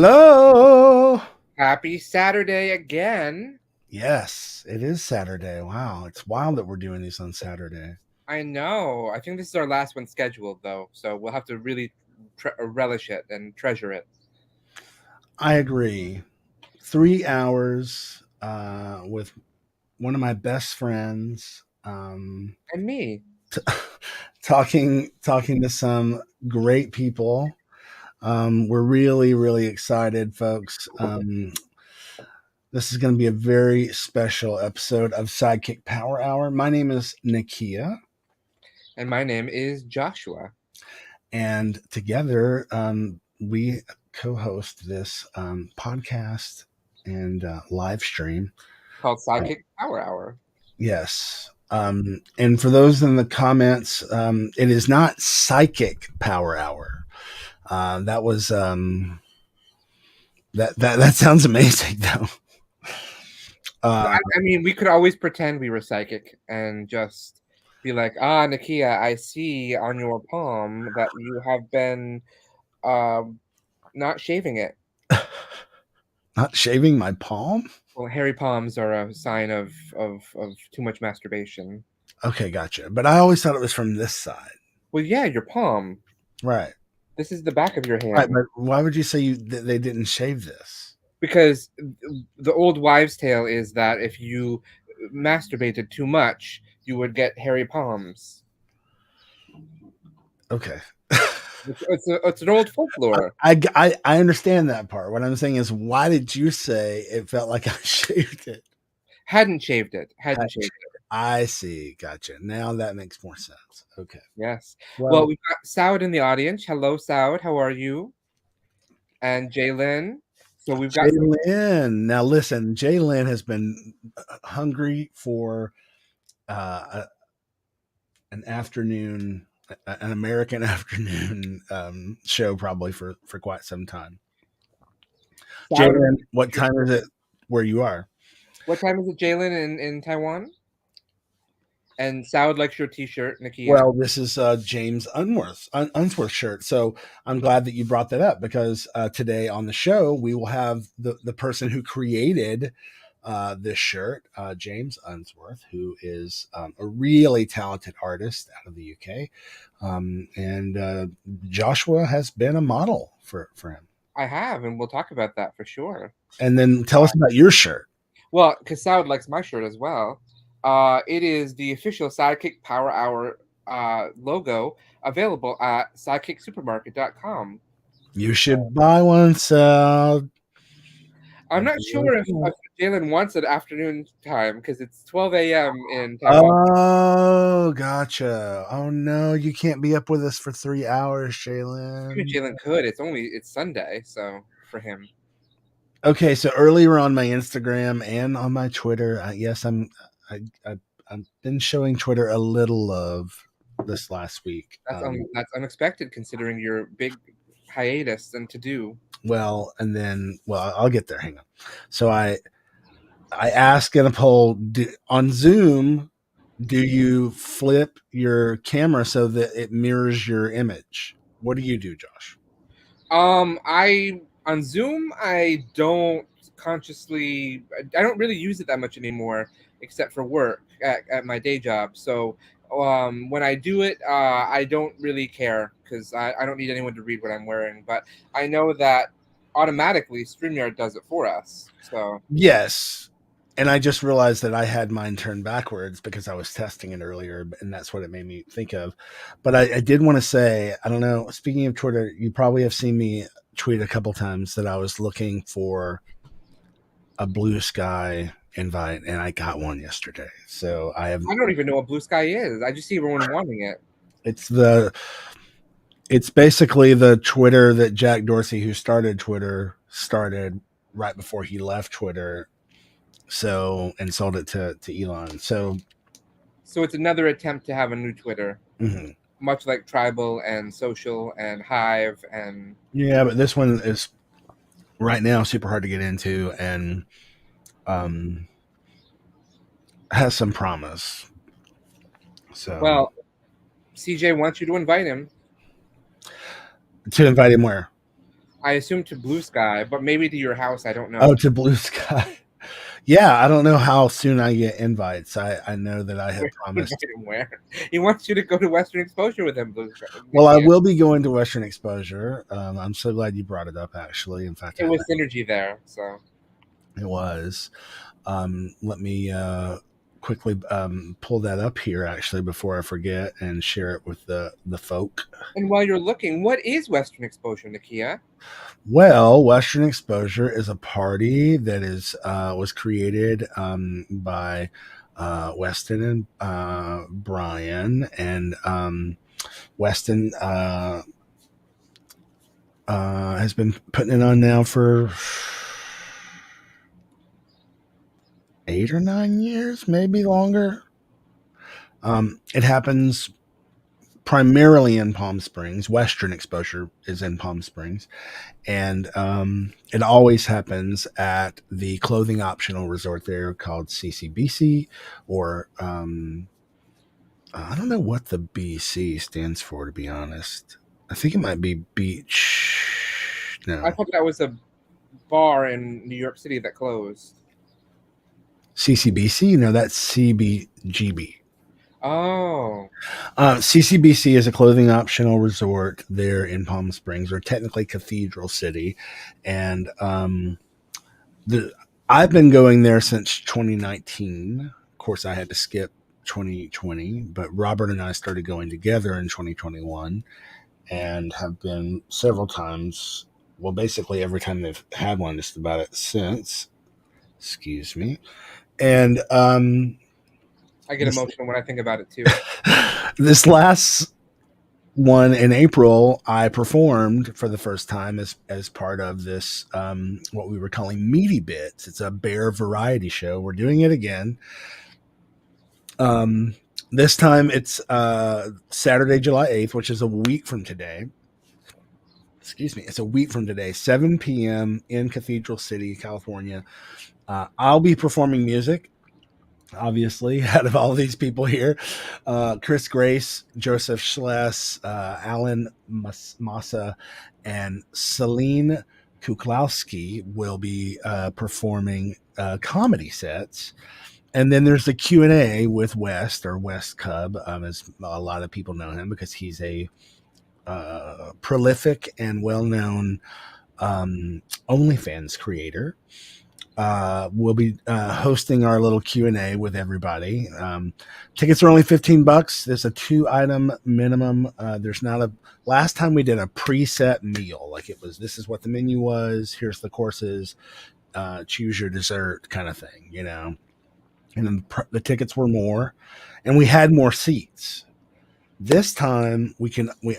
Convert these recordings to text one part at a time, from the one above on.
Hello. Happy Saturday again. Yes, it is Saturday. Wow, it's wild that we're doing these on Saturday. I know. I think this is our last one scheduled, though, so we'll have to really relish it and treasure it. I agree. 3 hours with one of my best friends, And me. talking to some great people. We're really excited, folks. This is going to be a very special episode of SideKick Power Hour. My name is Nakia. And my name is Joshua. And together, we co-host this podcast and live stream Called SideKick Power Hour. Yes. And for those in the comments, it is not Psychic Power Hour. That was that sounds amazing though. I mean, we could always pretend we were psychic and just be like, Nakia, I see on your palm that you have been not shaving it. Not shaving my palm? Well, hairy palms are a sign of too much masturbation. Okay, gotcha. But I always thought it was from this side. Well, yeah, your palm. Right. This is the back of your hand. Right, but why would you say they didn't shave this? Because the old wives' tale is that if you masturbated too much, you would get hairy palms. Okay. It's an old folklore. I understand that part. What I'm saying is, why did you say it felt like I shaved it? Hadn't shaved it. Hadn't shaved it. I see. Gotcha. Now that makes more sense. Okay. Yes. Well, we've got Saud in the audience. Hello, Saud. How are you? And Jalen. So we've got Jalen. Now listen, Jalen has been hungry for an afternoon, an American afternoon show, probably for quite some time. Jalen, what time is it where you are? What time is it, Jalen, in Taiwan? And Saud likes your T-shirt, Nakia. Well, this is James Unsworth shirt. So I'm glad that you brought that up because today on the show we will have the person who created this shirt, James Unsworth, who is a really talented artist out of the UK, and Joshua has been a model for him. I have, and we'll talk about that for sure. And then tell us about your shirt. Well, because Saud likes my shirt as well. It is the official SideKick Power Hour logo, available at sidekicksupermarket.com. You should buy one, Saud. I'm not sure if Jalen wants it afternoon time because it's 12 a.m. in Taiwan. Oh, gotcha. Oh no, you can't be up with us for 3 hours, Jalen. Maybe Jalen could. It's Sunday, so for him. Okay, so earlier on my Instagram and on my Twitter, yes, I've been showing Twitter a little love this last week. That's unexpected considering your big hiatus and to do. Well, I'll get there. Hang on. So I asked in a poll on Zoom, do you flip your camera so that it mirrors your image? What do you do, Josh? On Zoom, I don't really use it that much anymore, except for work at my day job. So when I do it, I don't really care because I don't need anyone to read what I'm wearing. But I know that automatically StreamYard does it for us. So yes. And I just realized that I had mine turned backwards because I was testing it earlier, and that's what it made me think of. But I did want to say, I don't know, speaking of Twitter, you probably have seen me tweet a couple times that I was looking for a Blue Sky invite, and I got one yesterday. So I don't even know what Blue Sky is. I just see everyone wanting it. It's basically the Twitter that Jack Dorsey, who started Twitter, started right before he left Twitter. And sold it to Elon. So it's another attempt to have a new Twitter, much like Tribal and Social and Hive and but this one is right now super hard to get into and has some promise. So well, CJ wants you to invite him. To invite him where? I assume to Blue Sky, but maybe to your house. I don't Oh, know. to Blue Sky. Yeah, I don't know how soon I get invites. I know that I have Invite promised. him where? He wants you to go to Western Exposure with him, Blue Sky, Well, I Nakia. will be going to Western Exposure. I'm so glad you brought it up. Actually, in fact, It was synergy there, so it was. Let me quickly pull that up here, actually, before I forget, and share it with the folk. and while you're looking, what is Western Exposure, Nakia? Well, Western Exposure is a party that is was created by Weston and Brian, and Weston has been putting it on now for 8 or 9 years, maybe longer. It happens primarily in Palm Springs. Western Exposure is in Palm Springs, and it always happens at the clothing optional resort there called CCBC, or I don't know what the BC stands for, to be honest. I think it might be beach. I No, thought that was a bar in New York City that closed. CCBC. No, that's CBGB. Oh, CCBC is a clothing optional resort there in Palm Springs, or technically Cathedral City, and the I've been going there since 2019. Of course, I had to skip 2020, but Robert and I started going together in 2021, and have been several times. Well, basically every time they've had one, just about it since. Excuse me. And I get this emotional when I think about it too. this last one in April, I performed for the first time as part of this what we were calling Meaty Bits. It's a bear variety show. We're doing it again. Um, this time it's Saturday, July 8th, which is a week from today. Excuse me. It's a week from today, 7 p.m. in Cathedral City, California. I'll be performing music, obviously, out of all these people here. Chris Grace, Joseph Schless, Alan Massa, and Celine Kuklowski will be performing comedy sets. And then there's the Q&A with West, or West Cub, as a lot of people know him, because he's a prolific and well-known OnlyFans creator. We'll be hosting our little Q&A with everybody. Tickets are only $15. There's a 2-item minimum. There's not a last time we did a preset meal, like it was, this is what the menu was, here's the courses, choose your dessert kind of thing, and then the tickets were more, and we had more seats. This time we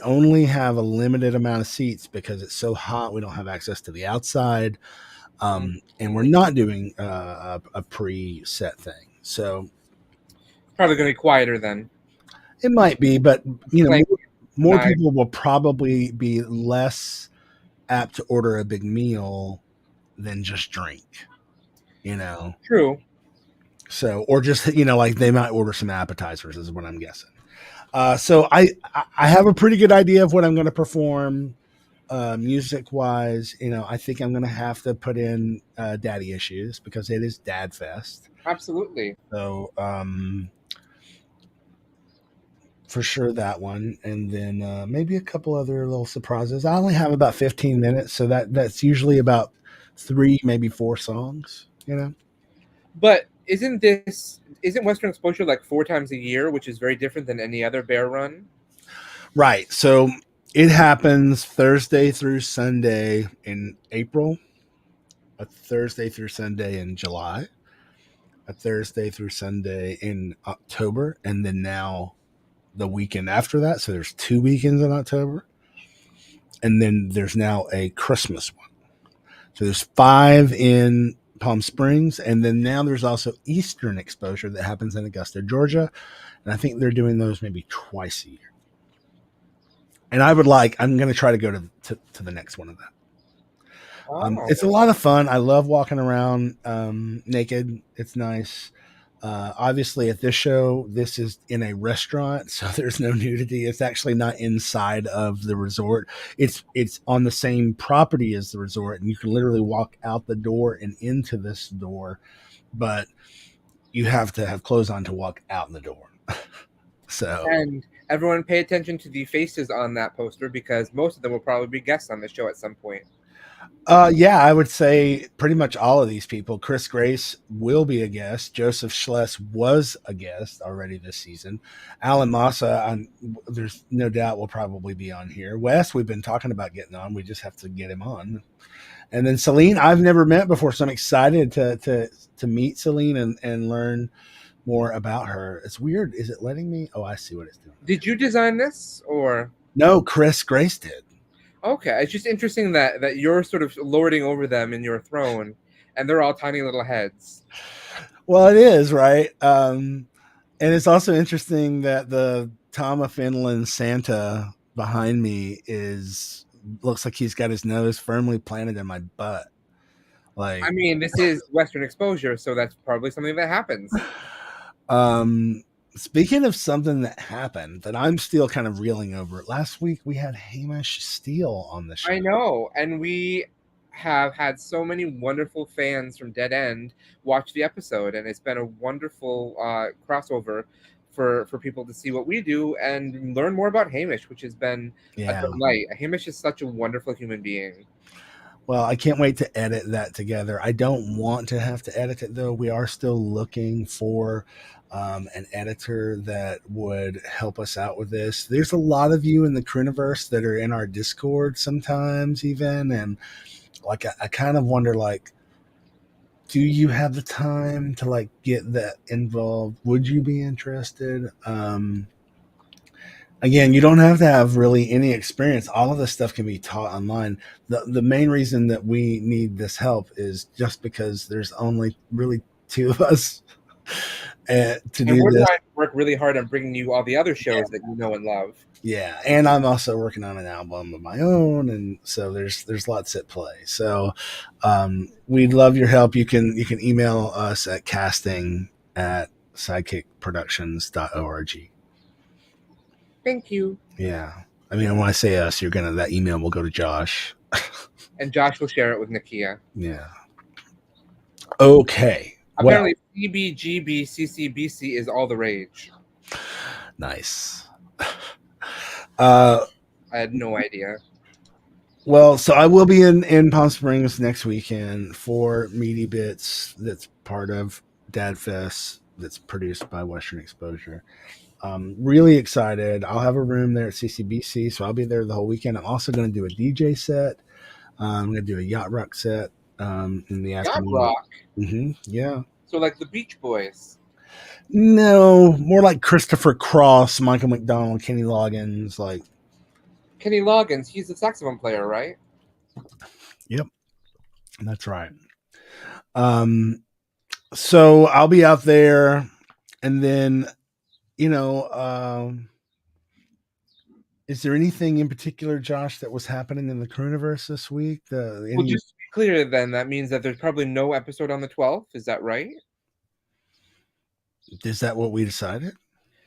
only have a limited amount of seats because it's so hot. We don't have access to the outside, and we're not doing a pre-set thing. So Probably going to be quieter then. it might be, but Playing more night. people will probably be less apt to order a big meal than just drink. True. So, or just like they might order some appetizers, is what I'm guessing. So I have a pretty good idea of what I'm going to perform, music wise. I think I'm going to have to put in Daddy Issues because it is Dad Fest. Absolutely. So for sure that one, and then maybe a couple other little surprises. I only have about 15 minutes, so that's usually about 3, maybe 4 songs. But isn't Western Exposure like 4 times a year, which is very different than any other bear run? Right. So it happens Thursday through Sunday in April, a Thursday through Sunday in July, a Thursday through Sunday in October, and then now the weekend after that. So there's 2 weekends in October. And then there's now a Christmas one. So there's 5 in Palm Springs, and then now there's also Eastern Exposure that happens in Augusta, Georgia, and I think they're doing those maybe twice a year. And I'm going to try to go to the next one of that. It's a lot of fun. I love walking around naked. It's nice. Obviously, at this show, this is in a restaurant, so there's no nudity. It's actually not inside of the resort. It's on the same property as the resort, and you can literally walk out the door and into this door, but you have to have clothes on to walk out the door. So, And everyone pay attention to the faces on that poster because most of them will probably be guests on the show at some point. yeah, I would say pretty much all of these people. Chris Grace will be a guest. Joseph Schless was a guest already this season. Alan Massa, there's no doubt will probably be on here. Wes, we've been talking about getting on. We just have to get him on. And then Celine, I've never met before, so I'm excited to meet Celine and learn more about her. It's weird. Is it letting me? Oh, I see what it's doing. Did you design this or? No, Chris Grace did. Okay, it's just interesting that you're sort of lording over them in your throne, and they're all tiny little heads. Well, it is, right? And it's also interesting that the Tom of Finland Santa behind me looks like he's got his nose firmly planted in my butt. Like, I mean, this is Western exposure, so that's probably something that happens. Speaking of something that happened that I'm still kind of reeling over, last week we had Hamish Steele on the show. I know, and we have had so many wonderful fans from Dead End watch the episode, and it's been a wonderful crossover for people to see what we do and learn more about Hamish, which has been a delight. Hamish is such a wonderful human being. Well, I can't wait to edit that together. I don't want to have to edit it, though. We are still looking for an editor that would help us out with this. There's a lot of you in the Crewniverse that are in our Discord sometimes even, and like I kind of wonder, like, do you have the time to like get that involved? Would you be interested? Again, you don't have to have really any experience. All of this stuff can be taught online. The main reason that we need this help is just because there's only really two of us to do we're this. trying to work really hard on bringing you all the other shows that you know and love. Yeah, and I'm also working on an album of my own, and so there's lots at play. So we'd love your help. You can email us at casting@sidekickproductions.org. Thank you. Yeah. I mean, when I say us, that email will go to Josh. And Josh will share it with Nakia. Yeah. Okay. Apparently, CBGB CCBC is all the rage. Nice. I had no idea. Well, so I will be in Palm Springs next weekend for Meaty Bits. That's part of Dad Fest. That's produced by Western Exposure. Really excited. I'll have a room there at CCBC, so I'll be there the whole weekend. I'm also going to do a DJ set. I'm going to do a yacht rock set in the afternoon. Yacht rock? Mm-hmm. Yeah. So like the Beach Boys? No, more like Christopher Cross, Michael McDonald, Kenny Loggins. Like Kenny Loggins, he's the saxophone player, right? Yep, that's right. So I'll be out there, and then is there anything in particular, Josh, that was happening in the Crewniverse this week? Well, just to be clear, then that means that there's probably no episode on the 12th. Is that right? Is that what we decided?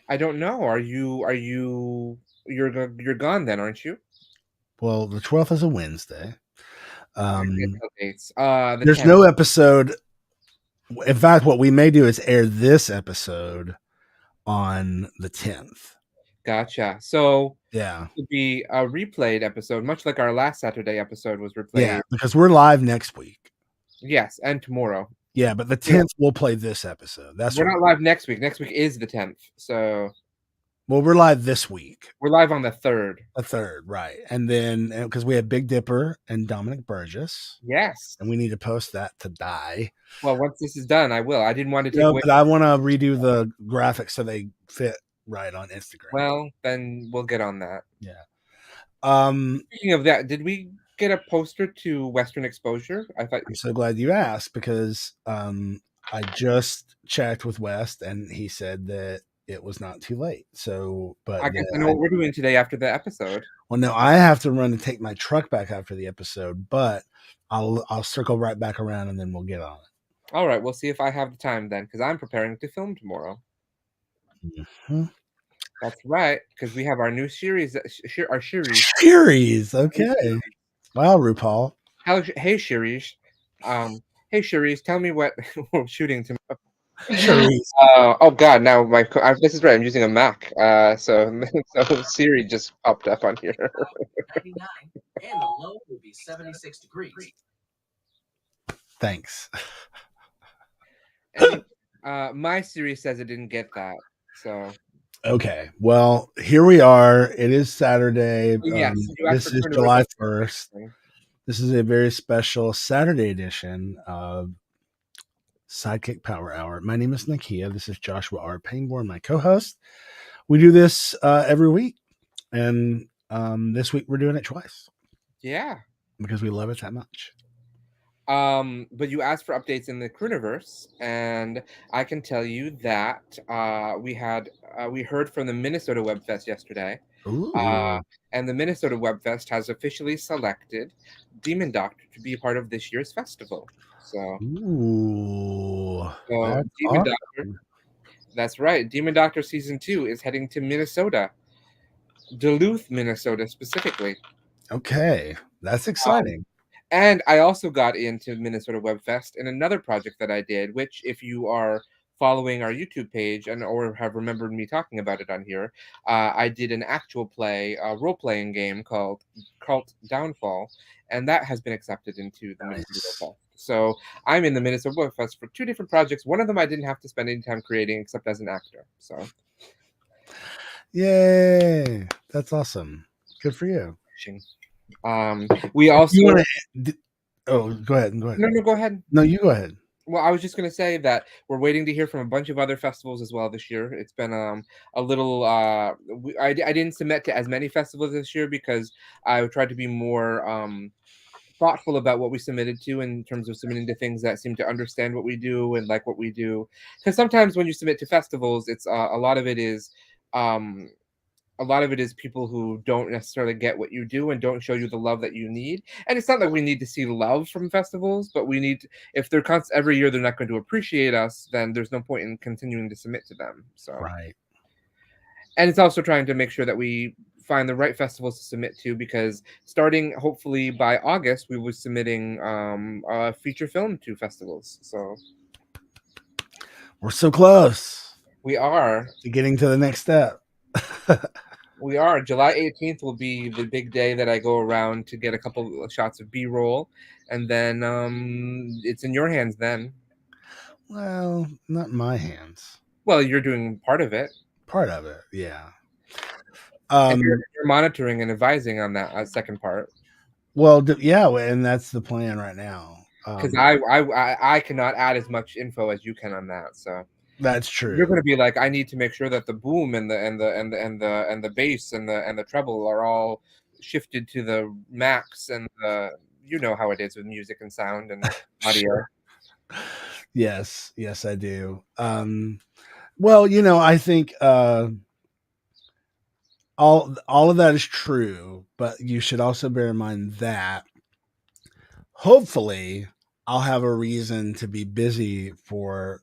I don't know. You're gone then, aren't you? Well, the 12th is a Wednesday. There's 10th. No episode. In fact, what we may do is air this episode on the 10th. Gotcha. So yeah, it would be a replayed episode, much like our last Saturday episode was replayed. Yeah, because we're live next week. Yes, and tomorrow. Yeah, but the 10th we'll play this episode. We're not live next week. Next week is the 10th. So well, we're live this week. We're live on the 3rd. The 3rd, right. And then because we have Big Dipper and Dominic Burgess. Yes. And we need to post that to die. Well, once this is done, I will. I didn't want to take away. But I want to redo the graphics so they fit right on Instagram. Well, then we'll get on that. Yeah. Speaking of that, did we get a poster to Western Exposure? I'm so glad you asked because I just checked with West and he said that it was not too late. So, but I guess I know what we're doing today after the episode. Well, no, I have to run and take my truck back after the episode, but I'll circle right back around and then we'll get on it. All right, we'll see if I have the time then, because I'm preparing to film tomorrow. Mhm. That's right, because we have our new series, our series. Series. Okay. Wow, RuPaul. Hey, Shirish. Hey, Shirish, tell me what we're shooting tomorrow. Series. Oh God, now this is right. I'm using a Mac. So so Siri just popped up on here. 99, and the low will be 76 degrees. Thanks. And my Siri says it didn't get that. So Okay. Well, here we are. It is Saturday. yes, you asked This for is Turner July Rebecca. 1st. This is a very special Saturday edition of SideKick Power Hour. My name is Nakia. This is Joshua R. Pangborn, my co host. We do this every week. And this week we're doing it twice Yeah. because we love it that much. But you asked for updates in the Cruniverse, and I can tell you that we heard from the Minnesota Web Fest yesterday. Ooh. And the Minnesota Web Fest has officially selected Demon Doctor to be a part of this year's festival. So, Ooh. so That's Demon Doctor, awesome. that's right. Demon Doctor season 2 is heading to Minnesota, Duluth, Minnesota specifically. Okay. That's Um, exciting. And I also got into Minnesota Web Fest in another project that I did, which if you are following our YouTube page and or have remembered me talking about it on here, I did an actual play, role playing game called Cult Downfall, and that has been accepted into the Minnesota Web Nice. Fest. So I'm in the Minnesota Web Fest for two different projects. One of them I didn't have to spend any time creating except as an actor. So Yay. That's awesome. Good for you. we also You want to? Oh, go ahead. Go ahead. no, go ahead. No, you go ahead. Well, I was just going to say that we're waiting to hear from a bunch of other festivals as well this year. It's been a little. I didn't submit to as many festivals this year because I tried to be more thoughtful about what we submitted to in terms of submitting to things that seem to understand what we do and like what we do. Because sometimes when you submit to festivals, it's a lot of it is. Um, a lot of it is people who don't necessarily get what you do and don't show you the love that you need. And it's not that we need to see love from festivals, but we need if they're every year they're not going to appreciate us, then there's no point in continuing to submit to them. So, Right. and it's also trying to make sure that we find the right festivals to submit to because starting hopefully by August we will be submitting a feature film to festivals. So We're so close we are. to getting to the next step. We are. July 18th will be the big day that I go around to get a couple of shots of B-roll, and then it's in your hands then. Well, not in my hands. Well, you're doing part of it, Part of it, yeah. and you're monitoring and advising on that second part. Well, yeah, and that's the plan right now. Because I cannot add as much info as you can on that, so That's you're going true. to be like, I need to make sure that the boom and the bass and the treble are all shifted to the max, and you know how it is with music and sound and audio. Sure. Yes, I do. Well, I think all of that is true, but you should also bear in mind that hopefully I'll have a reason to be busy for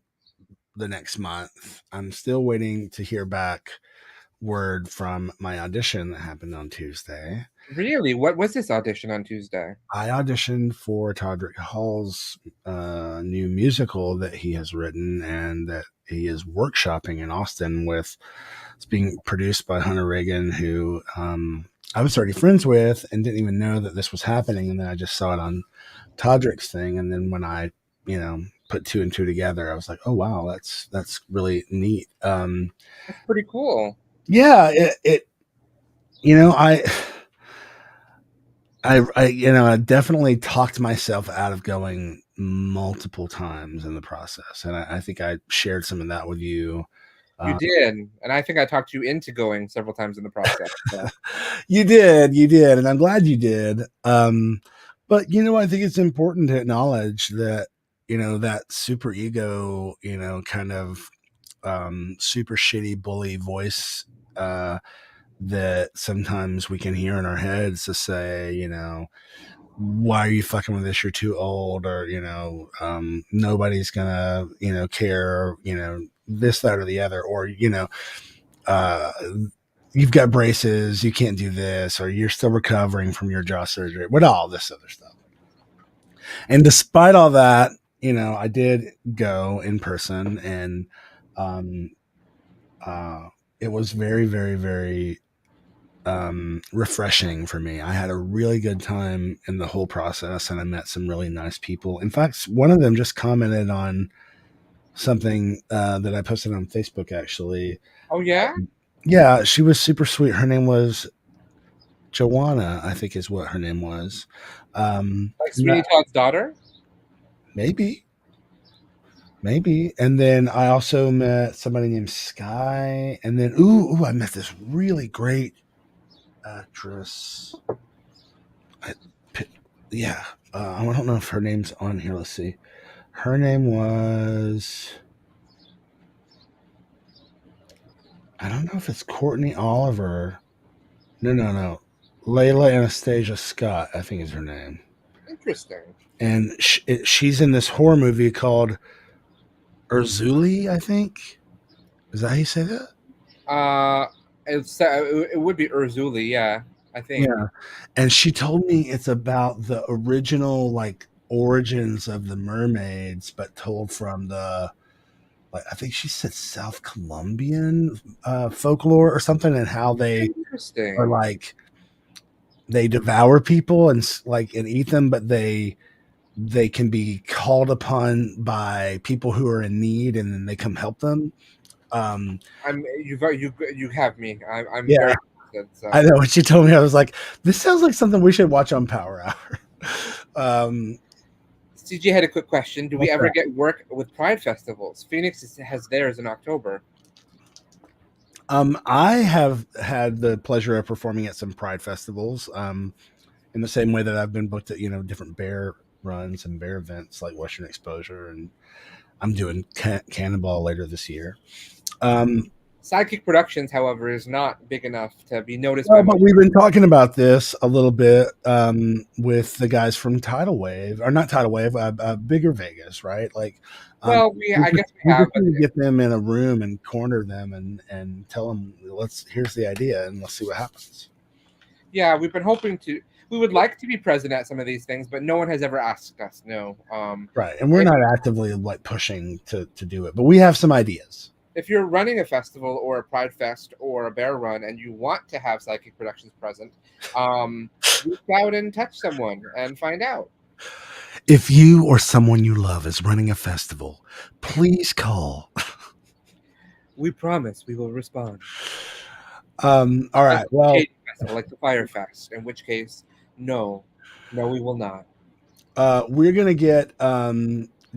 the next month. I'm still waiting to hear back word from my audition that happened on Tuesday. Really? What was this audition on Tuesday? I auditioned for Todrick Hall's new musical that he has written and that he is workshopping in Austin with. It's being produced by Hunter Reagan, who I was already friends with and didn't even know that this was happening. And then I just saw it on Todrick's thing. And then when I, put two and two together, I was like, oh, wow, that's really neat. That's pretty cool. Yeah, it I definitely talked myself out of going multiple times in the process. And I think I shared some of that with you. You did. And I think I talked you into going several times in the process. So. You did. And I'm glad you did. But, I think it's important to acknowledge that, that super ego, kind of super shitty bully voice that sometimes we can hear in our heads to say, why are you fucking with this? You're too old, or nobody's gonna care, this, that, or the other, or uh, you've got braces, you can't do this, or you're still recovering from your jaw surgery, what all this other stuff. And despite all that, I did go in person, and it was very, very, very refreshing for me. I had a really good time in the whole process, and I met some really nice people. In fact, one of them just commented on something that I posted on Facebook, actually. Oh, yeah? Yeah, she was super sweet. Her name was Joanna, I think is what her name was. Like Sweeney Todd's daughter? Maybe. And then I also met somebody named Sky. And then, I met this really great actress. I don't know if her name's on here. Let's see. Her name was... I don't know if it's Courtney Oliver. No. Layla Anastasia Scott, I think is her name. Interesting. And she's in this horror movie called Urzuli, I think. Is that how you say that? It would be Urzuli, yeah, I think. Yeah. And she told me it's about the original, like, origins of the mermaids, but told from the, like, I think she said South Colombian folklore or something, and how they are, like, they devour people and eat them, but they can be called upon by people who are in need, and then they come help them. You have me. I'm yeah. Very interested, so. I know what you told me. I was like, this sounds like something we should watch on Power Hour. CJ had a quick question. Do we ever get work with Pride festivals? Phoenix has theirs in October. I have had the pleasure of performing at some Pride festivals, in the same way that I've been booked at, different bear runs and bear events like Western Exposure, and I'm doing Cannonball later this year. SideKick Productions, however, is not big enough to be noticed. But we've been talking about this a little bit with the guys from Tidal Wave, or not Tidal Wave, Bigger Vegas, right? Like, I guess we have to get them in a room and corner them and tell them, here's the idea, and let's see what happens. Yeah, we've been hoping to. We would like to be present at some of these things, but no one has ever asked us. No. Right, and we're not actively pushing to do it, but we have some ideas. If you're running a festival or a Pride Fest or a bear run and you want to have SideKick Productions present, reach out and touch someone and find out. If you or someone you love is running a festival, please call. We promise we will respond. All right. Well, festival, like the Fire Fest, in which case, no, we will not. We're gonna get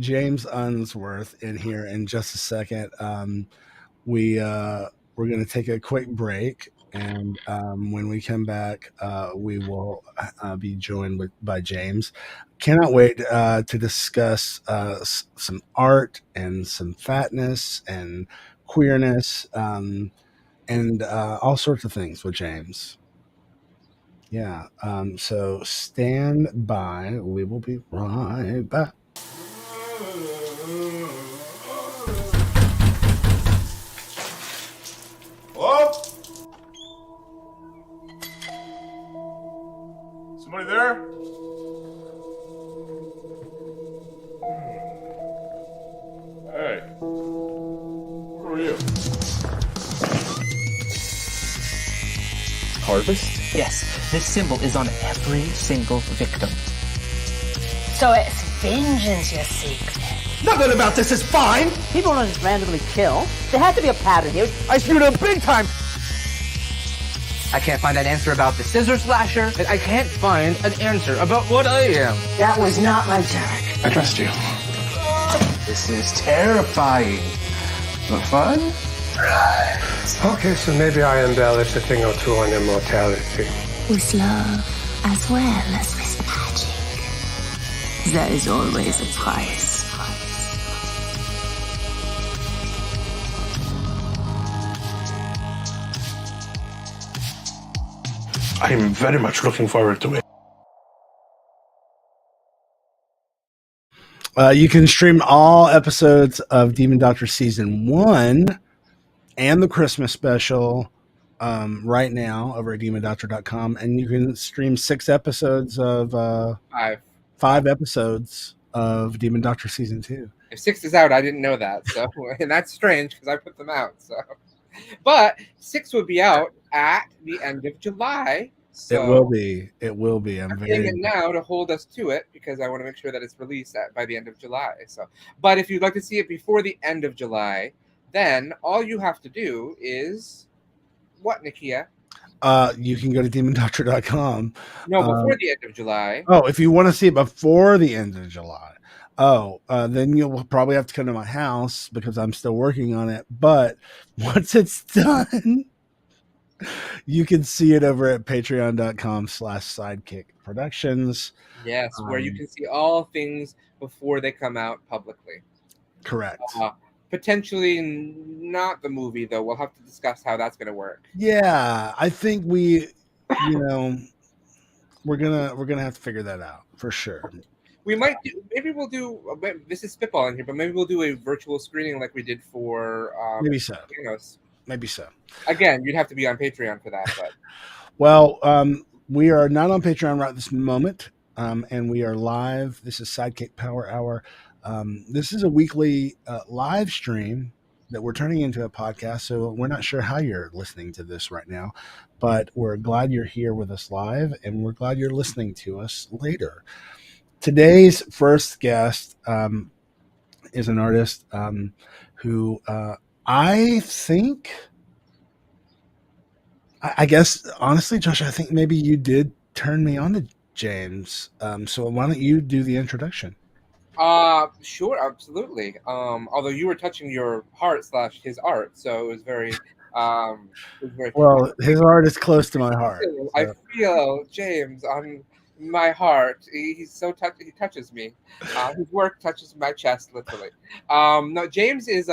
James Unsworth in here in just a second. We're going to take a quick break, and when we come back, we will be joined by James. Cannot wait to discuss some art and some fatness and queerness and all sorts of things with James. Yeah. So stand by. We will be right back. Hello? Somebody there? Hey. Who are you? Harvest? Yes, this symbol is on every single victim. So it's vengeance you seek, then? Nothing about this is fine! People don't just randomly kill. There has to be a pattern here. I screwed up big time! I can't find an answer about the scissor slasher, and I can't find an answer about what I am. That was not my turn. I trust you. This is terrifying. But fun? Right. Okay, so maybe I embellish a thing or two on immortality. With love as well as with magic. There is always a price. I am very much looking forward to it. You can stream all episodes of Demon Doctor Season 1 and the Christmas special right now over at demondoctor.com. And you can stream 6 episodes of 5 episodes of Demon Doctor Season 2. If 6 is out, I didn't know that. So, and that's strange because I put them out. So, but 6 would be out at the end of July. So It will be. I'm saying it now to hold us to it because I want to make sure that it's released by the end of July. So, but if you'd like to see it before the end of July, then all you have to do is what, Nakia? You can go to demondoctor.com. No, before the end of July. Oh, if you want to see it before the end of July. Then you'll probably have to come to my house because I'm still working on it. But once it's done, you can see it over at patreon.com/sidekick productions. Yes, where you can see all things before they come out publicly. Correct. Potentially not the movie, though. We'll have to discuss how that's going to work. Yeah, I think we're gonna have to figure that out for sure. We might do. Maybe we'll do. This is spitballing here, but maybe we'll do a virtual screening like we did for. Maybe so. Thanos. Maybe so. Again, you'd have to be on Patreon for that. But well, we are not on Patreon right this moment, and we are live. This is SideKick Power Hour. This is a weekly live stream that we're turning into a podcast. So we're not sure how you're listening to this right now, but we're glad you're here with us live, and we're glad you're listening to us later. Today's first guest is an artist who I guess, honestly, Josh, I think maybe you did turn me on to James. So why don't you do the introduction? Sure, absolutely. Although you were touching your heart / his art, so it was very well. His art is close to my heart. I feel James on my heart. He's so he touches me. His work touches my chest, literally. No, James is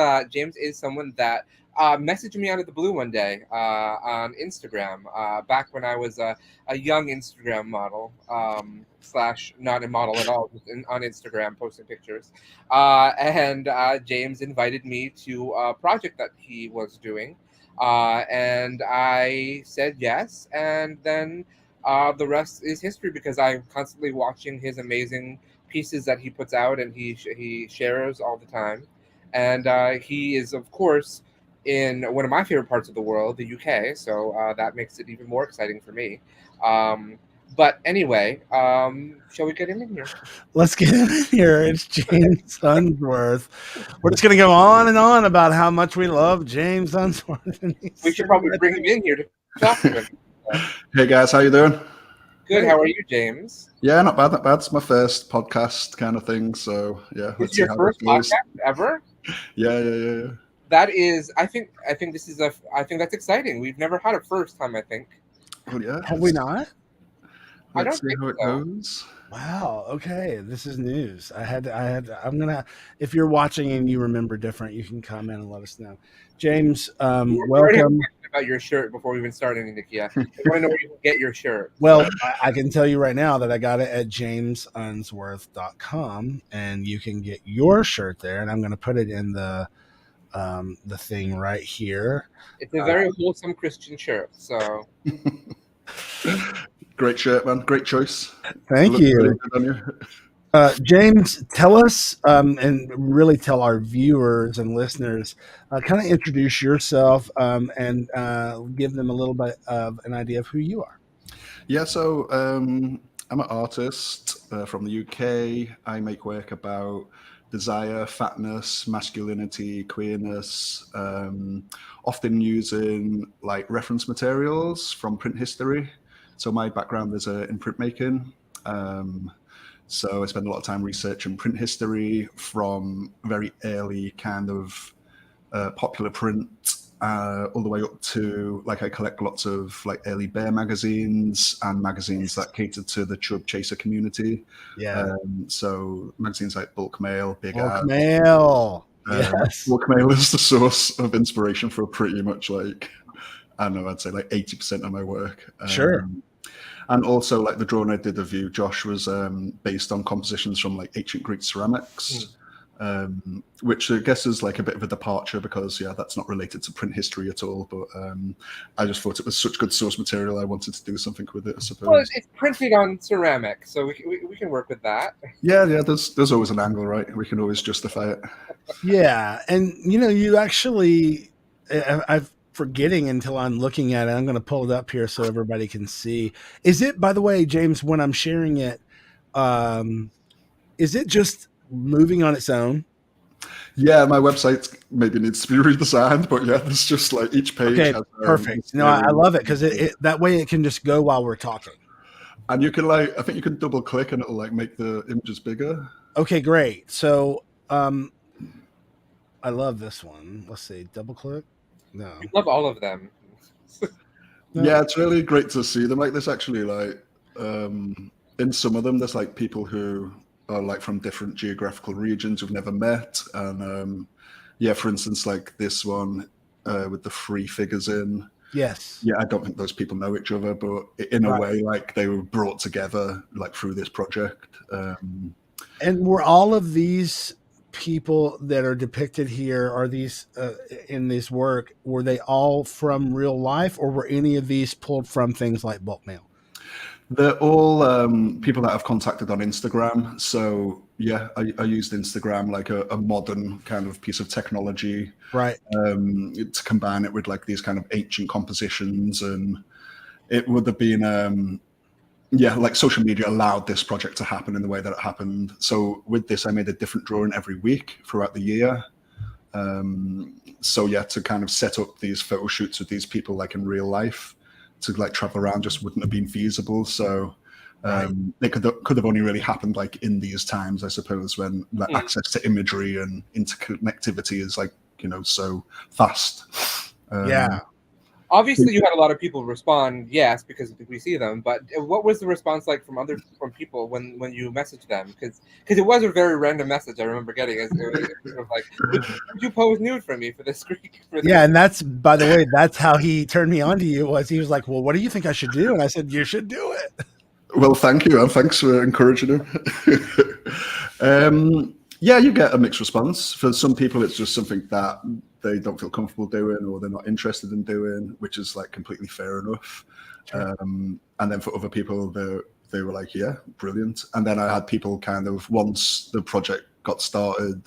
someone that messaged me out of the blue one day on Instagram back when I was a young Instagram model / not a model at all, just on Instagram posting pictures. And James invited me to a project that he was doing, and I said yes, and then the rest is history because I'm constantly watching his amazing pieces that he puts out and he shares all the time. And he is, of course, in one of my favorite parts of the world, the UK. So that makes it even more exciting for me. But anyway, shall we get him in here? Let's get him in here. It's James Unsworth. We're just going to go on and on about how much we love James Unsworth. We should probably bring him in here to talk to him. Hey guys, how you doing? Good. How are you, James? Yeah, not bad. It's my first podcast kind of thing. So yeah, it's your first podcast ever? Yeah. That is, I think this is I think that's exciting. We've never had a first time. I think. Well, yeah. Have we not? I don't think how it goes. Wow. Okay. This is news. I'm gonna. If you're watching and you remember different, you can comment and let us know. James, welcome. About your shirt before we even started, Nakia. I want to know where you can get your shirt. Well, I can tell you right now that I got it at jamesunsworth.com, and you can get your shirt there. And I'm going to put it in the thing right here. It's a very wholesome Christian shirt. So great shirt, man. Great choice. Thank you. Really good on you. James, tell us and really tell our viewers and listeners, kind of introduce yourself and give them a little bit of an idea of who you are. Yeah, so I'm an artist from the UK. I make work about desire, fatness, masculinity, queerness, often using like reference materials from print history. So my background is in printmaking. So I spend a lot of time researching print history from very early kind of popular print all the way up to, like, I collect lots of like early bear magazines and magazines that cater to the chub chaser community. Yeah. So magazines like Bulk Mail, Big Bulk Mail. Yes. Bulk Mail is the source of inspiration for pretty much like, I don't know, I'd say like 80% of my work. Sure. And also, like the drawing I did of you, Josh, was based on compositions from like ancient Greek ceramics, which I guess is like a bit of a departure because, yeah, that's not related to print history at all. But I just thought it was such good source material. I wanted to do something with it, I suppose. Well, it's printed on ceramic, so we can work with that. Yeah. There's always an angle, right? We can always justify it. Yeah, and you actually, I'm forgetting until I'm looking at it. I'm going to pull it up here so everybody can see. Is it, by the way, James, when I'm sharing it, is it just moving on its own? Yeah, my website maybe needs to be redesigned, but yeah, there's just like each page. Okay, has, perfect. No, I love it because it that way it can just go while we're talking. And you can I think you can double click and it'll like make the images bigger. Okay, great. So, I love this one. Let's see, double click. No, I love all of them. Yeah, it's really great to see them like this. Actually, like in some of them, there's like people who are like from different geographical regions who've never met, and yeah, for instance, like this one with the 3 figures in. Yes. Yeah, I don't think those people know each other, but in a way, like they were brought together like through this project. And were all of these people that are depicted here, are these in this work, were they all from real life, or were any of these pulled from things like bulk mail? They're all people that I've contacted on Instagram. So yeah, I used Instagram like a modern kind of piece of technology, right? To combine it with like these kind of ancient compositions, and it would have been yeah, like social media allowed this project to happen in the way that it happened. So with this, I made a different drawing every week throughout the year. So yeah, to kind of set up these photo shoots with these people like in real life, to like travel around just wouldn't have been feasible. So it could have only really happened like in these times, I suppose, when like access to imagery and interconnectivity is like, so fast. Yeah. Obviously, you had a lot of people respond yes because we see them. But what was the response like from people when you messaged them? Because it was a very random message I remember getting. It was sort of like, would you pose nude for me for this Greek? Yeah, and that's, by the way, that's how he turned me on to you. Was he was like, "Well, what do you think I should do?" And I said, "You should do it." Well, thank you, and thanks for encouraging him. Yeah, you get a mixed response. For some people, it's just something that they don't feel comfortable doing or they're not interested in doing, which is like completely fair enough. Sure. And then for other people, they were like, yeah, brilliant. And then I had people kind of, once the project got started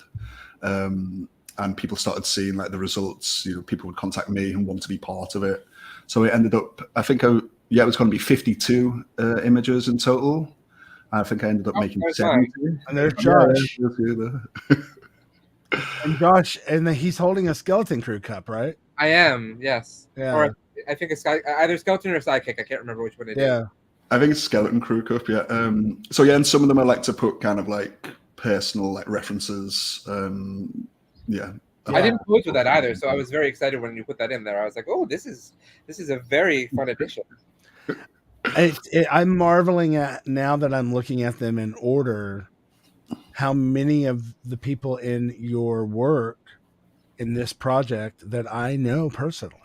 and people started seeing like the results, people would contact me and want to be part of it. So it ended up, I think, it was going to be 52 images in total. I think I ended up making 70. And there's Josh. And Josh, and he's holding a Skeleton Crew cup, right? I am, yes. Yeah. Or I think it's either Skeleton or SideKick. I can't remember which one it is. Yeah. I think it's Skeleton Crew cup, yeah. So yeah, and some of them I like to put kind of like personal like references. Yeah. I didn't pose with that either, so I was very excited when you put that in there. I was like, oh, this is a very fun addition. I'm marveling at, now that I'm looking at them in order, how many of the people in your work in this project that I know personally.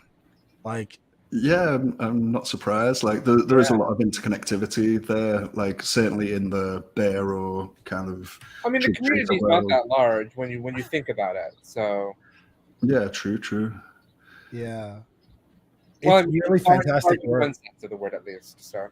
Like, yeah, I'm not surprised. Like there is a lot of interconnectivity there, like certainly in the bear or kind of. I mean, the community is not that large when you think about it. So. Yeah, true. Yeah. Well, it's really fantastic work. One sense of the word, at least. So.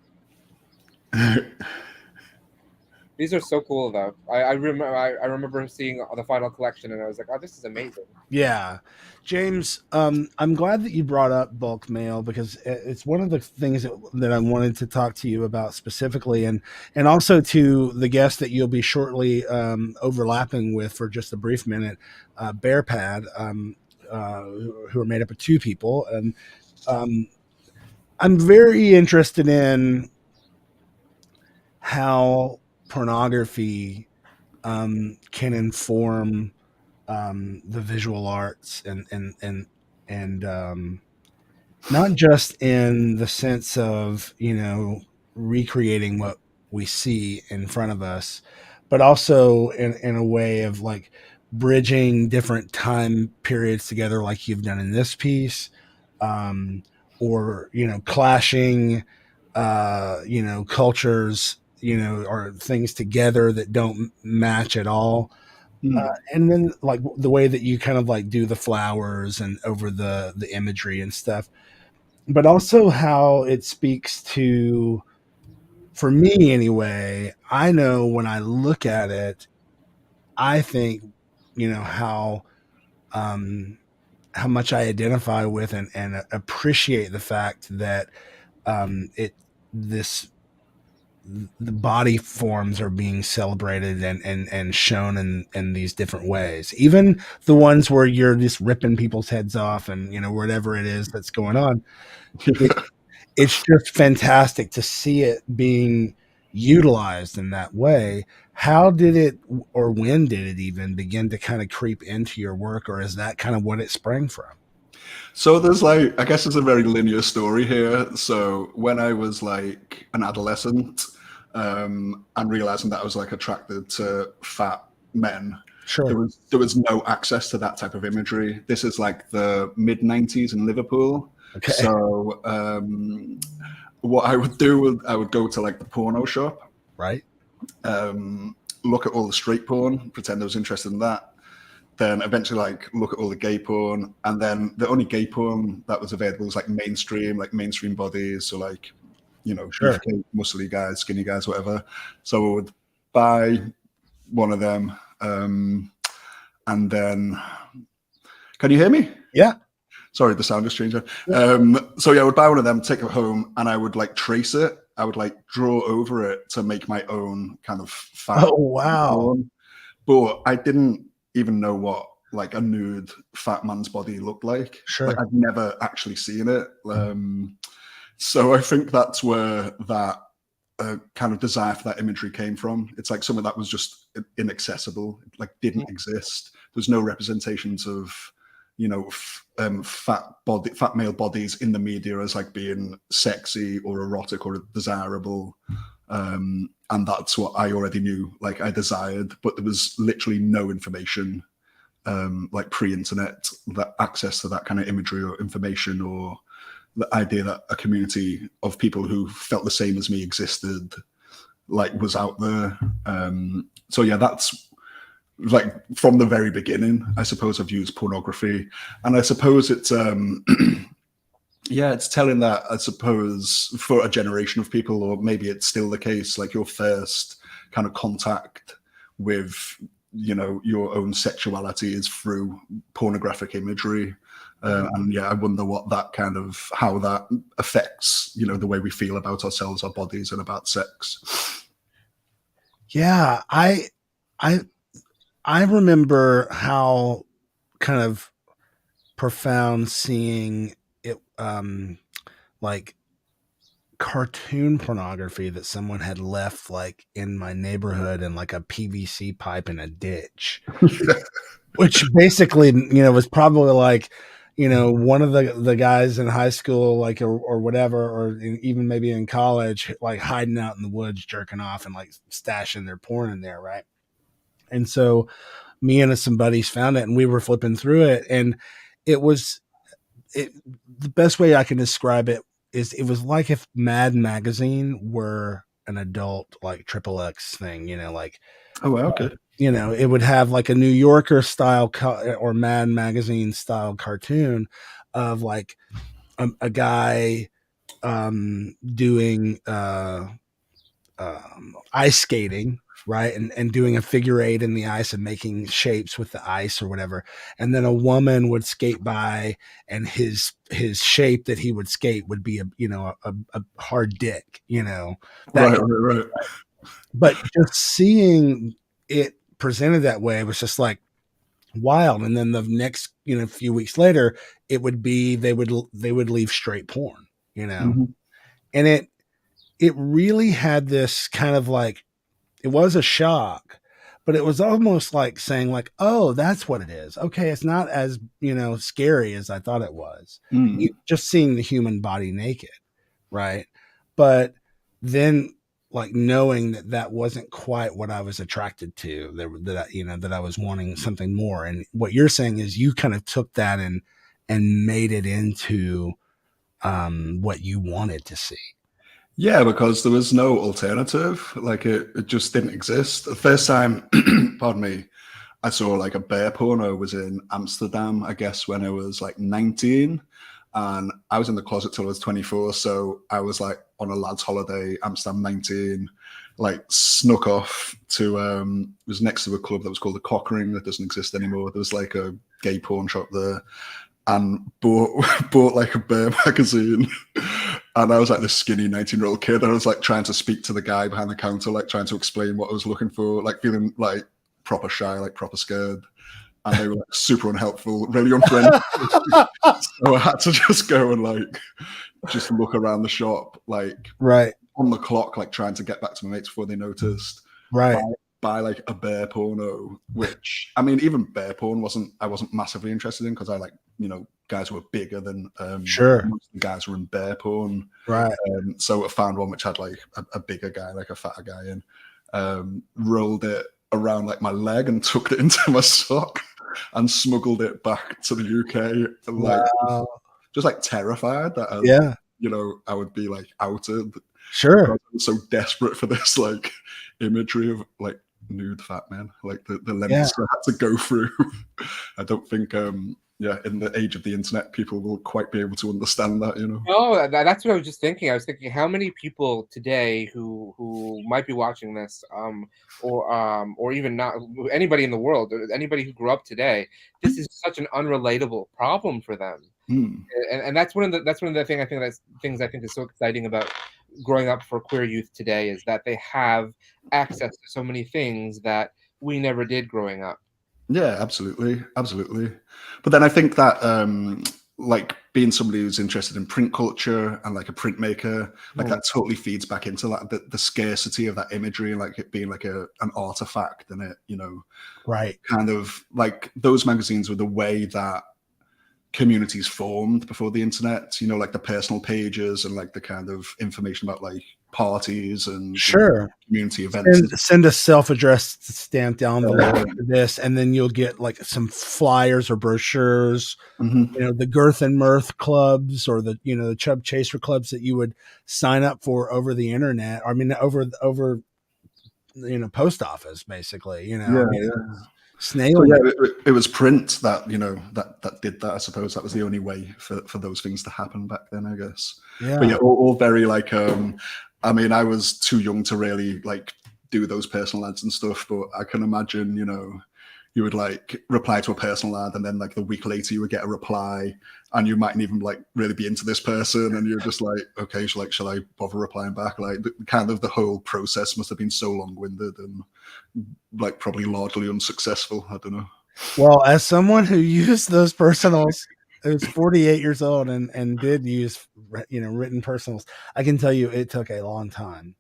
These are so cool, though. I remember seeing the final collection, and I was like, "Oh, this is amazing." Yeah, James, I'm glad that you brought up bulk mail because it's one of the things that I wanted to talk to you about specifically, and also to the guest that you'll be shortly overlapping with for just a brief minute, Bearpad, who are made up of 2 people, and I'm very interested in how pornography can inform the visual arts and not just in the sense of recreating what we see in front of us, but also in a way of like bridging different time periods together, like you've done in this piece, or clashing cultures, or things together that don't match at all. And then like the way that you kind of like do the flowers and over the imagery and stuff, but also how it speaks to, for me anyway, I know when I look at it, I think, how much I identify with and appreciate the fact that this the body forms are being celebrated and shown in these different ways, even the ones where you're just ripping people's heads off and whatever it is that's going on. It's just fantastic to see it being utilized in that way. How did it, or when did it even begin to kind of creep into your work, or is that kind of what it sprang from? So there's I guess it's a very linear story here. So when I was like an adolescent, and realizing that I was like attracted to fat men, sure, there was no access to that type of imagery. This is like the mid 90s in Liverpool. Okay. So what I would do, I would go to like the porno shop, right? Look at all the straight porn, pretend I was interested in that. Then eventually like look at all the gay porn, and then the only gay porn that was available was like mainstream bodies, so like sure, muscly guys, skinny guys, whatever. So I would buy one of them, and then can you hear me? Yeah. Sorry, the sound just changed. So yeah, I would buy one of them, take it home, and I would like trace it. I would like draw over it to make my own kind of fat. Oh wow! Porn. But I didn't even know what like a nude fat man's body looked like. Sure. Like I'd never actually seen it. So I think that's where that kind of desire for that imagery came from. It's like something that was just inaccessible, like didn't exist. There's no representations of fat male bodies in the media as like being sexy or erotic or desirable. And that's what I already knew, like I desired, but there was literally no information, like pre-internet, that access to that kind of imagery or information, or the idea that a community of people who felt the same as me existed, like was out there. So yeah, that's like from the very beginning, I suppose I've used pornography, and I suppose it's, yeah, it's telling that, I suppose, for a generation of people, or maybe it's still the case, like your first kind of contact with, your own sexuality is through pornographic imagery. And yeah, I wonder how that affects, the way we feel about ourselves, our bodies, and about sex. Yeah, I remember how kind of profound seeing it, like cartoon pornography that someone had left like in my neighborhood in like a PVC pipe in a ditch, which basically, was probably like, one of the guys in high school, like, or whatever, or even maybe in college, like hiding out in the woods, jerking off and like stashing their porn in there. Right. And so me and some buddies found it, and we were flipping through it, and the best way I can describe it is it was like if Mad Magazine were an adult like XXX thing, like, oh, wow, okay. It would have like a New Yorker style or Mad Magazine style cartoon of like a guy doing ice skating, right, and doing a figure eight in the ice and making shapes with the ice or whatever, and then a woman would skate by, and his shape that he would skate would be a hard dick, right. But just seeing it presented that way was just like wild. And then the next few weeks later, it would be they would leave straight porn, Mm-hmm. and it really had this kind of like, it was a shock, but it was almost like saying like, oh, that's what it is. Okay. It's not as, scary as I thought it was. Just seeing the human body naked. Right. But then like knowing that wasn't quite what I was attracted to, that I was wanting something more. And what you're saying is you kind of took that and made it into what you wanted to see. Yeah, because there was no alternative. Like it just didn't exist. The first time, pardon me, I saw like a bear porno was in Amsterdam, I guess, when I was like 19. And I was in the closet till I was 24. So I was like on a lad's holiday, Amsterdam 19, like snuck off to, it was next to a club that was called the Cock Ring that doesn't exist anymore. There was like a gay porn shop there, and bought like a bear magazine. And I was like this skinny 19-year-old kid. I was like trying to speak to the guy behind the counter, like trying to explain what I was looking for, like feeling like proper shy, like proper scared. And they were like super unhelpful, really unfriendly. So I had to just go and like just look around the shop, like right on the clock, like trying to get back to my mates before they noticed. Right. Buy like a bear porno, which I mean, even bear porn I wasn't massively interested in, because I like, guys who were bigger than sure most of the guys were in bear porn. Right. So I found one which had like a bigger guy, like a fatter guy in, rolled it around like my leg and tucked it into my sock and smuggled it back to the UK. Like, wow. just like terrified that I would be like outed. Sure. I was so desperate for this like imagery of like nude fat men, like the lengths I had to go through. I don't think in the age of the internet, people will quite be able to understand that, Oh, that's what I was just thinking. I was thinking, how many people today who might be watching this, or even not, anybody in the world, or anybody who grew up today, this is such an unrelatable problem for them. And that's one of the things I think is so exciting about growing up for queer youth today, is that they have access to so many things that we never did growing up. Yeah, absolutely. But then I think that like being somebody who's interested in print culture and like a printmaker, like that totally feeds back into that the scarcity of that imagery, and like it being like an artifact, and it, right, kind of like those magazines were the way that communities formed before the internet, like the personal pages and like the kind of information about like parties and sure community events. Send a self-addressed stamped envelope for this, and then you'll get like some flyers or brochures. The Girth and Mirth clubs, or the the Chub Chaser clubs that you would sign up for over the internet. I mean, over post office, basically. Snail. So it was print that that did that. I suppose that was the only way for those things to happen back then, I guess. Yeah. But all very like I mean, I was too young to really like do those personal ads and stuff, but I can imagine, you would like reply to a personal ad, and then like the week later you would get a reply, and you mightn't even like really be into this person, and you're just like, okay, shall I bother replying back? Like kind of the whole process must have been so long-winded and like probably largely unsuccessful. I don't know. Well, as someone who used those personals, who's 48 years old and did use written personals, I can tell you it took a long time.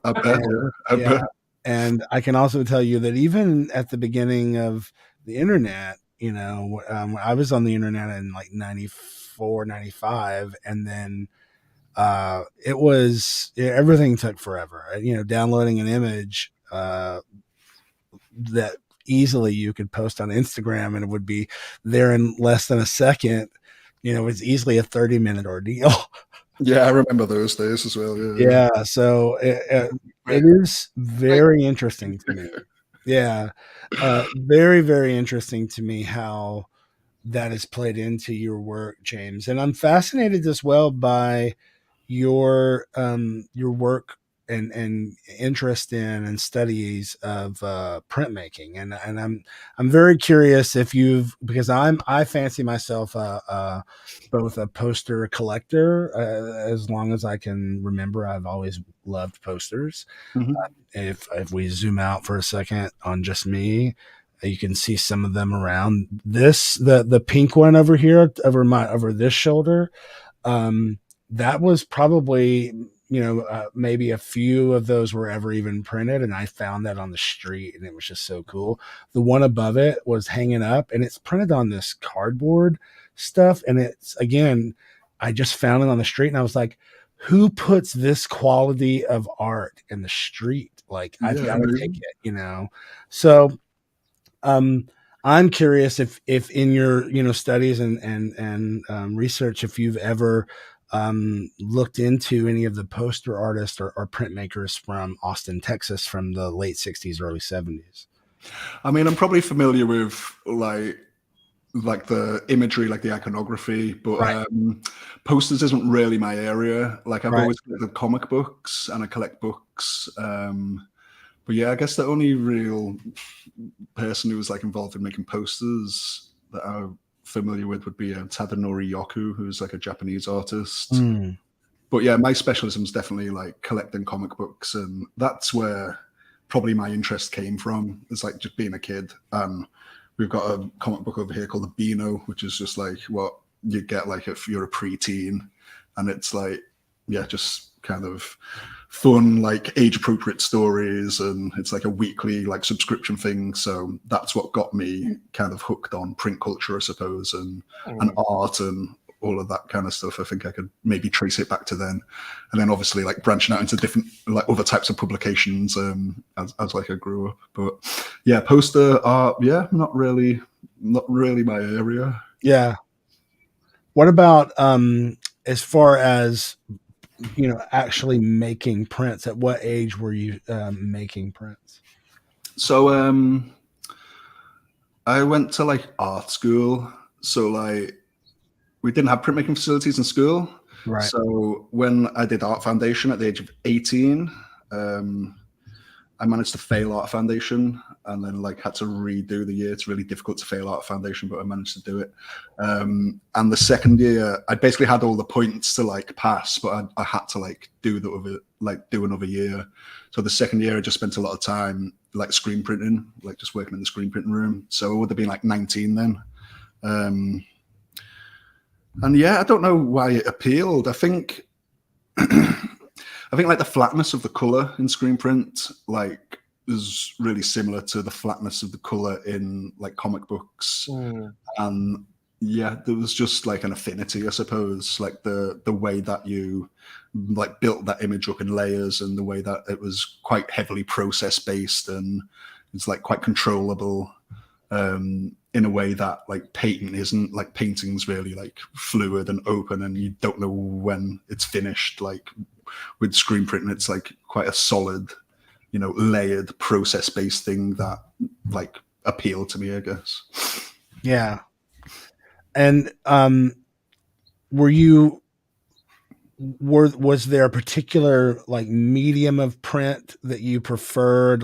I bet. I bet. And I can also tell you that even at the beginning of the internet, I was on the internet in like 94, 95, and then it was everything took forever. Downloading an image that easily you could post on Instagram and it would be there in less than a second. It's easily a 30-minute ordeal. Yeah, I remember those days as well. Yeah, so it is very interesting to me. Yeah, very, very interesting to me how that has played into your work, James. And I'm fascinated as well by your work and interest in and studies of printmaking, and I'm very curious if because I fancy myself both a poster collector, as long as I can remember. I've always loved posters. If we zoom out for a second on just me, you can see some of them around the pink one over here over this shoulder. That was probably, maybe a few of those were ever even printed, and I found that on the street, and it was just so cool. The one above it was hanging up, and it's printed on this cardboard stuff, and it's, again, I just found it on the street, and I was like, who puts this quality of art in the street? Like, I've got to take it, So I'm curious if in your studies and research, if you've ever looked into any of the poster artists or printmakers from Austin, Texas, from the late 60s, early 70s? I mean, I'm probably familiar with like the imagery, like the iconography, but posters isn't really my area. Like I've always collected comic books and I collect books. But yeah, I guess the only real person who was like involved in making posters that I'm familiar with would be Tadanori Yoku, who's like a Japanese artist. But yeah, my specialism is definitely like collecting comic books, and that's where probably my interest came from. It's like just being a kid. We've got a comic book over here called the Beano, which is just like what you get like if you're a preteen, and it's like, yeah, just kind of fun, like age appropriate stories, and it's like a weekly like subscription thing. So that's what got me kind of hooked on print culture, I suppose, and art and all of that kind of stuff. I think I could maybe trace it back to then, and then obviously like branching out into different like other types of publications as like I grew up. But yeah, poster art, yeah, not really my area. Yeah. What about as far as, you know, actually making prints? At what age were you making prints? So I went to like art school, so like we didn't have printmaking facilities in school. Right. So when I did art foundation at the age of 18, I managed to fail art foundation and then like had to redo the year. It's really difficult to fail art foundation, but I managed to do it. And the second year, I basically had all the points to like pass, but I had to like do another year. So the second year, I just spent a lot of time like screen printing, like just working in the screen printing room. So I would have been like 19 then. And yeah, I don't know why it appealed. I think like the flatness of the color in screen print like is really similar to the flatness of the color in like comic books. And yeah, there was just like an affinity, I suppose, like the way that you like built that image up in layers, and the way that it was quite heavily process based, and it's like quite controllable. In a way that like painting isn't. Like painting's really like fluid and open, and you don't know when it's finished. Like with screen printing, it's like quite a solid, you know, layered process-based thing that like appealed to me, I guess. Yeah. And was there a particular like medium of print that you preferred?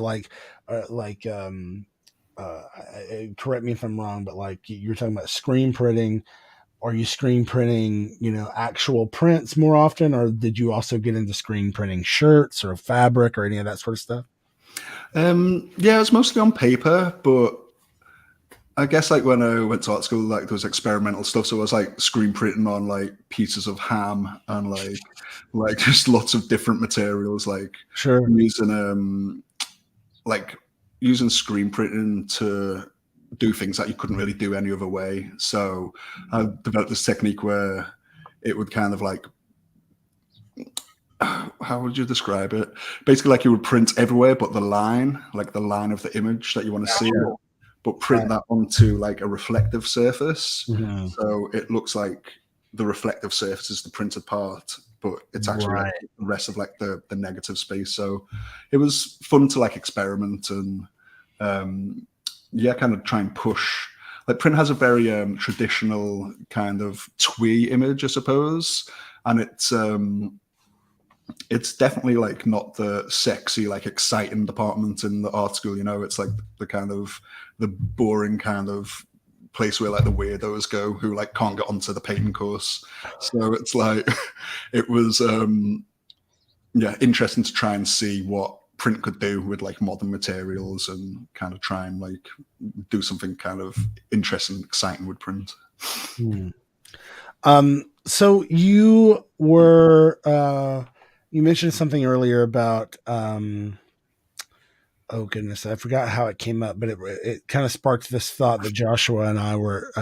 Correct me if I'm wrong, but like you're talking about screen printing. Are you screen printing, you know, actual prints more often, or did you also get into screen printing shirts or fabric or any of that sort of stuff? Yeah, it's mostly on paper, but I guess like when I went to art school, like there was experimental stuff. So I was like screen printing on like pieces of ham and like just lots of different materials, like using screen printing to do things that you couldn't really do any other way. So I developed this technique where it would kind of like, how would you describe it? Basically like you would print everywhere but the line of the image that you want to see, but print that onto like a reflective surface. So it looks like the reflective surface is the printed part, but it's actually like the rest of like the negative space. So it was fun to like experiment and kind of try and push. Like print has a very traditional kind of twee image, I suppose, and it's definitely like not the sexy, like exciting department in the art school. You know, it's like the kind of the boring kind of place where like the weirdos go who like can't get onto the painting course. So it's like it was interesting to try and see what print could do with like modern materials and kind of try and like do something kind of interesting, exciting with print. So you were you mentioned something earlier about oh goodness, I forgot how it came up, but it kind of sparked this thought that Joshua and I were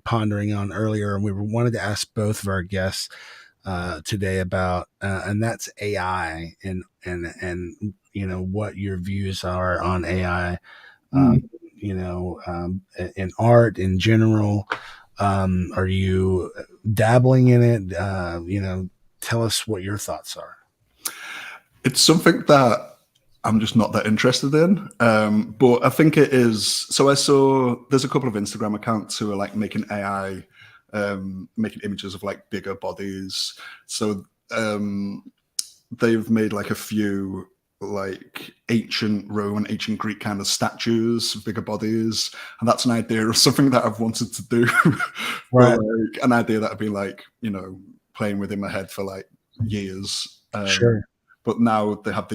pondering on earlier, and we wanted to ask both of our guests today about, and that's AI and you know what your views are on AI, you know, in art in general. Are you dabbling in it? Tell us what your thoughts are. It's something that I'm just not that interested in. But I think it is. So I saw there's a couple of Instagram accounts who are like making AI, making images of like bigger bodies. So they've made like a few like ancient Roman, ancient Greek kind of statues, bigger bodies, and that's an idea of something that I've wanted to do. Right. Like, an idea that I've been like, playing with in my head for like years. Sure. But now they have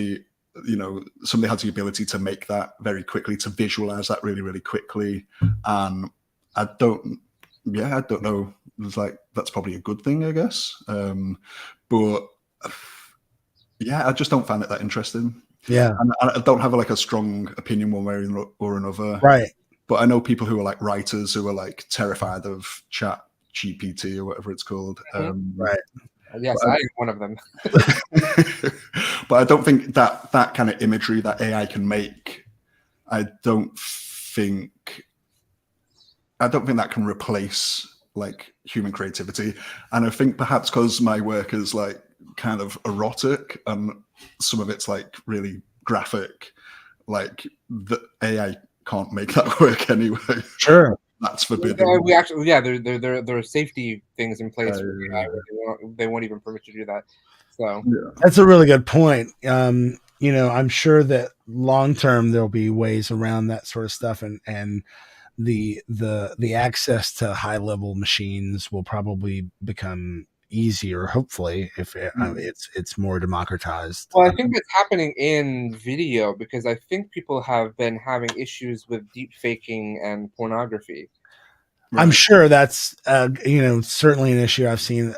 somebody has the ability to make that very quickly, to visualize that really, really quickly. And I don't know. It's like, that's probably a good thing, I guess. But yeah, I just don't find it that interesting. Yeah. And I don't have like a strong opinion one way or another. Right. But I know people who are like writers who are like terrified of Chat GPT or whatever it's called. Right. Yes, I am one of them. But I don't think that kind of imagery that AI can make, I don't think that can replace like human creativity. And I think perhaps because my work is like kind of erotic and some of it's like really graphic, like the AI can't make that work anyway. Sure. That's forbidden. We actually, there are safety things in place. They won't even permit you to do that. So that's a really good point. I'm sure that long term there'll be ways around that sort of stuff, and the access to high level machines will probably become easier, hopefully, if it's more democratized. Well, I think it's happening in video because I think people have been having issues with deep faking and pornography. Right. I'm sure that's certainly an issue I've seen,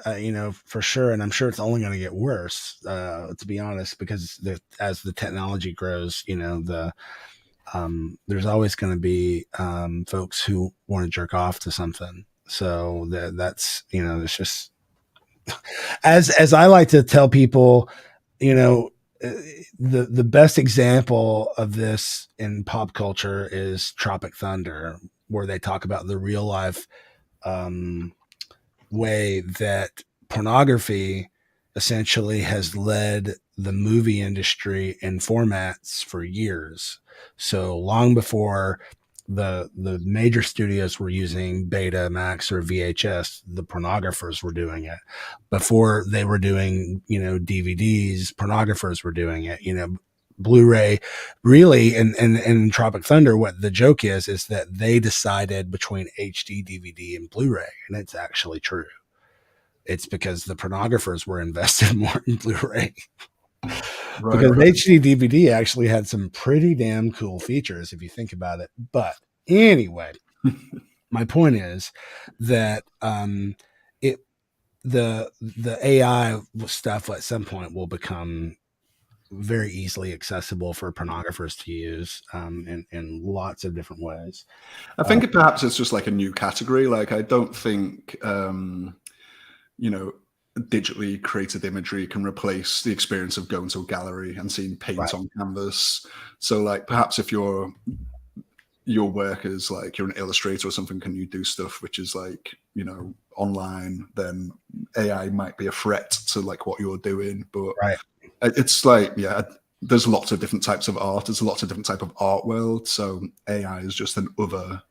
for sure, and I'm sure it's only going to get worse, to be honest, because as the technology grows, there's always going to be folks who want to jerk off to something. So that's it's just. As I like to tell people, the best example of this in pop culture is Tropic Thunder, where they talk about the real life way that pornography essentially has led the movie industry in formats for years. So long before the major studios were using Betamax or VHS, the pornographers were doing it. Before they were doing, DVDs, pornographers were doing it, Blu-ray, really. And Tropic Thunder, what the joke is that they decided between HD, DVD, and Blu-ray. And it's actually true. It's because the pornographers were invested more in Blu-ray. Because HD DVD actually had some pretty damn cool features if you think about it. But anyway, my point is that the AI stuff at some point will become very easily accessible for pornographers to use in lots of different ways. I think perhaps it's just like a new category. Like, I don't think digitally created imagery can replace the experience of going to a gallery and seeing paint on canvas. So like, perhaps if your work is like, you're an illustrator or something, can you do stuff which is like, online, then AI might be a threat to like what you're doing. But it's like, there's lots of different types of art. There's lots of different type of art world. So AI is just another,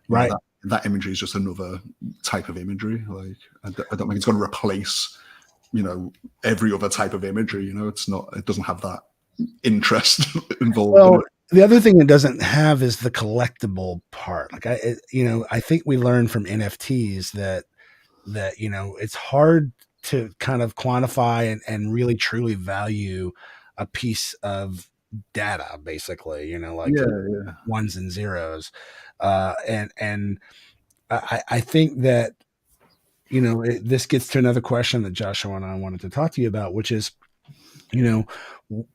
that imagery is just another type of imagery. Like, I don't think it's going to replace, every other type of imagery. It's not. It doesn't have that interest involved. Well, the other thing it doesn't have is the collectible part. Like I think we learned from NFTs that it's hard to kind of quantify and really truly value a piece of data, basically. Ones and zeros, and I think that this gets to another question that Joshua and I wanted to talk to you about, which is,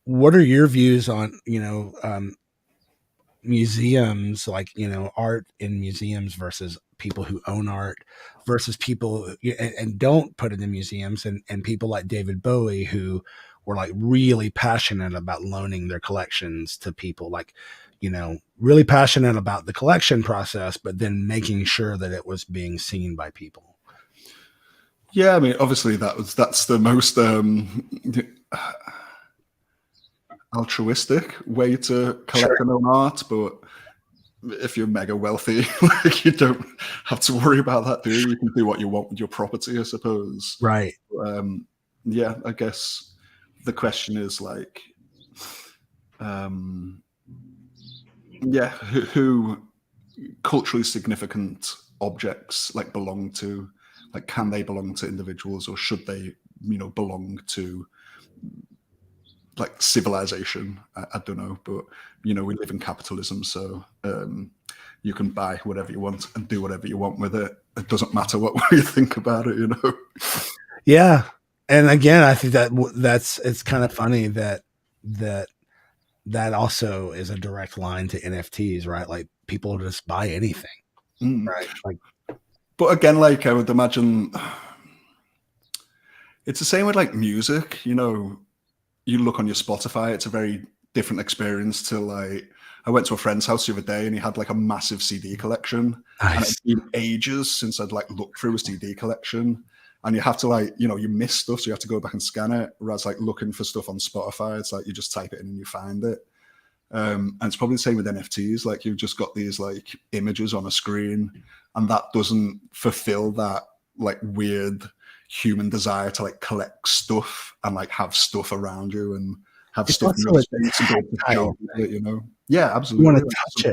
what are your views on museums, like art in museums versus people who own art versus people and don't put it in museums, and people like David Bowie who were like really passionate about loaning their collections to people. Like, really passionate about the collection process, but then making sure that it was being seen by people. Yeah, I mean, obviously that's the most altruistic way to collect and own art, but if you're mega wealthy, like, you don't have to worry about that, do you? You can do what you want with your property, I suppose. Right. Yeah, I guess the question is like, who culturally significant objects like belong to, like, can they belong to individuals, or should they, belong to like civilization? I don't know, but we live in capitalism, so you can buy whatever you want and do whatever you want with it. It doesn't matter what you think about it, Yeah, and again, I think it's kind of funny that also is a direct line to NFTs, right? Like, people just buy anything, right? Like, but again, like, I would imagine it's the same with like music. You look on your Spotify, it's a very different experience to, like, I went to a friend's house the other day and he had like a massive CD collection. Nice. And it's been ages since I'd like looked through a CD collection, and you have to, like, you miss stuff, so you have to go back and scan it. Whereas like looking for stuff on Spotify, it's like you just type it in and you find it. And it's probably the same with NFTs. Like, you've just got these like images on a screen, and that doesn't fulfill that like weird human desire to like collect stuff and like have stuff around you and have stuff in your space and be able to show it, Yeah, absolutely. You want to touch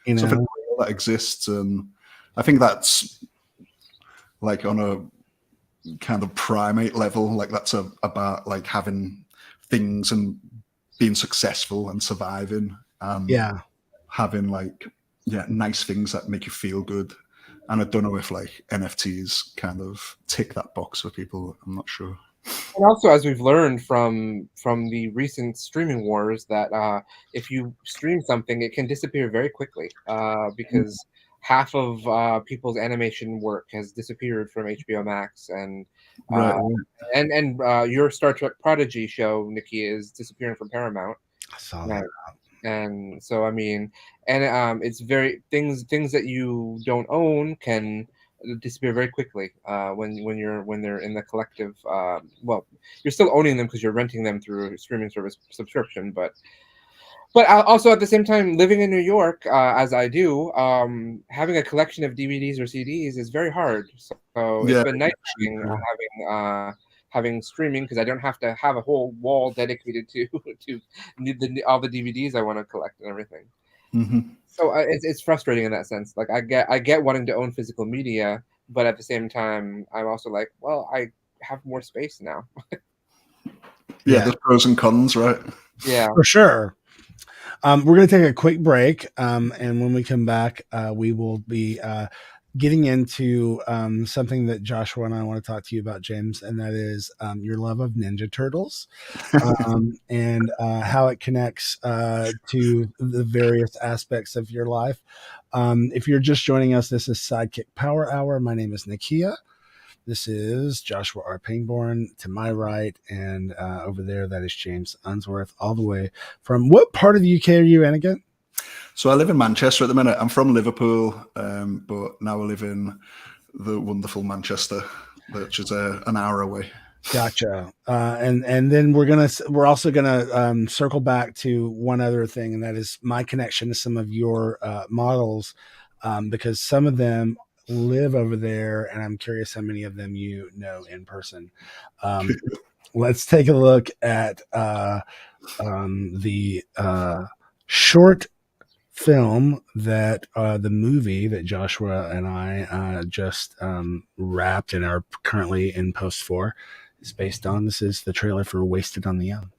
it, something real that exists. And I think that's like on a kind of primate level, like that's about like having things and being successful and surviving, and having like nice things that make you feel good. And I don't know if like NFTs kind of tick that box for people. I'm not sure. And also, as we've learned from the recent streaming wars, that if you stream something, it can disappear very quickly, because half of people's animation work has disappeared from HBO Max, and your Star Trek Prodigy show, Nakia, is disappearing from Paramount. I saw that. And so, I mean, and it's very things that you don't own can disappear very quickly when they're in the collective. Well, you're still owning them because you're renting them through a streaming service subscription, but also at the same time, living in New York, as I do, having a collection of DVDs or CDs is very hard. So it's been nice having streaming, because I don't have to have a whole wall dedicated to all the DVDs I want to collect and everything. Mm-hmm. So it's frustrating in that sense. Like, I get wanting to own physical media, but at the same time, I'm also like, well, I have more space now. There's pros and cons, right? Yeah, for sure. We're going to take a quick break, and when we come back, we will be getting into something that Joshua and I want to talk to you about, James, and that is your love of Ninja Turtles, and how it connects to the various aspects of your life. If you're just joining us, this is SideKick Power Hour. My name is Nakia. This is Joshua R. Pangborn to my right, and over there, that is James Unsworth, all the way from what part of the UK are you in again? So I live in Manchester at the minute. I'm from Liverpool, but now I live in the wonderful Manchester, which is an hour away. Gotcha. And then we're also gonna circle back to one other thing, and that is my connection to some of your models, because some of them live over there, and I'm curious how many of them you know in person. Let's take a look at the short film that the movie that Joshua and I just wrapped and are currently in post for is based on. This is the trailer for Wasted on the Young.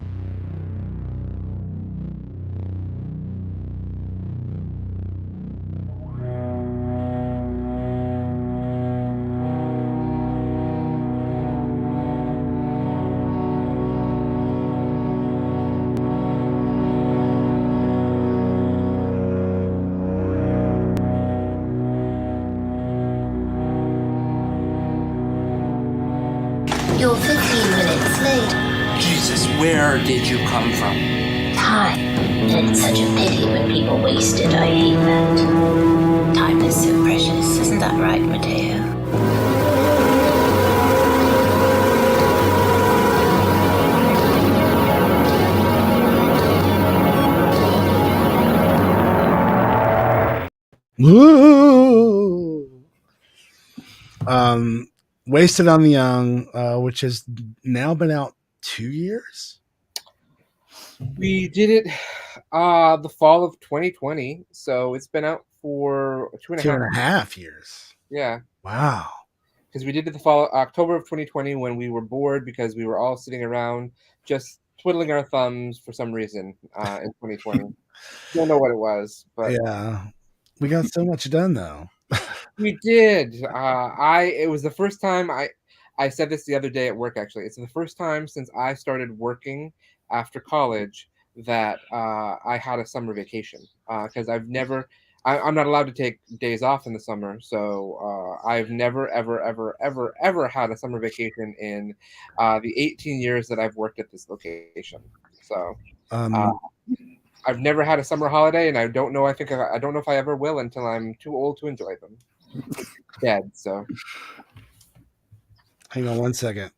You're 15 minutes late. Jesus, where did you come from? time. And it's such a pity when people waste it. I hate that. Time is so precious. Isn't that right, Mateo? Woo! Wasted on the Young, which has now been out 2 years. We did it the fall of 2020, so it's been out for two and a half years. Yeah. Wow. Because we did it the fall October of 2020 when we were bored because we were all sitting around just twiddling our thumbs for some reason in 2020. Don't know what it was, but yeah, we got so much done though. We did. It was the first time I said this the other day at work. Actually, it's the first time since I started working after college that I had a summer vacation because I'm not allowed to take days off in the summer, so I've never, ever had a summer vacation in the 18 years that I've worked at this location. So I've never had a summer holiday, and I don't know. I don't know if I ever will until I'm too old to enjoy them. Dead. So, hang on one second.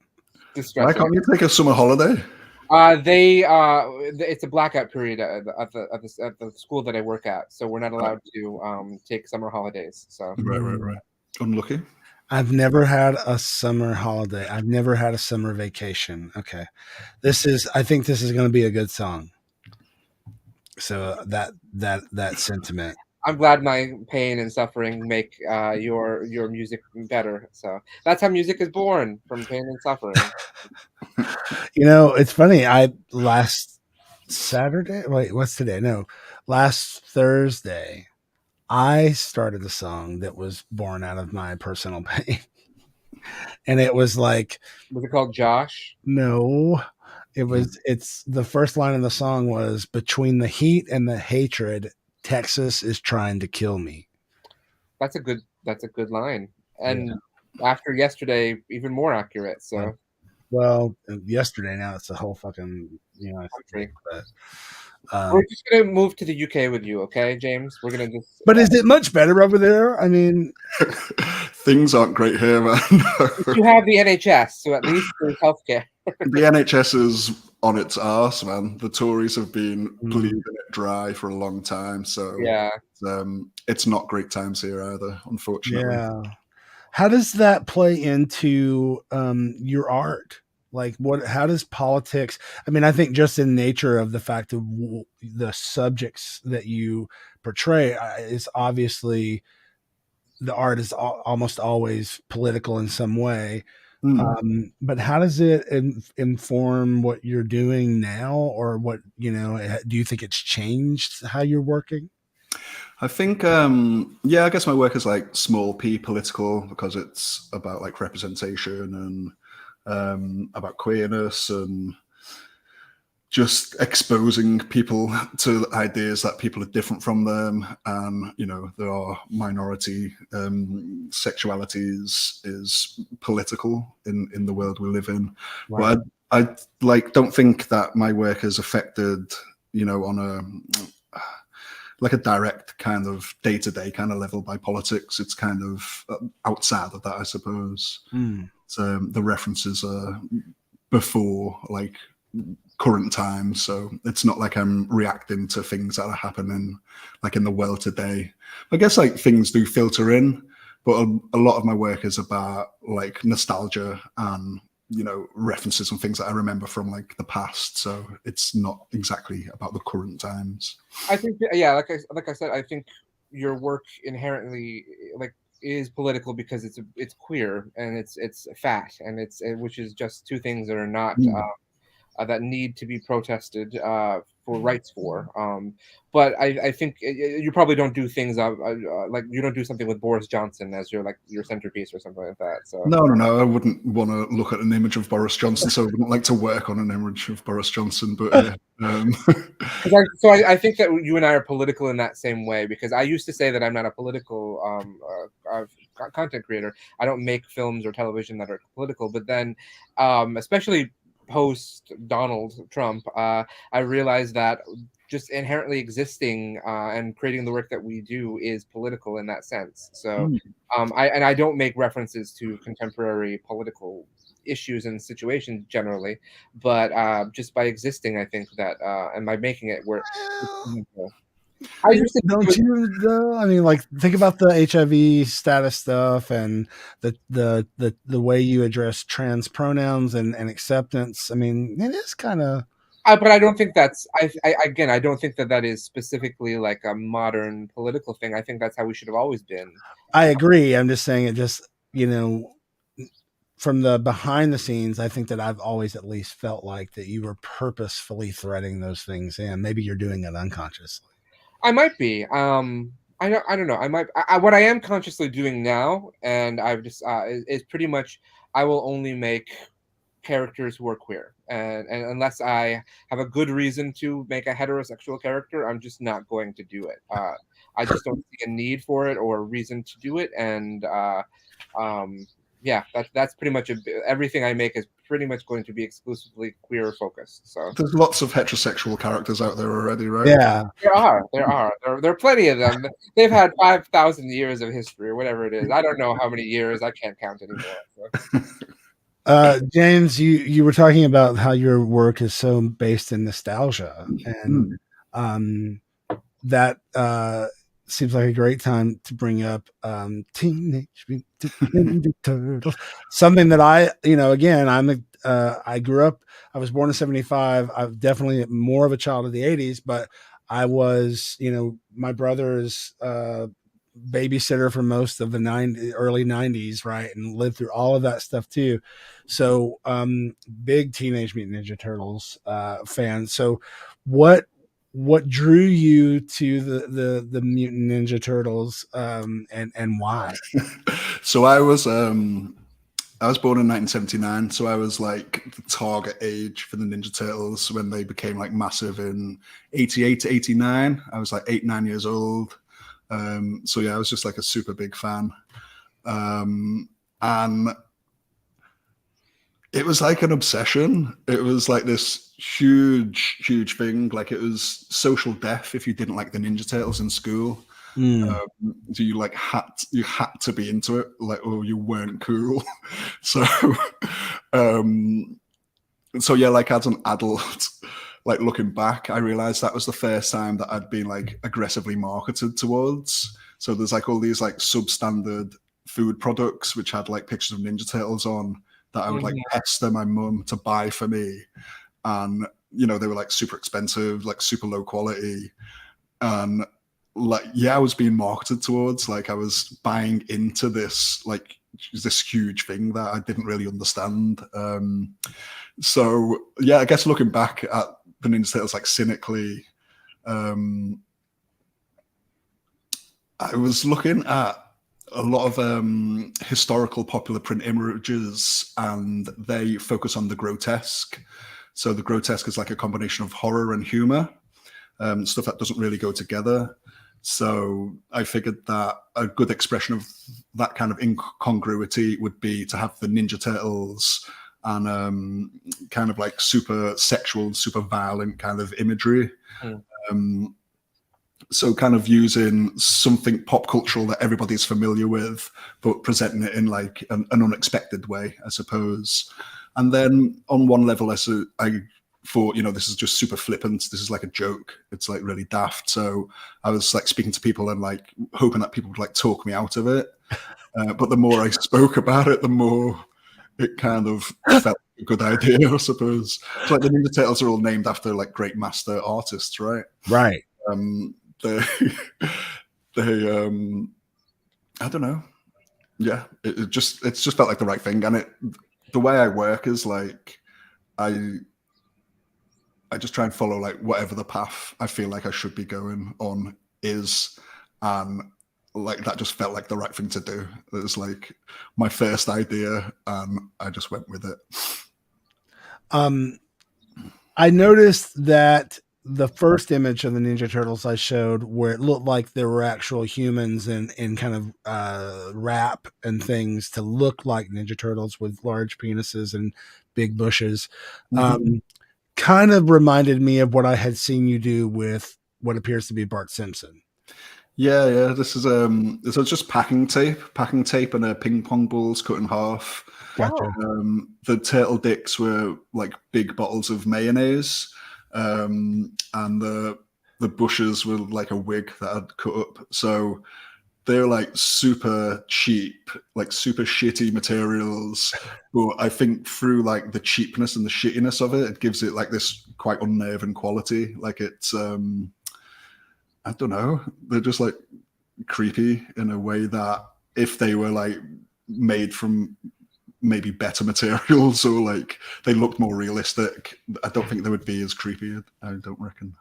Why can't you take a summer holiday? It's a blackout period at the school that I work at, so we're not allowed to take summer holidays. So right. Unlucky. I've never had a summer holiday. I've never had a summer vacation. Okay, I think this is going to be a good song. So that sentiment. I'm glad my pain and suffering make your music better. So that's how music is born, from pain and suffering. It's funny. Last Saturday. Wait, what's today? No, last Thursday, I started a song that was born out of my personal pain, and it was like. Was it called Josh? No. It's the first line of the song was, between the heat and the hatred, Texas is trying to kill me. That's a good line. And after yesterday, even more accurate. So well, yesterday, now it's the whole fucking country. We're just gonna move to the UK with you, okay, James? We're gonna just But is it much better over there? I mean, things aren't great here, man. You have the NHS, so at least there's healthcare. The NHS is on its arse, man. The Tories have been bleeding it dry for a long time, so yeah, it's not great times here either, unfortunately. Yeah. How does that play into your art? Like, how does politics? I mean, I think just in nature of the fact of the subjects that you portray is obviously the art is almost always political in some way. But how does it inform what you're doing now, or what, do you think it's changed how you're working? I think, I guess my work is like small p political because it's about like representation and about queerness and just exposing people to ideas that people are different from them. And, there are minority sexualities is political in the world we live in. Right. But I don't think that my work has affected, on a direct kind of day-to-day kind of level by politics. It's kind of outside of that, I suppose. So the references are before like current times, so it's not like I'm reacting to things that are happening like in the world today. I guess like things do filter in, but a lot of my work is about like nostalgia and references and things that I remember from like the past. So it's not exactly about the current times. I think, like I said, I think your work inherently is political because it's queer and it's fat and which is just two things that are not that need to be protested for rights for. But I think you probably don't do things like you don't do something with Boris Johnson as your centerpiece or something like that. So no, I wouldn't want to look at an image of Boris Johnson. So I wouldn't like to work on an image of Boris Johnson. But I think that you and I are political in that same way, because I used to say that I'm not a political content creator. I don't make films or television that are political. But then, especially post Donald Trump, I realized that just inherently existing and creating the work that we do is political in that sense. So, I don't make references to contemporary political issues and situations generally, but just by existing, I think that and by making it work. I used to Don't you though? I mean, like think about the HIV status stuff and the way you address trans pronouns and acceptance. I mean, it is kind of. But I don't think that's. Again, I don't think that that is specifically like a modern political thing. I think that's how we should have always been. I agree. I'm just saying it. Just from the behind the scenes, I think that I've always at least felt like that you were purposefully threading those things in. Maybe you're doing it unconsciously. I might be. I don't know. I might. What I am consciously doing now, and I've just is pretty much. I will only make characters who are queer, and unless I have a good reason to make a heterosexual character, I'm just not going to do it. I just don't see a need for it or a reason to do it, and yeah, that's pretty much everything I make is pretty much going to be exclusively queer focused. So there's lots of heterosexual characters out there already, right? Yeah, there are plenty of them. They've had 5,000 years of history or whatever it is. I don't know how many years. I can't count anymore. So. James, you were talking about how your work is so based in nostalgia, and that seems like a great time to bring up Teenage Mutant Ninja Turtles. Something that I grew up. I was born in '75. I'm definitely more of a child of the '80s, but I was, my brother's babysitter for most of the early '90s, right, and lived through all of that stuff too. So, big Teenage Mutant Ninja Turtles fan. So, what drew you to the Mutant Ninja Turtles, and why? So I was born in 1979, so I was like the target age for the Ninja Turtles when they became like massive in 88 to 89. I was like 8-9 years old. So yeah, I was just like a super big fan. And it was like an obsession. It was like this huge thing. Like it was social death if you didn't like the Ninja Turtles in school. So you had to be into it, like, or you weren't cool. So yeah, like as an adult, like looking back, I realized that was the first time that I'd been like aggressively marketed towards. So there's like all these like substandard food products which had like pictures of Ninja Turtles on that I would like pester my mum to buy for me, and they were like super expensive, like super low quality, and like I was being marketed towards, like I was buying into this like this huge thing that I didn't really understand. So yeah, I guess looking back at the Ninja Turtles like cynically, I was looking at a lot of historical popular print images, and they focus on the grotesque. So the grotesque is like a combination of horror and humor, stuff that doesn't really go together. So I figured that a good expression of that kind of incongruity would be to have the Ninja Turtles and kind of like super sexual, super violent kind of imagery. So kind of using something pop cultural that everybody's familiar with, but presenting it in like an unexpected way, I suppose. And then on one level, I thought, this is just super flippant. This is like a joke. It's like really daft. So I was like speaking to people and like hoping that people would like talk me out of it. But the more I spoke about it, the more it kind of felt like a good idea, I suppose. So like the Ninja Turtles are all named after like great master artists, right? Right. They I don't know. Yeah, it just felt like the right thing. And the way I work is like I just try and follow like whatever the path I feel like I should be going on is, and like that just felt like the right thing to do. It was like my first idea, and I just went with it. I noticed that the first image of the Ninja Turtles I showed, where it looked like there were actual humans in kind of wrap and things to look like Ninja Turtles with large penises and big bushes. Kind of reminded me of what I had seen you do with what appears to be Bart Simpson. Yeah. This is just packing tape and ping pong balls cut in half. Gotcha. The turtle dicks were like big bottles of mayonnaise, and the bushes were like a wig that I'd cut up. So they're like super cheap, like super shitty materials. But I think through like the cheapness and the shittiness of it, it gives it like this quite unnerving quality. Like it's, I don't know, they're just like creepy in a way that if they were like made from maybe better materials or like they looked more realistic, I don't think they would be as creepy. I don't reckon.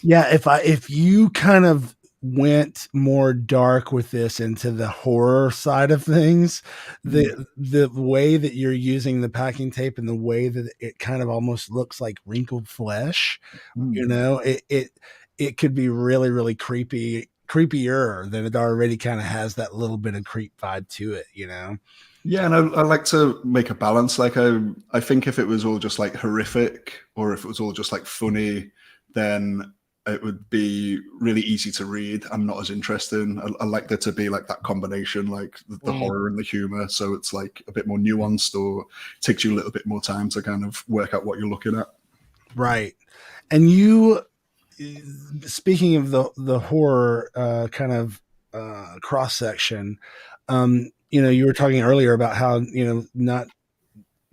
Yeah, if you kind of went more dark with this into the horror side of things, the way that you're using the packing tape and the way that it kind of almost looks like wrinkled flesh, you know, it could be really, really creepier than it already kind of has that little bit of creep vibe to it, you know? Yeah, and I like to make a balance. Like I think if it was all just like horrific or if it was all just like funny, then it would be really easy to read and not as interesting. I like there to be like that combination, like the horror and the humor. So it's like a bit more nuanced or takes you a little bit more time to kind of work out what you're looking at. Right. And you, speaking of the horror kind of cross section, you know, you were talking earlier about how, you know,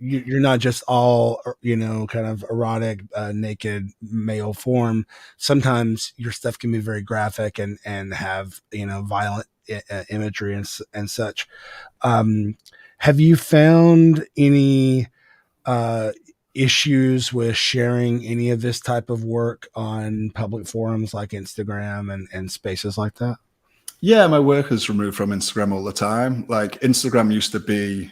you're not just all, you know, kind of erotic, naked male form. Sometimes your stuff can be very graphic and have, you know, violent imagery and such. Have you found any issues with sharing any of this type of work on public forums like Instagram and spaces like that? Yeah, my work is removed from Instagram all the time. Like Instagram used to be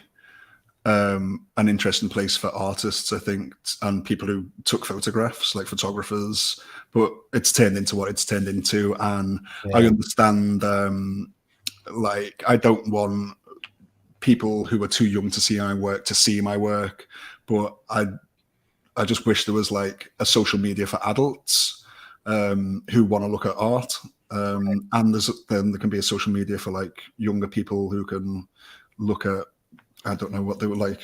an interesting place for artists, I think, and people who took photographs, like photographers, but it's turned into what it's turned into. And I understand, like, I don't want people who are too young to see my work, but I just wish there was like a social media for adults who want to look at art. And then there can be a social media for like younger people who can look at, I don't know what they were like,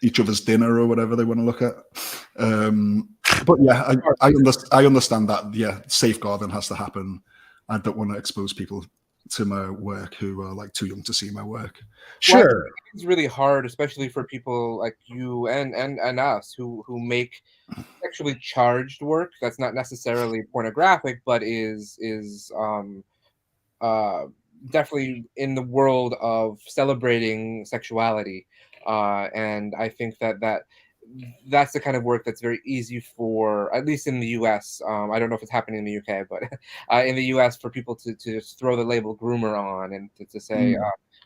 each other's dinner or whatever they want to look at. But yeah, I understand that. Yeah, safeguarding has to happen. I don't want to expose people to my work who are like too young to see my work. Sure. Well, it's really hard, especially for people like you and us who make sexually charged work that's not necessarily pornographic, but is definitely in the world of celebrating sexuality, and I think that's the kind of work that's very easy for, at least in the US. I don't know if it's happening in the UK, but in the US, for people to just throw the label groomer on and to say,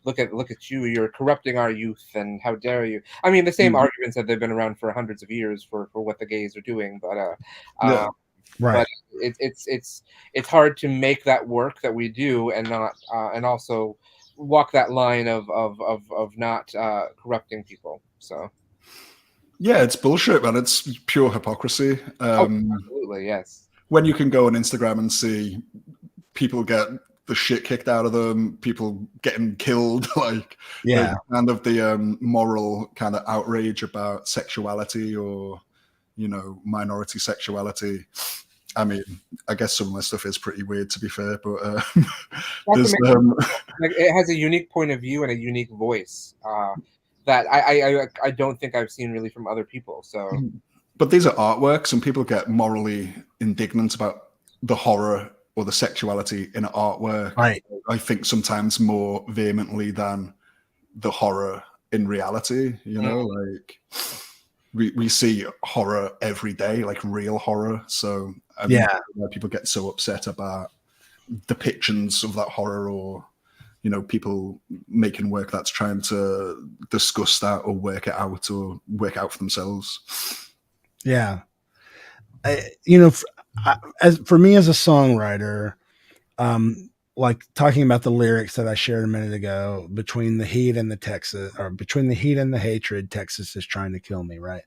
look at you, you're corrupting our youth, and how dare you. I mean, the same arguments that they've been around for hundreds of years for what the gays are doing, but right. But it's hard to make that work that we do and not and also walk that line of not corrupting people. So yeah, it's bullshit, man. It's pure hypocrisy. Absolutely, yes. When you can go on Instagram and see people get the shit kicked out of them, people getting killed, like kind of the moral kind of outrage about sexuality or, you know, minority sexuality. I mean, I guess some of my stuff is pretty weird, to be fair, but there's, like, it has a unique point of view and a unique voice that I don't think I've seen really from other people. So, but these are artworks, and people get morally indignant about the horror or the sexuality in an artwork. Right. I think sometimes more vehemently than the horror in reality. You know, like we see horror every day, like real horror. So I mean, why people get so upset about depictions of that horror, or, you know, people making work that's trying to discuss that or work it out or work out for themselves. Yeah. You know, for me as a songwriter, like talking about the lyrics that I shared a minute ago, between the heat and the Texas, or between the heat and the hatred, Texas is trying to kill me. Right.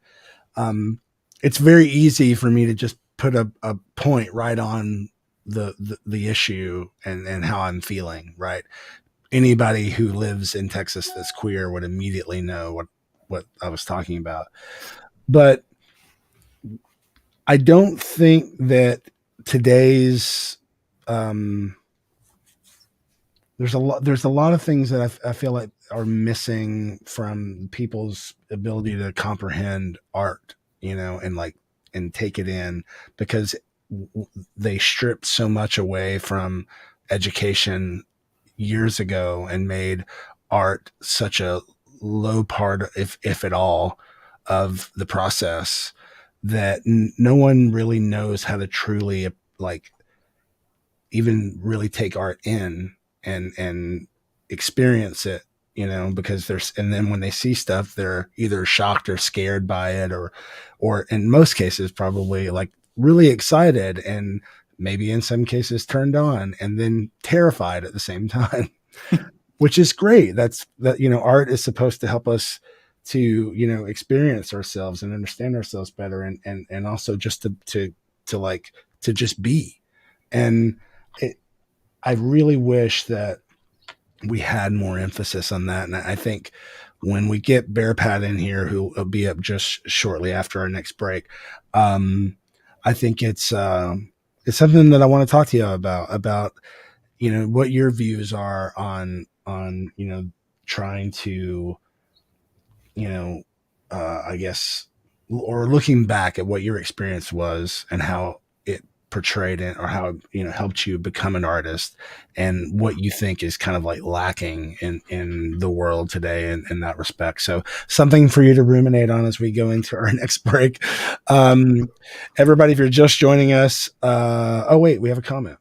It's very easy for me to just put a point right on the issue and how I'm feeling. Right. Anybody who lives in Texas that's queer would immediately know what I was talking about. But I don't think that today's, there's a lot of things that I feel like are missing from people's ability to comprehend art, and take it in, because they stripped so much away from education years ago and made art such a low part, if at all, of the process, that no one really knows how to truly, like, even really take art in and experience it, because and then when they see stuff, they're either shocked or scared by it, or in most cases probably like really excited, and maybe in some cases turned on, and then terrified at the same time. Which is great. That art is supposed to help us to experience ourselves and understand ourselves better, and also just to just be. And I really wish that we had more emphasis on that. And I think when we get Bearpad in here, who will be up just shortly after our next break, I think it's something that I want to talk to you about what your views are on trying to I guess, or looking back at what your experience was and how it portrayed it, or how it helped you become an artist, and what you think is kind of like lacking in the world today in that respect. So something for you to ruminate on as we go into our next break. Everybody, if you're just joining us, oh wait, we have a comment.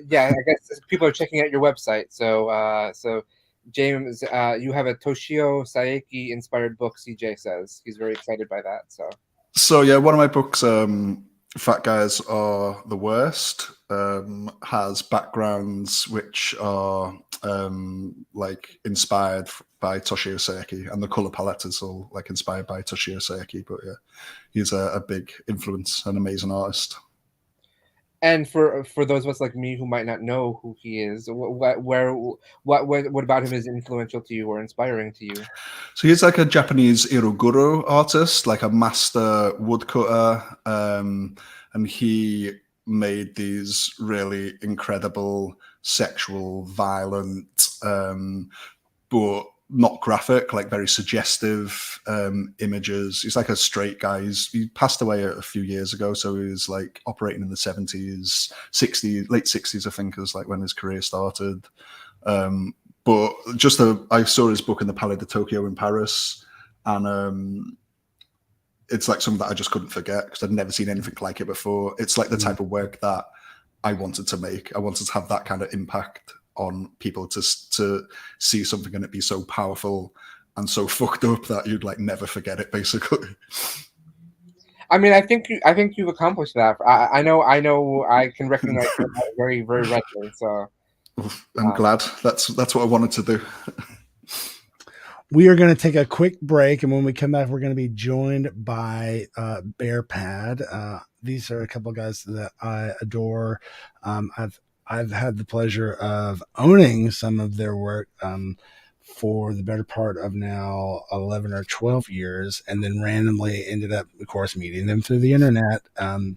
Yeah, I guess people are checking out your website. So James, you have a Toshio Saeki inspired book. CJ says he's very excited by that. So yeah, one of my books, Fat Guys Are the Worst, has backgrounds which are like inspired by Toshio Saeki, and the color palette is all like inspired by Toshio Saeki. But yeah, he's a big influence, an amazing artist. And for those of us like me who might not know who he is, what about him is influential to you or inspiring to you? So he's like a Japanese iroguro artist, like a master woodcutter, and he made these really incredible, sexual, violent, but not graphic, like very suggestive images. He's like a straight guy. He passed away a few years ago, so he was like operating in the 70s, 60s, late 60s, I think, is like when his career started. But I saw his book in the Palais de Tokyo in Paris, and it's like something that I just couldn't forget because I'd never seen anything like it before. It's like the type of work that I wanted to make. I wanted to have that kind of impact on people, to see something and it be so powerful and so fucked up that you'd like never forget it, basically. I mean, I think you've accomplished that. I know I can recognize it very, very readily. So I'm glad. That's what I wanted to do. We are going to take a quick break, and when we come back, we're going to be joined by Bearpad. These are a couple of guys that I adore. I've had the pleasure of owning some of their work for the better part of now 11 or 12 years, and then randomly ended up, of course, meeting them through the internet, and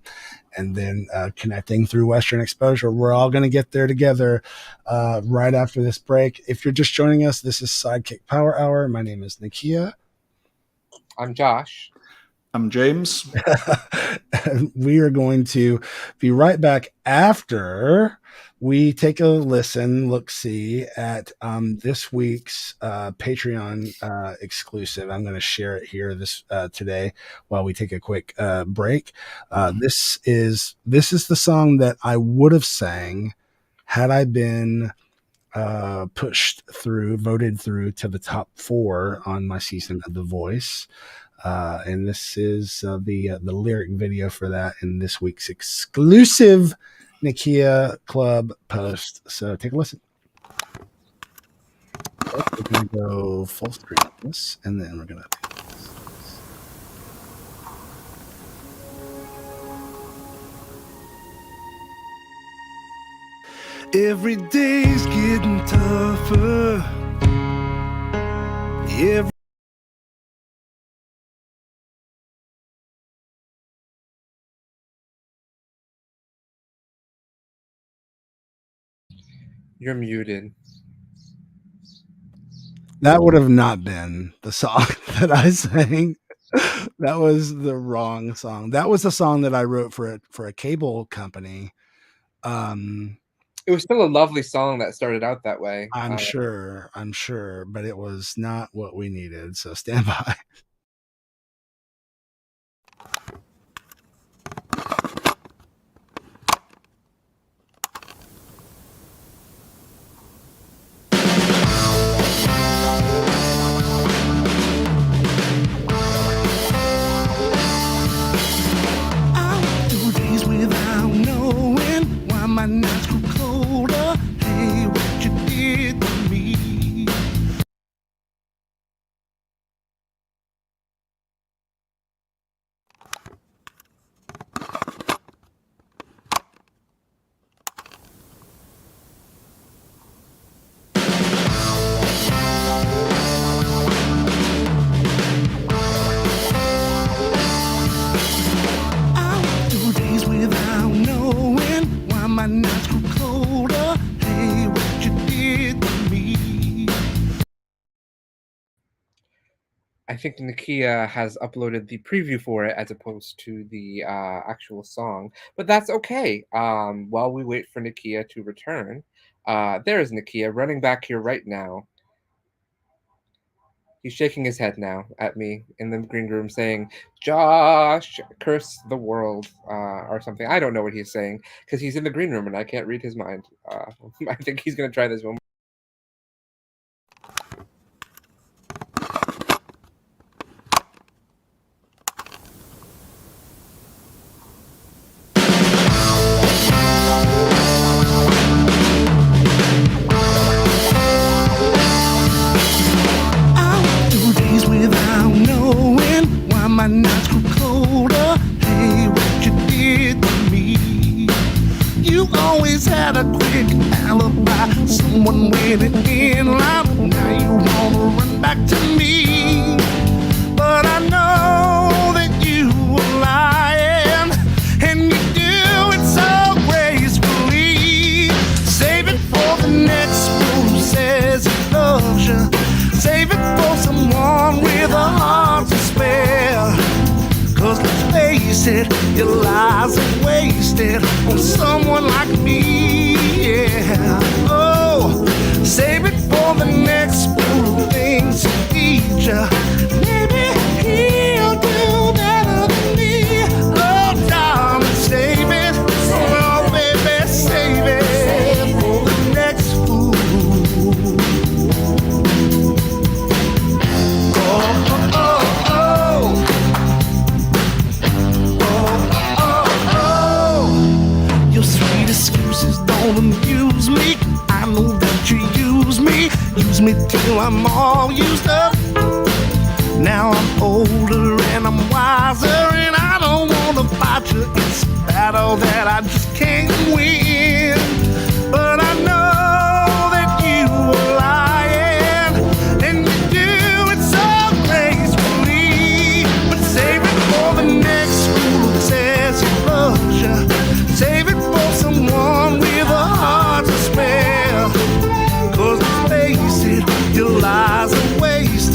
then connecting through Western Exposure. We're all going to get there together right after this break. If you're just joining us, this is SideKick Power Hour. My name is Nakia. I'm Josh. I'm James. We are going to be right back after we take a look-see at this week's Patreon exclusive. I'm going to share it here today while we take a quick break. This is the song that I would have sang had I been voted through to the top 4 on my season of The Voice. And this is the lyric video for that in this week's exclusive Nakia Club post. So take a listen. We're going to go full screen on this, and then we're going to take this. Every day's getting tougher. You're muted. That would have not been the song that I sang. That was the wrong song. That was a song that I wrote for a cable company. It was still a lovely song that started out that way. I'm sure, but it was not what we needed. So stand by. My nights grew colder. Hey, what you did to me? I went through days without knowing why my nights grew colder. Hey, what you did to me? I think Nakia has uploaded the preview for it as opposed to the actual song, but that's okay. While we wait for Nakia to return, there is Nakia running back here right now. He's shaking his head now at me in the green room saying, "Josh, curse the world," or something. I don't know what he's saying because he's in the green room and I can't read his mind. I think he's going to try this one. My nights grew colder. Hey, what you did to me? You always had a quick alibi, someone waiting in line. Now you wanna run back to me, but I know that you were lying, and you do it so gracefully. Save it for the next fool who says he loves you. Save it for someone with a heart to spare. Cause let's face it, your lies are wasted on someone like me, yeah. Oh, save it for the next fool who thinks he needs ya. Maybe he'll do better than me. Oh, darling, save it. Oh, baby, save it for the next fool. Excuses don't amuse me. I know that you use me till I'm all used up. Now I'm older and I'm wiser, and I don't wanna fight you. It's a battle that I just can't win. But I know that you were lying, and you do it so gracefully. But save it for the next fool who says he loves you. Save it for someone with a heart to spare. Cause let's face it, your lies are wasted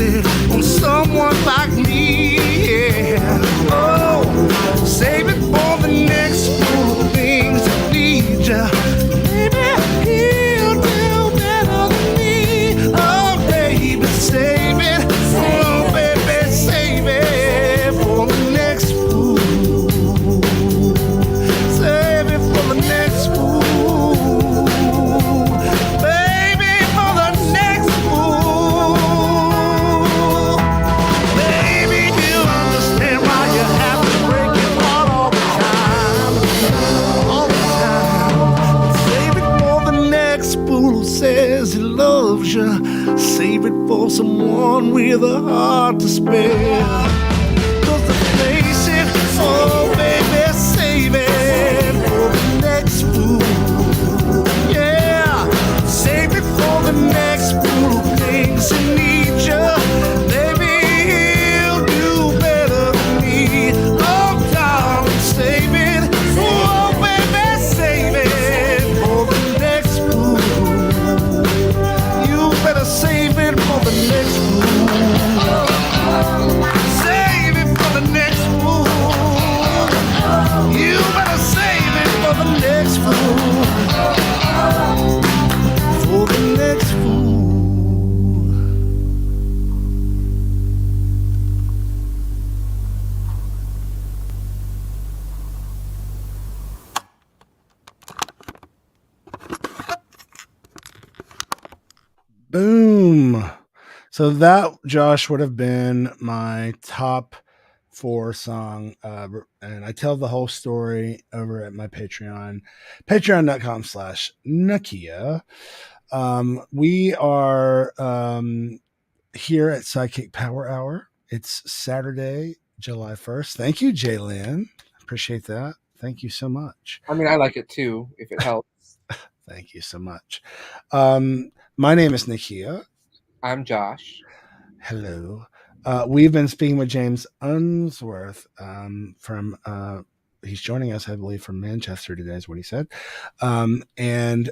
for someone with a heart to spare. 'Cause let's face it, oh baby, save it for the next fool. Yeah, save it for the next fool who thinks he needs you. Maybe he'll do better than me. Oh darling, save it. Oh baby, save it for the next fool. You better save it for the next fool. Save it for the next fool. You better save it for the next fool. For the next fool. Boom. So that, Josh, would have been my top 4 song. And I tell the whole story over at my Patreon, patreon.com/Nakia. We are here at SideKick Power Hour. It's Saturday, July 1st. Thank you, Jalen. Appreciate that. Thank you so much. I mean, I like it too, if it helps. Thank you so much. My name is Nakia. I'm Josh. Hello. We've been speaking with James Unsworth from, he's joining us, I believe, from Manchester today is what he said. And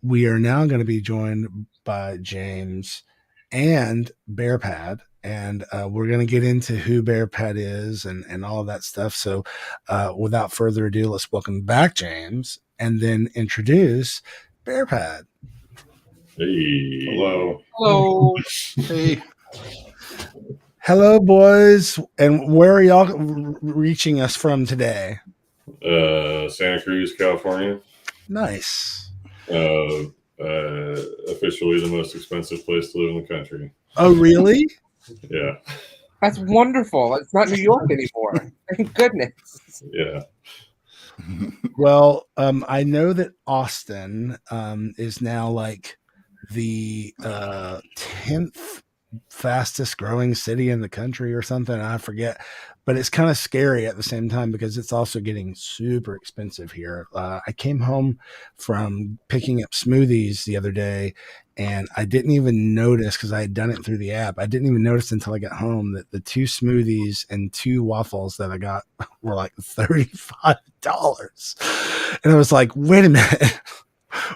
we are now going to be joined by James and Bearpad. And we're going to get into who Bearpad is and all of that stuff. So without further ado, let's welcome back James and then introduce Bearpad. Hey. Hello. Hello. Hey. Hello, boys. And where are y'all reaching us from today? Santa Cruz, California. Nice. Officially the most expensive place to live in the country. Oh, really? Yeah. That's wonderful. It's not New York anymore. Thank goodness. Yeah. Well, I know that Austin is now like the 10th fastest growing city in the country or something. I forget, but it's kind of scary at the same time because it's also getting super expensive here. I came home from picking up smoothies the other day and I didn't even notice because I had done it through the app. I didn't even notice until I got home that the 2 smoothies and 2 waffles that I got were like $35. And I was like, wait a minute.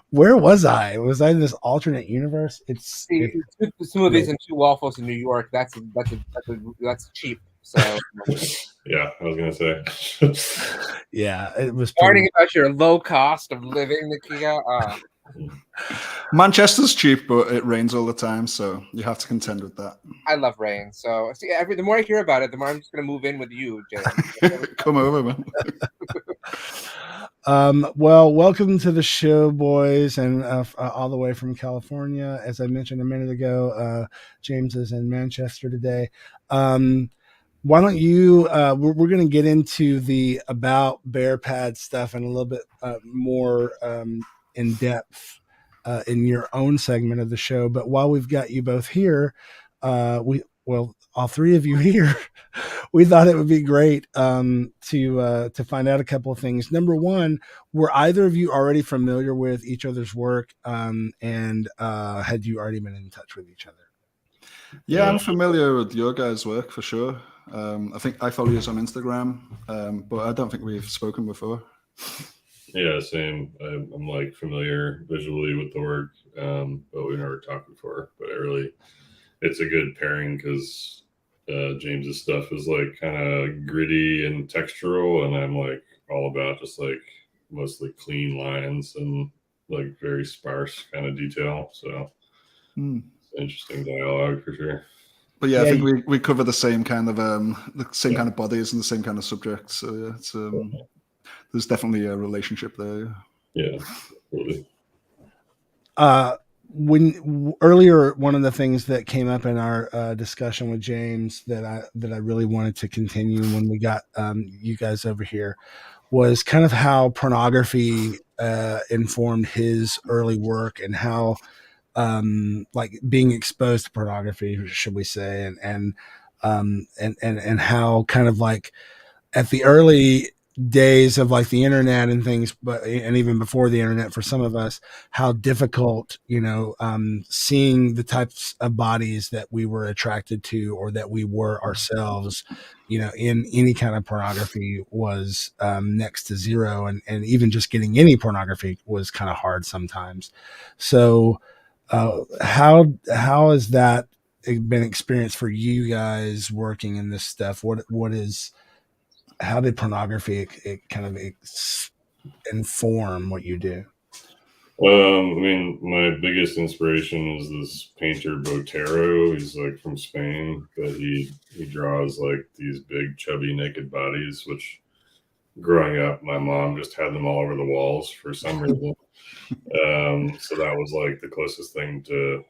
Where was I? Was I in this alternate universe? It's 2 smoothies and 2 waffles in New York. That's cheap. So yeah, I was gonna say. Yeah, it was warning about your low cost of living, Nakia. Manchester's cheap, but it rains all the time, so you have to contend with that. I love rain. So see, the more I hear about it, the more I'm just gonna move in with you, James. Come over, man. Well, welcome to the show, boys, and all the way from California. As I mentioned a minute ago, James is in Manchester today. Why don't you? We're going to get into the about Bearpad stuff and a little bit more in depth in your own segment of the show. But while we've got you both here, all 3 of you here, we thought it would be great to find out a couple of things. Number one, were either of you already familiar with each other's work, and had you already been in touch with each other? Yeah, I'm familiar with your guys' work for sure. I think I follow you on Instagram, but I don't think we've spoken before. Yeah, same. I'm like familiar visually with the work, but we've never talked before. But it's a good pairing because James's stuff is like kind of gritty and textural, and I'm like all about just like mostly clean lines and like very sparse kind of detail. So it's interesting dialogue for sure. But yeah, I think we cover the same kind of kind of bodies and the same kind of subjects. So yeah, it's there's definitely a relationship there. Yeah, totally. When earlier, one of the things that came up in our discussion with James that I really wanted to continue when we got you guys over here was kind of how pornography informed his early work and how like being exposed to pornography, should we say, and how kind of like at the early days of like the internet and things, but and even before the internet for some of us, how difficult, seeing the types of bodies that we were attracted to or that we were ourselves, in any kind of pornography was next to zero, and even just getting any pornography was kind of hard sometimes. So how has that been experienced for you guys working in this stuff? How did pornography kind of inform what you do? I mean, my biggest inspiration is this painter Botero. He's like from Spain, but he draws like these big, chubby, naked bodies. Which, growing up, my mom just had them all over the walls for some reason. So that was like the closest thing to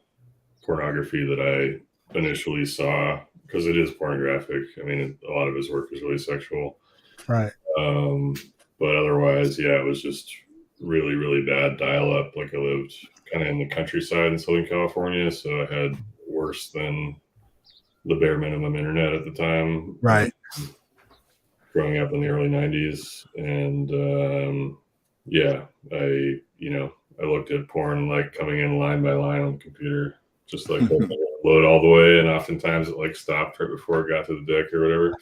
pornography that I initially saw, because it is pornographic. I mean, a lot of his work is really sexual. Right. But otherwise, yeah, it was just really, really bad dial-up. Like, I lived kind of in the countryside in Southern California, so I had worse than the bare minimum internet at the time. Right. Growing up in the early 90s. And yeah, I looked at porn like coming in line by line on the computer, just like load all the way, and oftentimes it like stopped right before it got to the dick or whatever.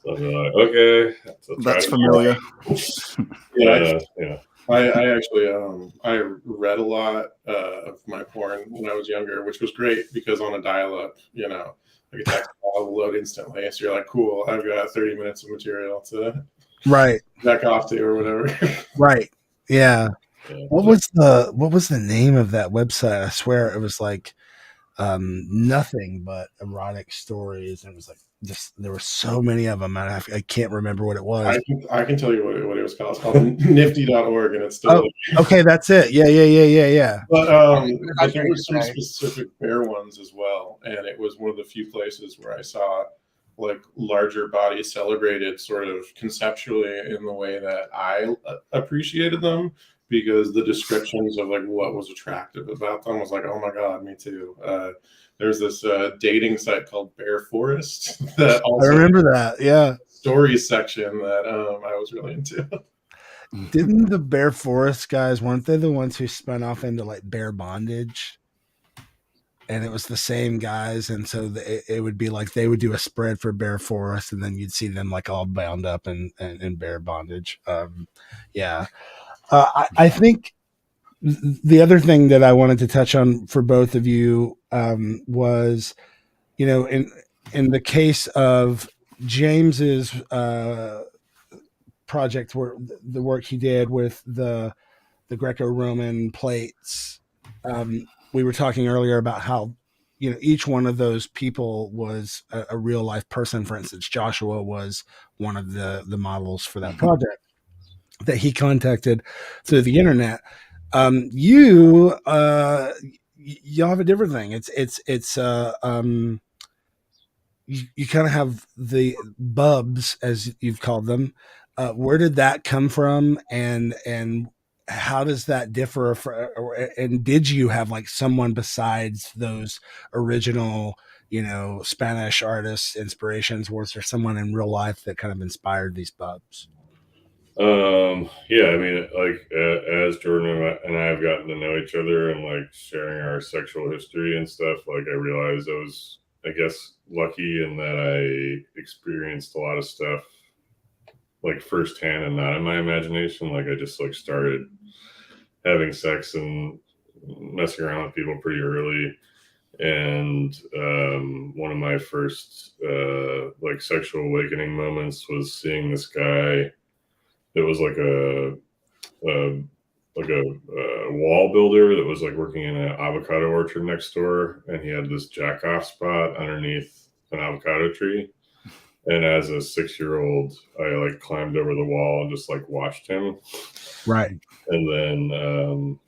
So I'm like, okay, that's familiar. Yeah. I actually I read a lot of my porn when I was younger, which was great because on a dial-up, like a text file will load instantly. So you're like, cool, I've got 30 minutes of material to back off to or whatever. Right. Yeah. What was the name of that website? I swear it was like nothing but erotic stories. And it was like there were so many of them, and I can't remember what it was. I can tell you what it was called. It's called nifty.org, and it's still okay, that's it. Yeah. But there were some specific bear ones as well, and it was one of the few places where I saw like larger bodies celebrated sort of conceptually in the way that I appreciated them, because the descriptions of like what was attractive about them was like, oh my God, me too. There's this dating site called Bear Forest that also I remember that. Yeah. Stories section that I was really into. Didn't the Bear Forest guys, weren't they the ones who spun off into like bear bondage? And it was the same guys, and so it would be like they would do a spread for Bear Forest, and then you'd see them like all bound up in bear bondage. Yeah. I think the other thing that I wanted to touch on for both of you was, in the case of James's project, where the work he did with the Greco-Roman plates, we were talking earlier about how each one of those people was a real life person. For instance, Joshua was one of the models for that project that he contacted through the internet. Y'all have a different thing. It's you kind of have the bubs, as you've called them. Where did that come from, and how does that differ? And did you have like someone besides those original, Spanish artists inspirations? Was there someone in real life that kind of inspired these bubs? Yeah, I mean, like as Jordan and I have gotten to know each other and like sharing our sexual history and stuff, like I realized I was, I guess, lucky in that I experienced a lot of stuff like firsthand and not in my imagination. Like I just like started having sex and messing around with people pretty early. And one of my first like sexual awakening moments was seeing this guy that was like a wall builder that was like working in an avocado orchard next door, and he had this jack off spot underneath an avocado tree. And as a 6-year-old, I like climbed over the wall and just like watched him. Right. And then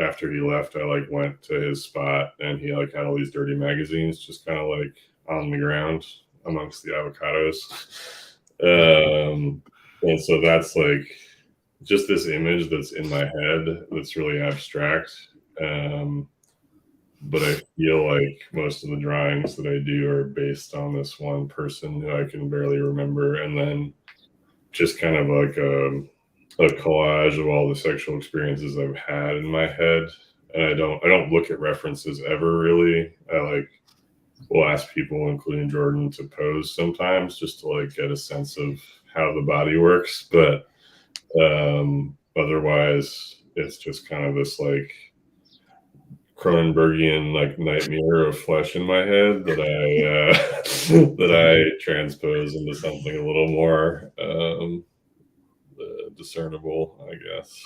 after he left, I like went to his spot, and he like had all these dirty magazines just kind of like on the ground amongst the avocados. And so that's like just this image that's in my head that's really abstract. But I feel like most of the drawings that I do are based on this one person who I can barely remember, and then just kind of like a collage of all the sexual experiences I've had in my head. And I don't look at references ever really. I will ask people, including Jordan, to pose sometimes just to like get a sense of how the body works. But otherwise, it's just kind of this like Cronenbergian like nightmare of flesh in my head that I transpose into something a little more discernible, I guess.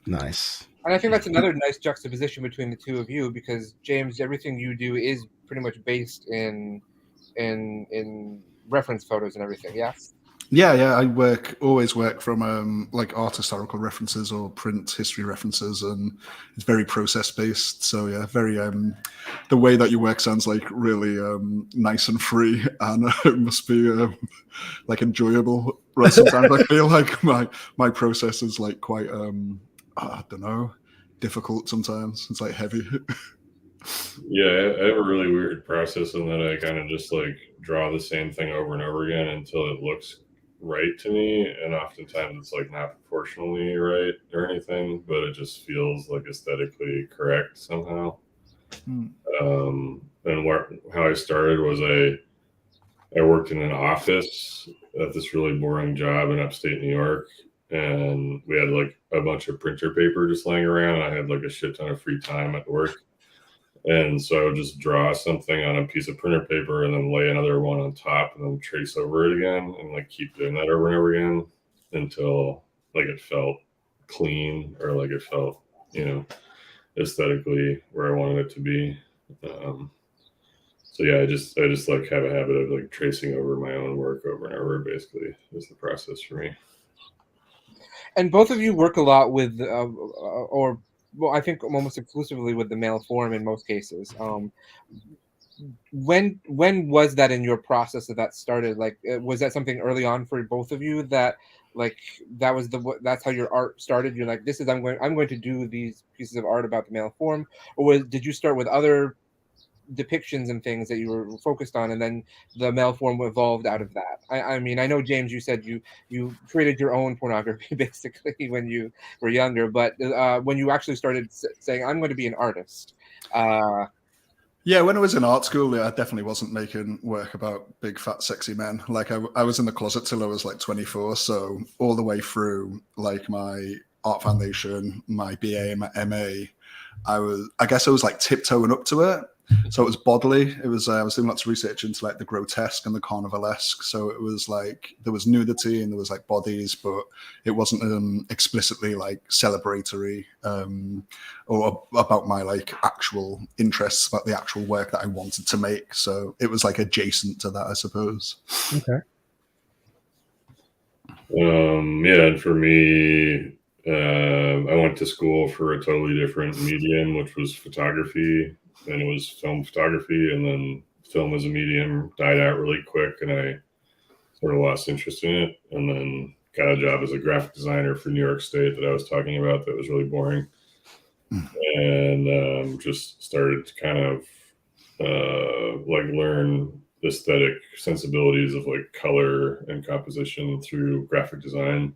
Nice. And I think that's another nice juxtaposition between the two of you, because James, everything you do is pretty much based in reference photos and everything. Yes. Yeah. I always work from like art historical references or print history references, and it's very process based. So yeah, very the way that you work sounds like really nice and free, and it must be like enjoyable. Right, sometimes I feel like my process is like quite I don't know, difficult sometimes. It's like heavy. Yeah, I have a really weird process in that I kind of just like draw the same thing over and over again until it looks right to me, and oftentimes it's like not proportionally right or anything, but it just feels like aesthetically correct somehow. And how I started was I worked in an office at this really boring job in upstate New York, and we had like a bunch of printer paper just laying around. I had like a shit ton of free time at work. And so I would just draw something on a piece of printer paper and then lay another one on top and then trace over it again and like keep doing that over and over again until like it felt clean or like it felt, aesthetically where I wanted it to be. So yeah, I just like have a habit of like tracing over my own work over and over, basically, is the process for me. And both of you work a lot with, I think almost exclusively with the male form in most cases. When was that in your process that started? Like, was that something early on for both of you that like that's how your art started? You're like, I'm going to do these pieces of art about the male form, or did you start with other depictions and things that you were focused on, and then the male form evolved out of that? I mean, I know, James, you said you created your own pornography basically when you were younger, but when you actually started saying, I'm going to be an artist. Yeah, when I was in art school, I definitely wasn't making work about big, fat, sexy men. Like I was in the closet till I was like 24. So all the way through like my art foundation, my BA and my MA, I guess I was like tiptoeing up to it. So it was bodily. It was I was doing lots of research into like the grotesque and the carnivalesque. So it was like there was nudity and there was like bodies, but it wasn't explicitly like celebratory or about my like actual interests, about the actual work that I wanted to make. So it was like adjacent to that, I suppose. Okay. Yeah, and for me, I went to school for a totally different medium, which was photography. And it was film photography, and then film as a medium died out really quick, and I sort of lost interest in it, and then got a job as a graphic designer for New York State that I was talking about that was really boring, and just started to kind of like learn aesthetic sensibilities of like color and composition through graphic design,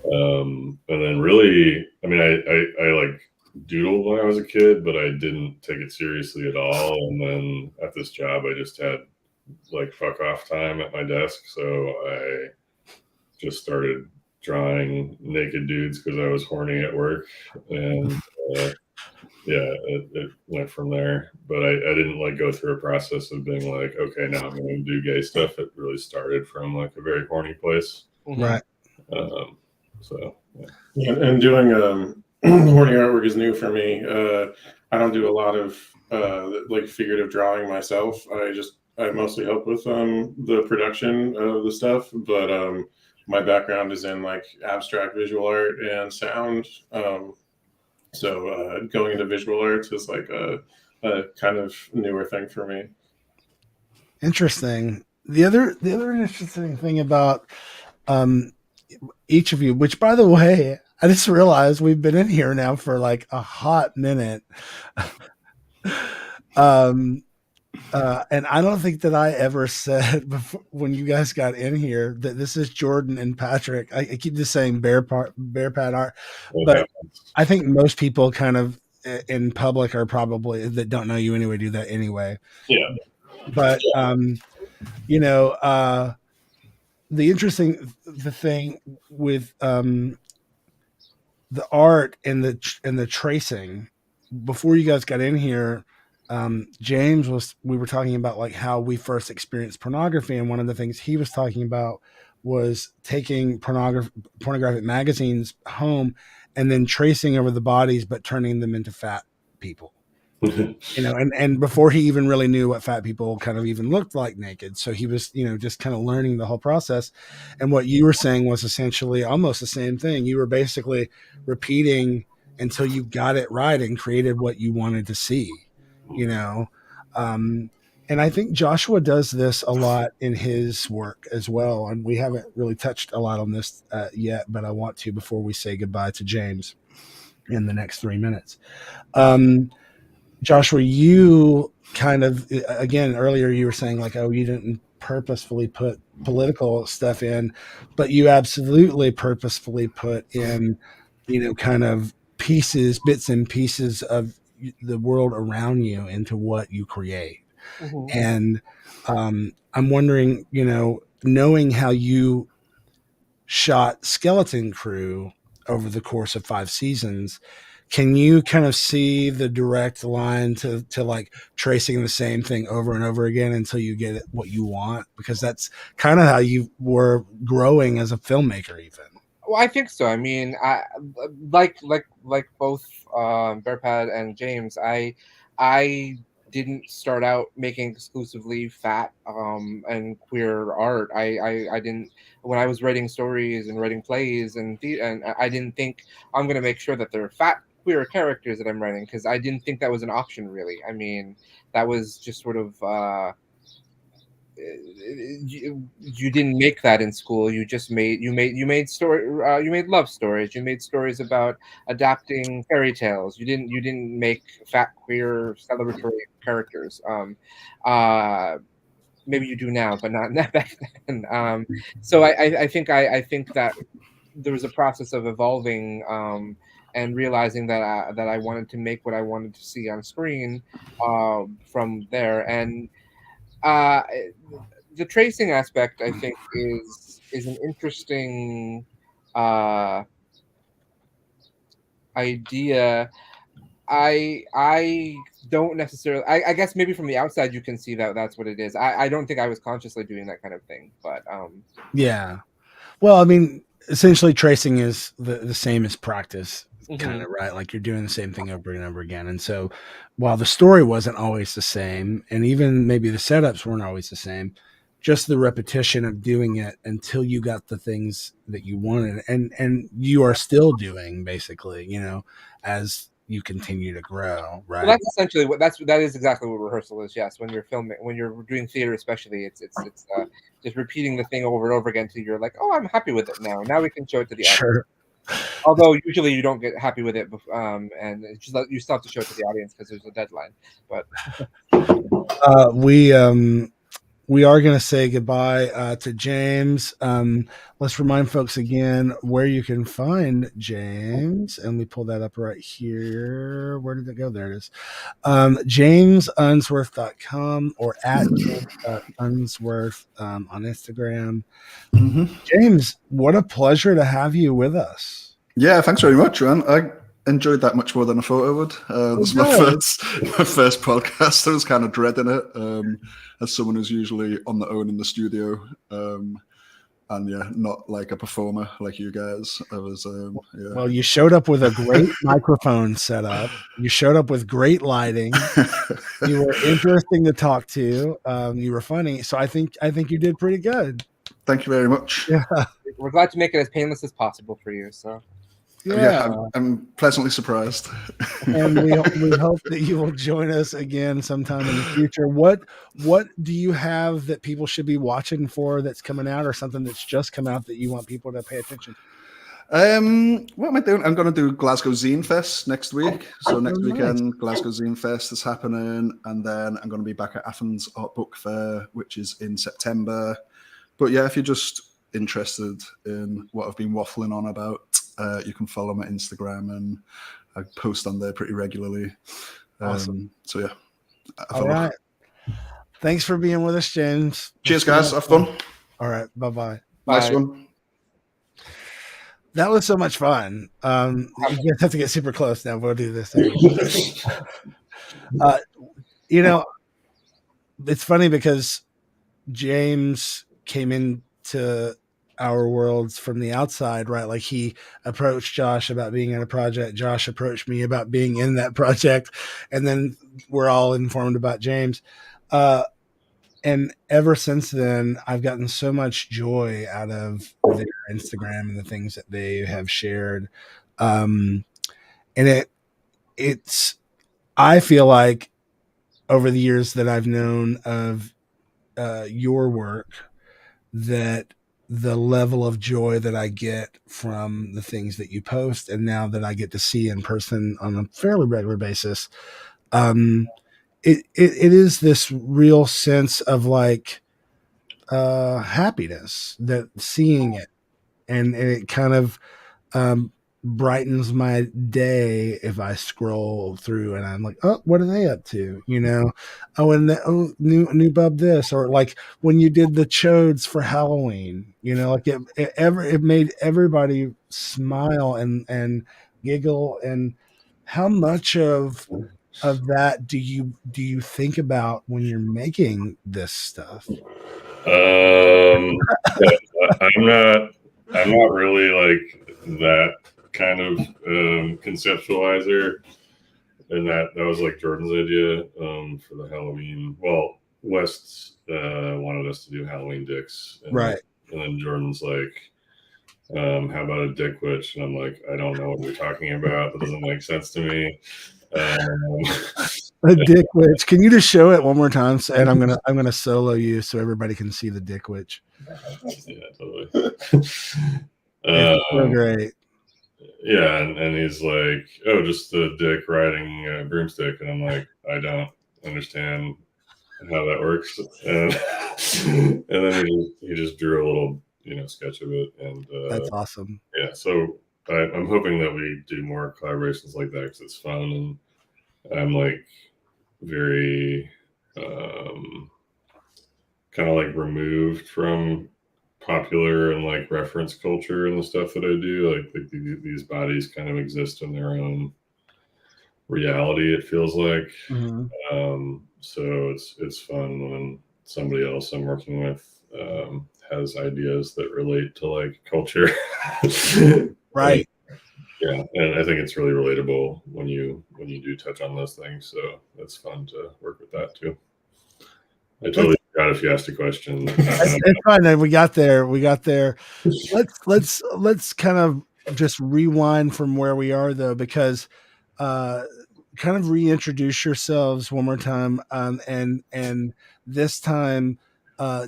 and then really, I mean, I like doodled when I was a kid, but I didn't take it seriously at all. And then at this job, I just had like fuck off time at my desk, so I just started drawing naked dudes because I was horny at work, and yeah, it went from there. But I didn't like go through a process of being like, okay, now I'm going to do gay stuff. It really started from like a very horny place, right? So yeah, and doing horny artwork is new for me. I don't do a lot of like figurative drawing myself. I mostly help with the production of the stuff, but my background is in like abstract visual art and sound. So going into visual arts is like a kind of newer thing for me. Interesting. The other interesting thing about each of you, which by the way, I just realized we've been in here now for like a hot minute. And I don't think that I ever said before, when you guys got in here, that this is Jordan and Patrick. I keep just saying Bearpad Art, but I think most people kind of in public are probably that don't know you anyway do that anyway. Yeah. But you know, the thing with the art and the tracing before you guys got in here. James we were talking about like how we first experienced pornography, and one of the things he was talking about was taking pornographic magazines home and then tracing over the bodies but turning them into fat people. You know, and before he even really knew what fat people kind of even looked like naked, so he was, you know, just kind of learning the whole process. And what you were saying was essentially almost the same thing. You were basically repeating until you got it right and created what you wanted to see, you know. And I think Joshua does this a lot in his work as well, and we haven't really touched a lot on this yet, but I want to before we say goodbye to James in the next 3 minutes. Joshua, you kind of, again, earlier you were saying like, oh, you didn't purposefully put political stuff in, but you absolutely purposefully put in, you know, kind of bits and pieces of the world around you into what you create. Mm-hmm. And I'm wondering, you know, knowing how you shot Skeleton Crew over the course of 5 seasons, can you kind of see the direct line to like tracing the same thing over and over again until you get what you want? Because that's kind of how you were growing as a filmmaker, even. Well, I think so. I mean, I like both Bearpad and James. I didn't start out making exclusively fat and queer art. I didn't, when I was writing stories and writing plays and I didn't think I'm going to make sure that they're fat queer characters that I'm writing, because I didn't think that was an option really. I mean, that was just sort of you didn't make that in school. You just made love stories. You made stories about adapting fairy tales. You didn't make fat queer celebratory characters. Maybe you do now, but not back then. So I think that there was a process of evolving and realizing that I wanted to make what I wanted to see on screen from there. And the tracing aspect, I think, is an interesting idea. I don't necessarily. I guess maybe from the outside you can see that that's what it is. I don't think I was consciously doing that kind of thing, but yeah. Well, I mean, essentially, tracing is the same as practice. Kind of right, like you're doing the same thing over and over again. And so while the story wasn't always the same, and even maybe the setups weren't always the same, just the repetition of doing it until you got the things that you wanted, and you are still doing, basically, you know, as you continue to grow, right? Well, that's essentially that is exactly what rehearsal is. Yes, when you're filming, when you're doing theater, especially, it's just repeating the thing over and over again until you're like, oh, I'm happy with it now. Now we can show it to the audience. Although usually you don't get happy with it, and it's just you still have to show it to the audience because there's a deadline. But we are going to say goodbye to James. Let's remind folks again where you can find James, and we pull that up right here. Where did it go? There it is. JamesUnsworth.com or at Unsworth on Instagram. Mm-hmm. James, what a pleasure to have you with us. Yeah, thanks very much, man. I enjoyed that much more than I thought I would. This is my first podcast. I was kind of dreading it as someone who's usually on their own in the studio. And yeah, not like a performer like you guys. I was, yeah. Well, you showed up with a great microphone setup. You showed up with great lighting. You were interesting to talk to. You were funny. So I think you did pretty good. Thank you very much. Yeah. We're glad to make it as painless as possible for you. So Yeah. I'm pleasantly surprised. And we hope that you will join us again sometime in the future. What do you have that people should be watching for that's coming out, or something that's just come out that you want people to pay attention to? What am I doing? I'm going to do Glasgow Zine Fest next week. So next weekend, Glasgow Zine Fest is happening, and then I'm going to be back at Athens Art Book Fair, which is in September. But yeah, if you're just interested in what I've been waffling on about, you can follow my Instagram, and I post on there pretty regularly. Awesome. So yeah. All right. Thanks for being with us, James. Cheers, guys. Have fun. All right. Bye-bye. Nice one. That was so much fun. You guys have to get super close now. We'll do this. It's funny because James came into our worlds from the outside, right? Like, he approached Josh about being in a project. Josh approached me about being in that project. And then we're all informed about James. And ever since then, I've gotten so much joy out of their Instagram and the things that they have shared. And I feel like over the years that I've known of your work, that the level of joy that I get from the things that you post, and now that I get to see in person on a fairly regular basis, it is this real sense of like happiness, that seeing it, and it kind of brightens my day if I scroll through and I'm like, oh, what are they up to? New bub this, or like when you did the chodes for Halloween, like it made everybody smile and giggle. And how much of that do you think about when you're making this stuff? I'm not really like that kind of conceptualizer, and that was like Jordan's idea for the Halloween. Well, West wanted us to do Halloween dicks, right? And then Jordan's like, how about a dick witch? And I'm like, I don't know what you're talking about. That doesn't make sense to me. A dick witch. Can you just show it one more time? And I'm gonna solo you so everybody can see the dick witch. Yeah, totally. It's so great. Yeah, and he's like, oh, just a dick riding a broomstick, and I'm like, I don't understand how that works. And then he just drew a little sketch of it, and that's awesome. Yeah, so I'm hoping that we do more collaborations like that because it's fun, and I'm like very kind of like removed from popular and like reference culture and the stuff that I do. Like these bodies kind of exist in their own reality, it feels like. Mm-hmm. So it's fun when somebody else I'm working with has ideas that relate to like culture. Right. Yeah, and I think it's really relatable when you do touch on those things. So it's fun to work with that too. I totally forgot if you asked a question. It's fine. We got there. Let's kind of just rewind from where we are though, because kind of reintroduce yourselves one more time, and this time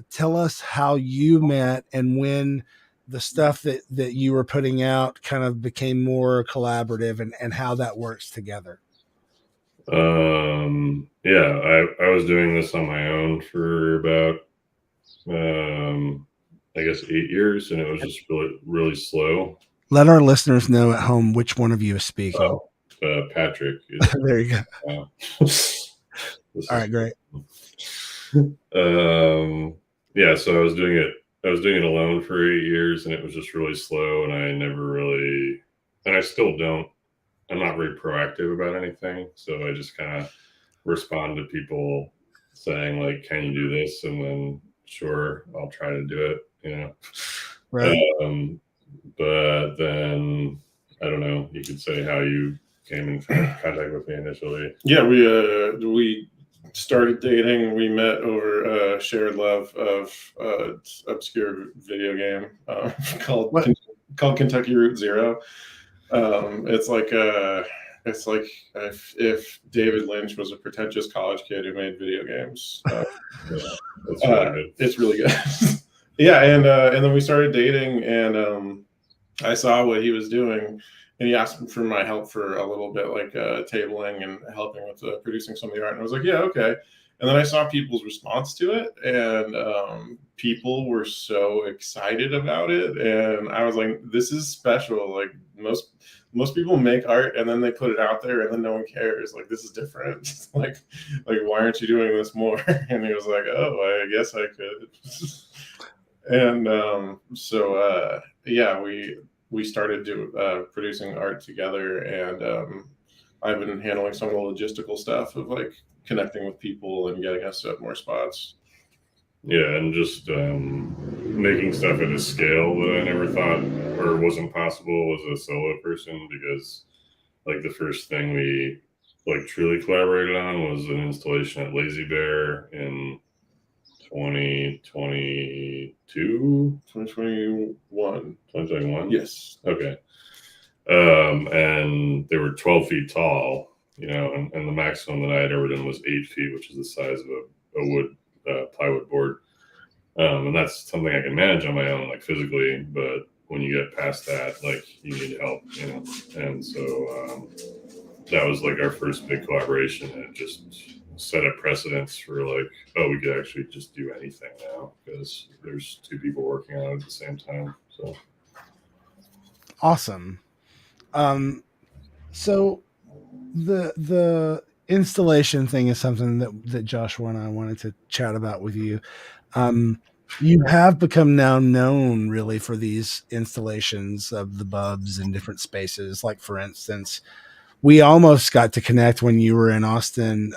tell us how you met and when the stuff that you were putting out kind of became more collaborative, and how that works together. Yeah, I was doing this on my own for about I guess 8 years, and it was just really slow. Let our listeners know at home which one of you is speaking. Patrick. There you go. All right, great. Yeah, so I was doing it alone for 8 years, and it was just really slow, and I never really, and I still don't, I'm not very proactive about anything. So I just kind of respond to people saying like, can you do this? And then sure, I'll try to do it, Right. But then I don't know, you could say how you came in contact with me initially. Yeah, we started dating. We met over shared love of obscure video game called Kentucky Route Zero. It's like if David Lynch was a pretentious college kid who made video games. It's really good. Yeah, and then we started dating, and I saw what he was doing, and he asked for my help for a little bit, like tabling and helping with producing some of the art. And I was like, yeah, okay. And then I saw people's response to it, and people were so excited about it, and I was like, this is special. Like most people make art and then they put it out there and then no one cares. Like, this is different. like why aren't you doing this more? And he was like, oh, I guess I could. And yeah, we started producing art together, and I've been handling some of the logistical stuff of like connecting with people and getting us at more spots. Yeah, and just making stuff at a scale that I never thought or wasn't possible as a solo person, because like the first thing we like truly collaborated on was an installation at Lazy Bear in 2021. Yes. Okay. And they were 12 feet tall, and the maximum that I had ever done was 8 feet, which is the size of a wood plywood board. And that's something I can manage on my own, like physically, but when you get past that, like you need help, and so that was like our first big collaboration, and it just set a precedence for like, oh, we could actually just do anything now because there's two people working on it at the same time. So awesome. So the installation thing is something that Joshua and I wanted to chat about with you. You have become now known really for these installations of the Bubs in different spaces. Like, for instance, we almost got to connect when you were in Austin,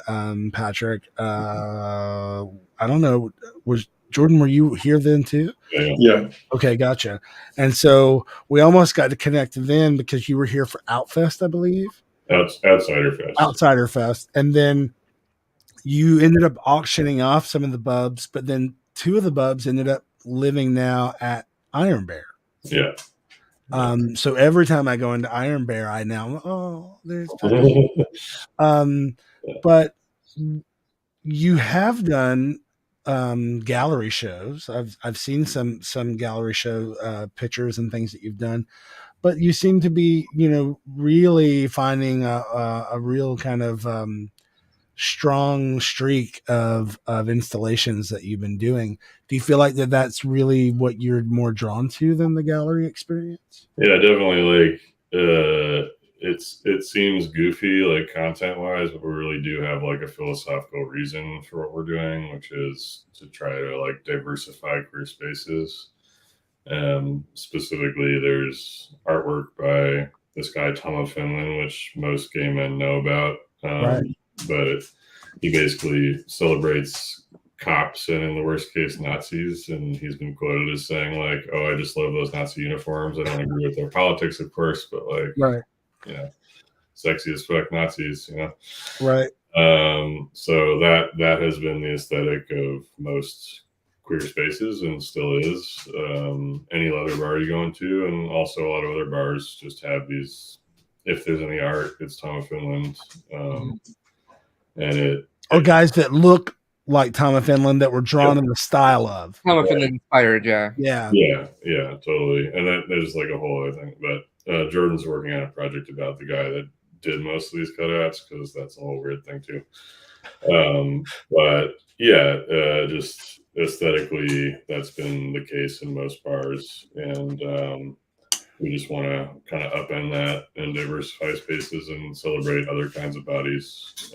Patrick. I don't know. Was Jordan, were you here then too? Yeah. Okay, gotcha. And so we almost got to connect then because you were here for Outfest, I believe. Outsider Fest. Outsider Fest. And then you ended up auctioning off some of the Bubs, but then two of the Bubs ended up living now at Iron Bear. Yeah. So every time I go into Iron Bear, I now, there's but you have done gallery shows. I've seen some gallery show pictures and things that you've done, but you seem to be, really finding a real kind of strong streak of installations that you've been doing. Do you feel like that's really what you're more drawn to than the gallery experience? Yeah, definitely. Like it seems goofy, like content wise, but we really do have like a philosophical reason for what we're doing, which is to try to like diversify queer spaces. Specifically, there's artwork by this guy Tom of Finland, which most gay men know about. Right. But he basically celebrates cops and, in the worst case, Nazis. And he's been quoted as saying, like, "Oh, I just love those Nazi uniforms. I don't agree with their politics, of course, but like, right, sexy as fuck Nazis, Right. So that has been the aesthetic of most queer spaces and still is. Any leather bar you go into, and also a lot of other bars just have these. If there's any art, it's Tom of Finland. Or guys that look like Tom of Finland that were drawn in the style of Tom of Finland inspired, yeah, totally. And then there's like a whole other thing. But Jordan's working on a project about the guy that did most of these cutouts, because that's a whole weird thing too. But yeah, just aesthetically, that's been the case in most bars, and we just want to kind of upend that and diversify spaces and celebrate other kinds of bodies,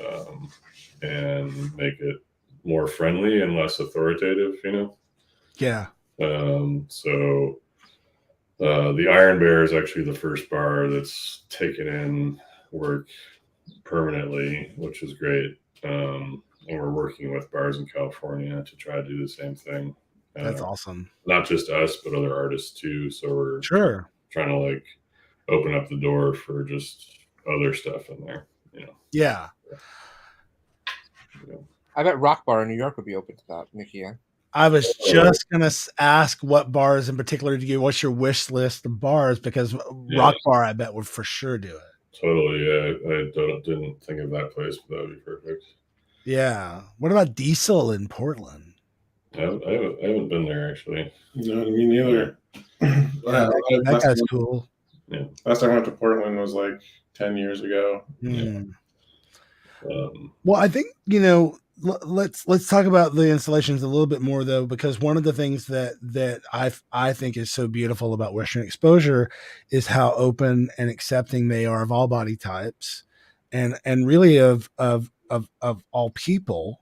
and make it more friendly and less authoritative, Yeah. So the Iron Bear is actually the first bar that's taken in work permanently, which is great. And we're working with bars in California to try to do the same thing. That's awesome. Not just us, but other artists too. So we're trying to like open up the door for just other stuff in there, Yeah. I bet Rock Bar in New York would be open to that, Nakia. I was just gonna ask what bars in particular do you? What's your wish list of bars? Because Rock Bar, I bet would for sure do it. Totally, yeah. I didn't think of that place, but that would be perfect. Yeah. What about Diesel in Portland? I haven't been there actually. No, me neither. That guy's cool. Yeah. Last time I went to Portland was like 10 years ago. Yeah. Well, I think, let's talk about the installations a little bit more though, because one of the things that I think is so beautiful about Western Exposure is how open and accepting they are of all body types and really of all people.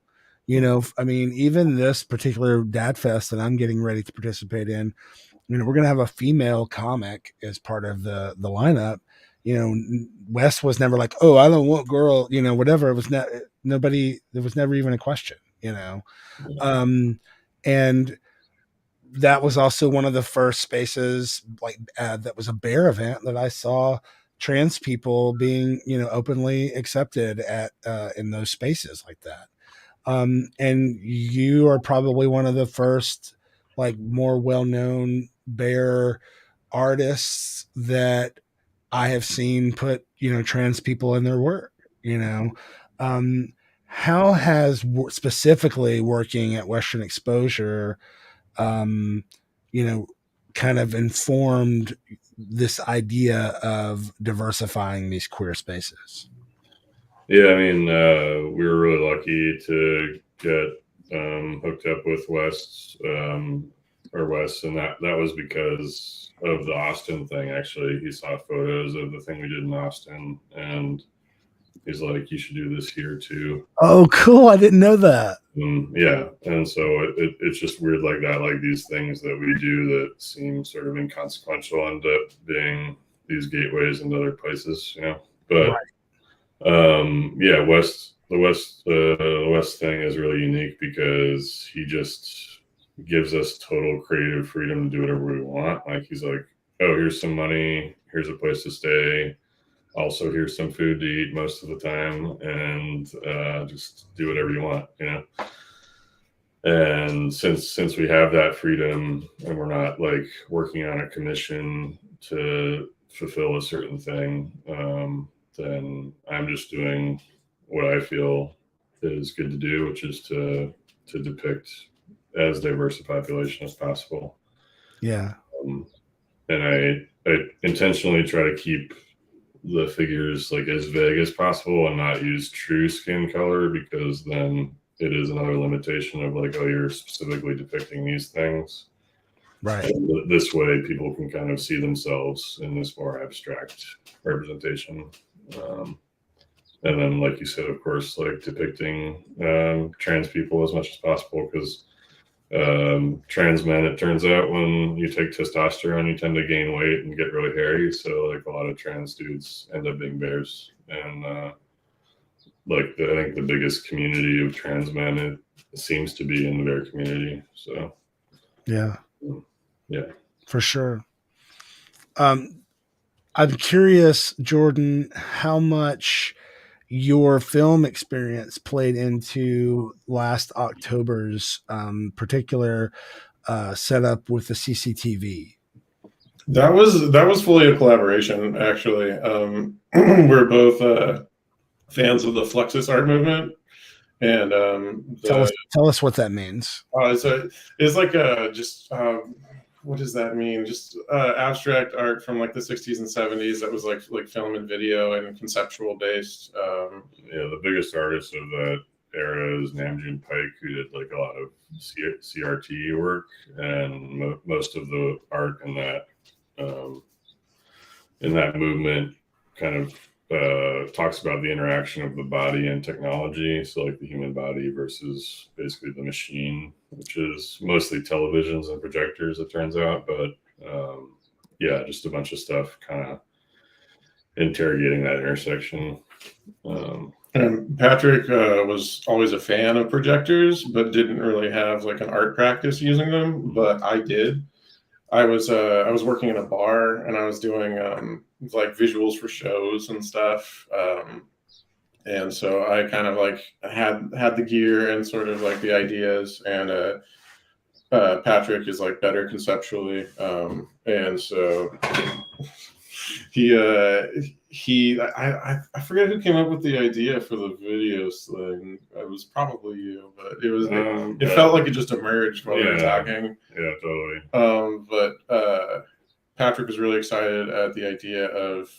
I mean, even this particular Dad Fest that I'm getting ready to participate in, we're going to have a female comic as part of the lineup. Wes was never like, oh, I don't want girl, whatever. It was nobody, there was never even a question, and that was also one of the first spaces that was a bear event that I saw trans people being, openly accepted at, in those spaces like that. And you are probably one of the first, more well-known bear artists that I have seen put, trans people in their work, how has specifically working at Western Exposure, kind of informed this idea of diversifying these queer spaces? Yeah, I mean, we were really lucky to get hooked up with Wes, and that was because of the Austin thing. Actually, he saw photos of the thing we did in Austin, and he's like, "You should do this here too." Oh, cool! I didn't know that. Yeah, and so it's just weird like that. Like these things that we do that seem sort of inconsequential end up being these gateways into other places, But right. Yeah, the West thing is really unique because he just gives us total creative freedom to do whatever we want. Like he's like, oh, here's some money, here's a place to stay, also here's some food to eat most of the time, and just do whatever you want, And since we have that freedom and we're not like working on a commission to fulfill a certain thing, then I'm just doing what I feel is good to do, which is to depict as diverse a population as possible. Yeah. And I intentionally try to keep the figures like as vague as possible and not use true skin color, because then it is another limitation of like, oh, you're specifically depicting these things. Right. And this way people can kind of see themselves in this more abstract representation. And then, like you said, of course, like depicting trans people as much as possible, because trans men, it turns out, when you take testosterone, you tend to gain weight and get really hairy. So like a lot of trans dudes end up being bears. And I think the biggest community of trans men, it seems to be in the bear community. So yeah, for sure. I'm curious, Jordan, how much your film experience played into last October's particular setup with the CCTV. That was fully a collaboration, actually. We're both fans of the Fluxus art movement, and tell us what that means. It's like what does that mean? Just abstract art from like the 60s and 70s that was like film and video and conceptual based. The biggest artist of that era is Namjoon Paik, who did like a lot of CRT work, and most of the art in that movement kind of talks about the interaction of the body and technology. So like the human body versus basically the machine, which is mostly televisions and projectors, it turns out. But just a bunch of stuff kind of interrogating that intersection. And Patrick was always a fan of projectors, but didn't really have like an art practice using them. But I did. I was working in a bar, and I was doing like visuals for shows and stuff, and so I kind of like had the gear and sort of like the ideas, and Patrick is like better conceptually, and so I forget who came up with the idea for the video sling. It was probably you, but it felt like it just emerged while we were talking. Yeah, totally. But Patrick was really excited at the idea of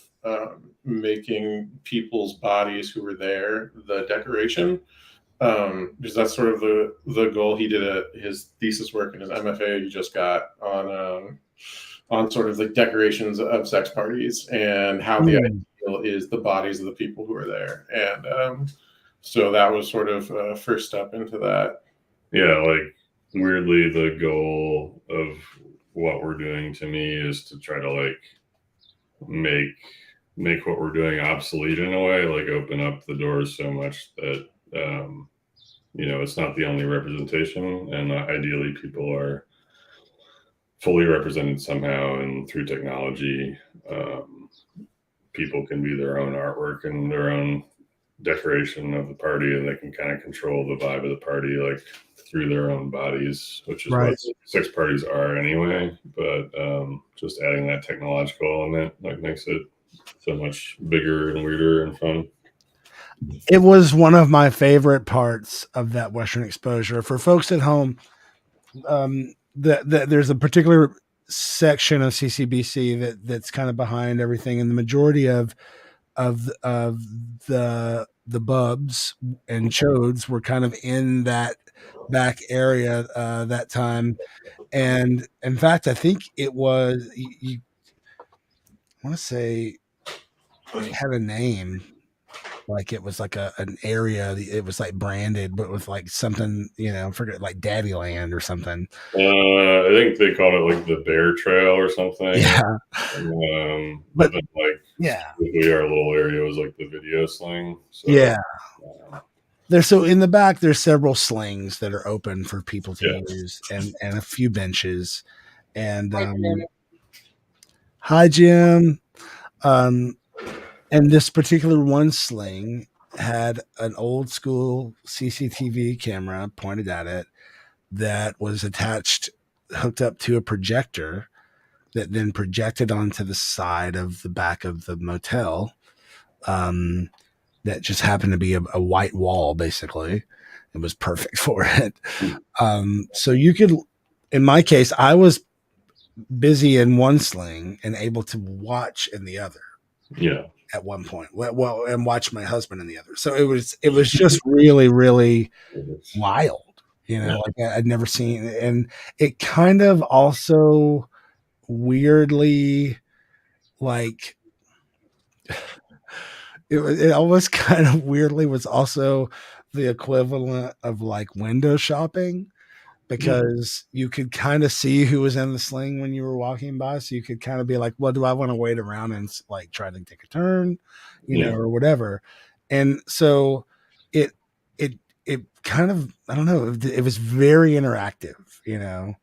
making people's bodies who were there the decoration. Because that's sort of the goal he did at his thesis work and his MFA he just got on sort of the decorations of sex parties and how the ideal is the bodies of the people who are there. And so that was sort of a first step into that. Yeah, like weirdly the goal of what we're doing to me is to try to like make what we're doing obsolete in a way, like open up the doors so much that it's not the only representation, and ideally people are fully represented somehow, and through technology people can be their own artwork and their own decoration of the party, and they can kind of control the vibe of the party like through their own bodies, which is what sex parties are anyway, but just adding that technological element like makes it so much bigger and weirder and fun. It was one of my favorite parts of that Western exposure. For folks at home, there's a particular section of CCBC that's kind of behind everything, and the majority of the bubs and chodes were kind of in that back area that time. And in fact, I think it was I want to say it had a name. Like it was like an area. It was like branded, but with like something, forget like Daddy Land or something. I think they called it like the Bear Trail or something. Yeah. But then our little area was like the video sling. So, yeah. So in the back, there's several slings that are open for people to use, and a few benches. And hi, Jim. And this particular one sling had an old school CCTV camera pointed at it that was hooked up to a projector that then projected onto the side of the back of the motel. That just happened to be a white wall, basically. It was perfect for it. So you could, in my case, I was busy in one sling and able to watch in the other. Yeah. At one point, and watch my husband in the other. So it was just really, really wild, like I'd never seen. And it kind of also weirdly, like it almost kind of weirdly was also the equivalent of like window shopping, because you could kind of see who was in the sling when you were walking by. So you could kind of be like, well, do I want to wait around and like try to take a turn, or whatever. And so it kind of, I don't know, it was very interactive, and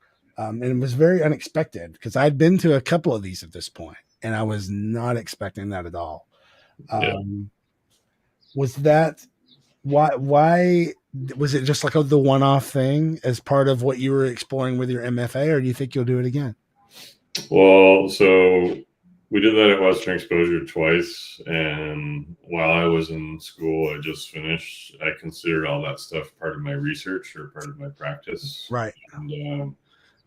it was very unexpected because I'd been to a couple of these at this point and I was not expecting that at all. Was that, why was it just like the one-off thing as part of what you were exploring with your MFA, or do you think you'll do it again? Well, so we did that at Western Exposure twice, and while I was in school, I just finished, I considered all that stuff part of my research or part of my practice. Right. And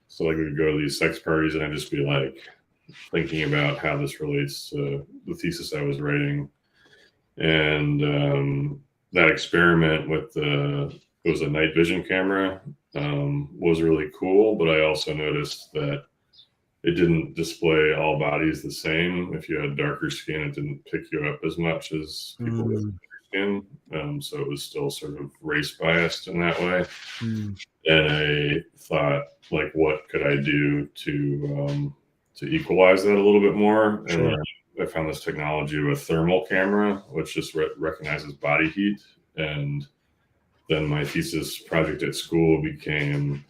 so like we would go to these sex parties and I'd just be like thinking about how this relates to the thesis I was writing. And that experiment with it was a night vision camera, was really cool, but I also noticed that it didn't display all bodies the same. If you had darker skin, it didn't pick you up as much as people with lighter skin. So it was still sort of race biased in that way. And I thought, like, what could I do to equalize that a little bit more? Sure. And I found this technology with a thermal camera, which just recognizes body heat. And then my thesis project at school became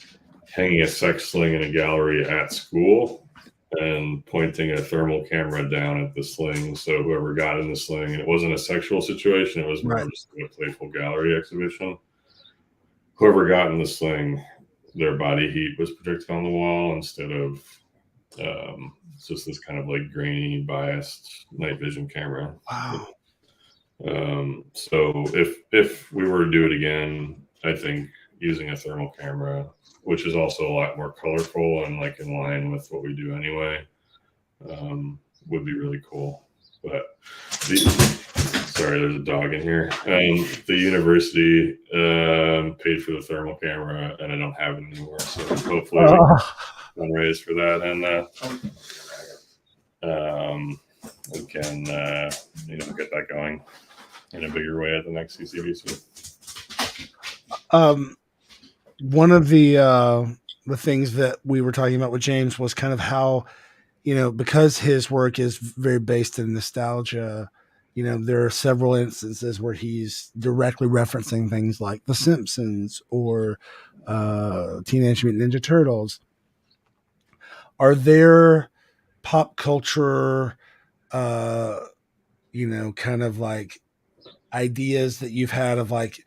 hanging a sex sling in a gallery at school and pointing a thermal camera down at the sling. So whoever got in the sling, and it wasn't a sexual situation, it was more just a playful gallery exhibition. Whoever got in the sling their body heat was projected on the wall instead of just this kind of like grainy, biased night vision camera. Wow. So if we were to do it again, I think using a thermal camera, which is also a lot more colorful and like in line with what we do anyway, would be really cool. But sorry, there's a dog in here. The university paid for the thermal camera, and I don't have it anymore. So hopefully we can raise for that, and we can get that going in a bigger way at the next CCBC. One of the things that we were talking about with James was kind of how, because his work is very based in nostalgia, there are several instances where he's directly referencing things like The Simpsons or Teenage Mutant Ninja Turtles. Are there pop culture, kind of like ideas that you've had of like,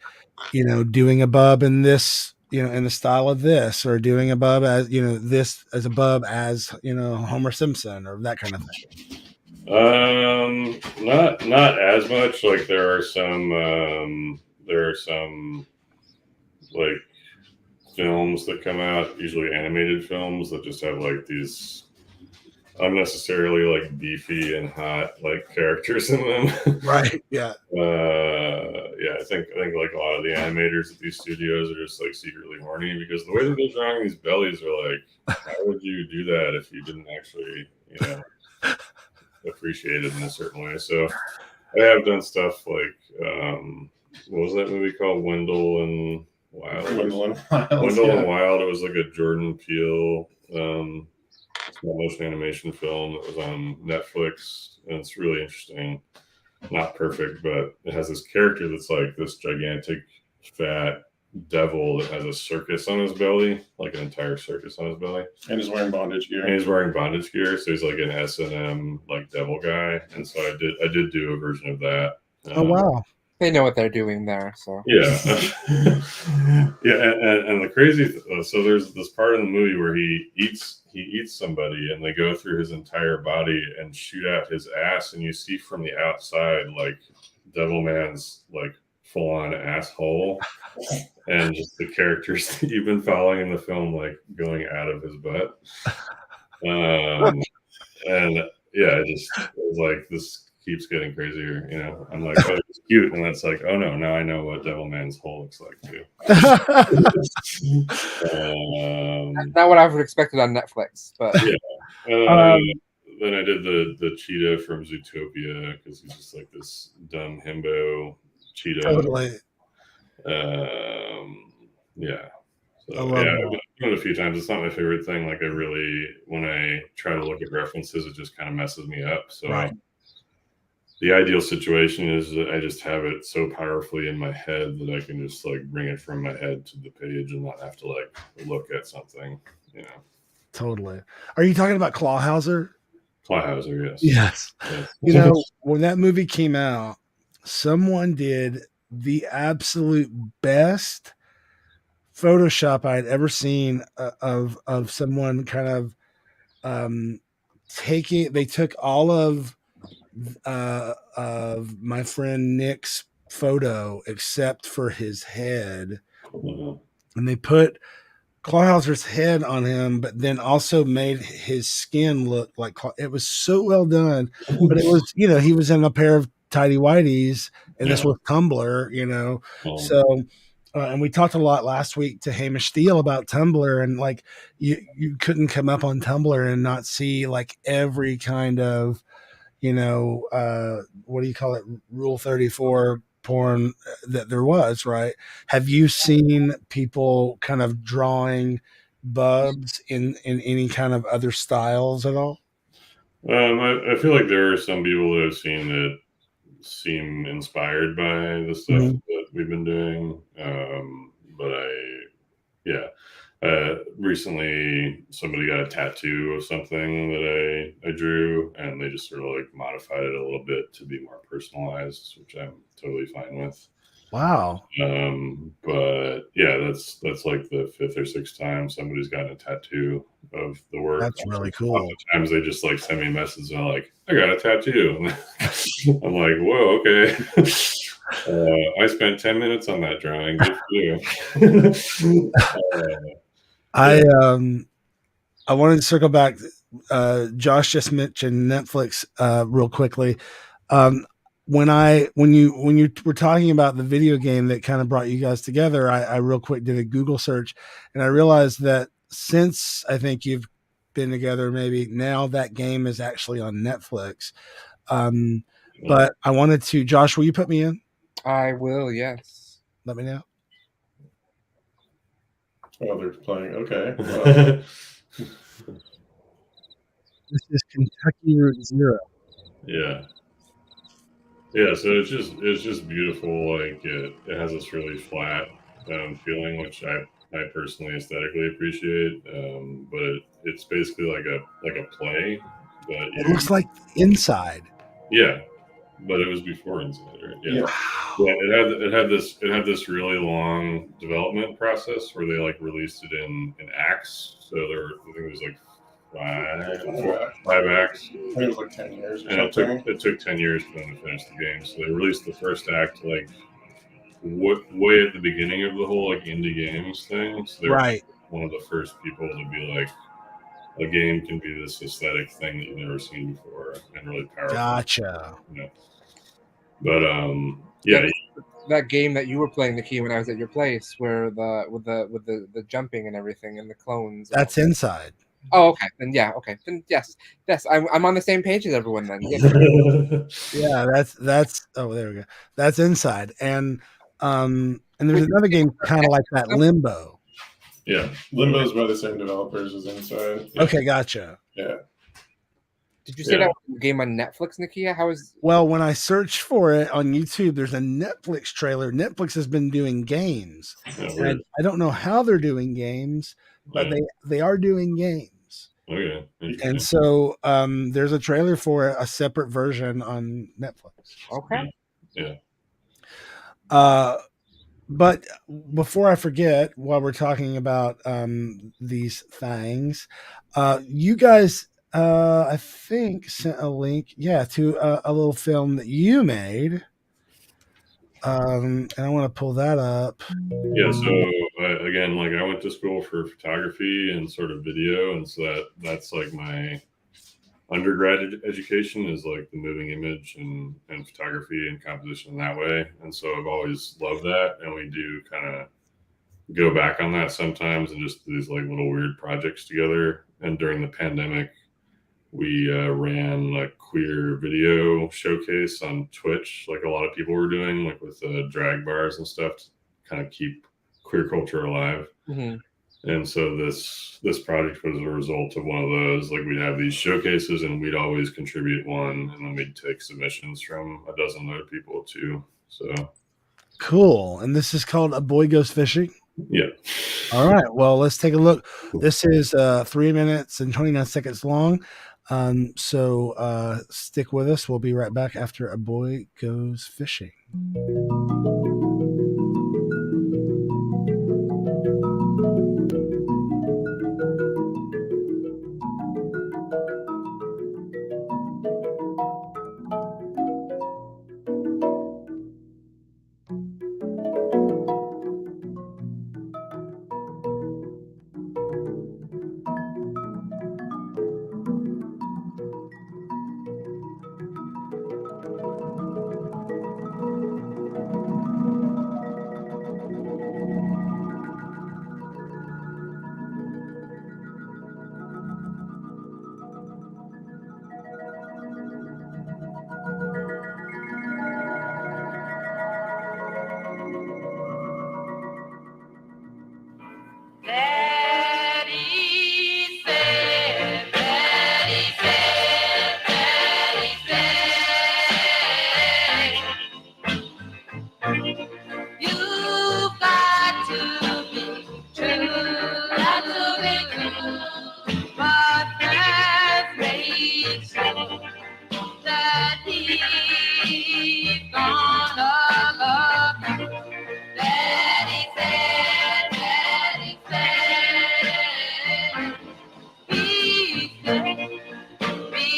doing a bub in this, in the style of this, or doing a bub as, this as a bub as, Homer Simpson or that kind of thing? Not as much. Like there are some like films that come out, usually animated films, that just have like these unnecessarily like beefy and hot like characters in them. Right. Yeah. I think like a lot of the animators at these studios are just like secretly horny because the way that they're drawing these bellies are like, how would you do that if you didn't actually, appreciate it in a certain way? So I have done stuff like what was that movie called? Wendell and Wild. Wendell and Wild. It was like a Jordan Peele small motion animation film that was on Netflix, and it's really interesting. Not perfect, but it has this character that's like this gigantic fat devil that has a circus on his belly, like an entire circus on his belly, and he's wearing bondage gear. So he's like an S&M like devil guy, and so I did do a version of that. Oh wow. They know what they're doing there, so yeah. And the crazy so there's this part in the movie where he eats somebody, and they go through his entire body and shoot out his ass, and you see from the outside like Devilman's like full on asshole, and just the characters that you've been following in the film like going out of his butt. And yeah, it was like this keeps getting crazier, I'm like, oh, it's cute, and that's like, oh no, now I know what Devilman's hole looks like too. Not what I've expected on Netflix, but yeah. Then I did the cheetah from Zootopia because he's just like this dumb himbo cheetah. Totally. Yeah. So I've done it a few times. It's not my favorite thing. Like when I try to look at references, it just kind of messes me up. So right. The ideal situation is that I just have it so powerfully in my head that I can just like bring it from my head to the page and not have to like look at something, Totally. Are you talking about Clawhauser? Clawhauser, yes. Yes. When that movie came out, someone did the absolute best Photoshop I'd ever seen of someone kind of they took all of my friend Nick's photo except for his head, and they put Clawhauser's head on him, but then also made his skin look like it was so well done. But it was, he was in a pair of tidy whities, and this was Tumblr, so. And we talked a lot last week to Hamish Steele about Tumblr, and like you couldn't come up on Tumblr and not see like every kind of, what do you call it? Rule 34 porn that there was, right? Have you seen people kind of drawing bubs in any kind of other styles at all? I feel like there are some people that I've seen that seem inspired by the stuff that we've been doing. Recently somebody got a tattoo of something that I drew, and they just sort of like modified it a little bit to be more personalized, which I'm totally fine with. Wow. But yeah, that's like the 5th or 6th time somebody's gotten a tattoo of the work. That's really A cool. lot of times they just like send me a message and they're like, I got a tattoo. I'm like, whoa, okay. I spent 10 minutes on that drawing. Good for you. I wanted to circle back. Josh just mentioned Netflix real quickly. When you were talking about the video game that kind of brought you guys together, I real quick did a Google search, and I realized that since I think you've been together, maybe now that game is actually on Netflix. But I wanted to, Josh, will you put me in? I will, yes. Let me know. Oh, they're playing. Okay. Well. This is Kentucky Route Zero. Yeah. Yeah, so it's just beautiful. Like it has this really flat feeling, which I personally aesthetically appreciate. But it's basically like a play. But It looks like Inside. Yeah, but it was before Inside, right? Yeah. It had this really long development process where they like released it in acts. So I think it was like 5 acts. I think it was like 10 years or and something. it took 10 years for them to finish the game. So they released the first act like way at the beginning of the whole like indie games thing. So they're right. one of the first people to be like, a game can be this aesthetic thing that you've never seen before and really powerful. Gotcha. You know? But yeah. That game that you were playing, Nakia, when I was at your place, where with the jumping and everything and the clones. That's Inside. Oh, okay. Then yeah, okay. Then yes. I'm on the same page as everyone then. Yeah, that's oh, there we go. That's Inside. And there's another game kind of like that, Limbo. Yeah. Limbo's by the same developers as Inside. Yeah. Okay, gotcha. Yeah. Did you say that was a game on Netflix, Nakia? Well, when I searched for it on YouTube, there's a Netflix trailer. Netflix has been doing games. And I don't know how they're doing games, but they are doing games. Okay. And so there's a trailer for a separate version on Netflix. Okay. Yeah. But before I forget, while we're talking about these things, you guys, I think, sent a link, to a little film that you made. And I want to pull that up. Yeah, so again, like I went to school for photography and sort of video, and so that's like my undergraduate education is like the moving image and photography and composition that way. And so I've always loved that, and we do kind of go back on that sometimes and just do these like little weird projects together. And during the pandemic, we ran a queer video showcase on Twitch, like a lot of people were doing, like with drag bars and stuff, to kind of keep queer culture alive. Mm-hmm. And so this project was a result of one of those. Like we'd have these showcases, and we'd always contribute one, and then we'd take submissions from a dozen other people too. So cool. And this is called A Boy Goes Fishing. Yeah. All right. Well, let's take a look. This is 3 minutes and 29 seconds long. So stick with us. We'll be right back after A Boy Goes Fishing.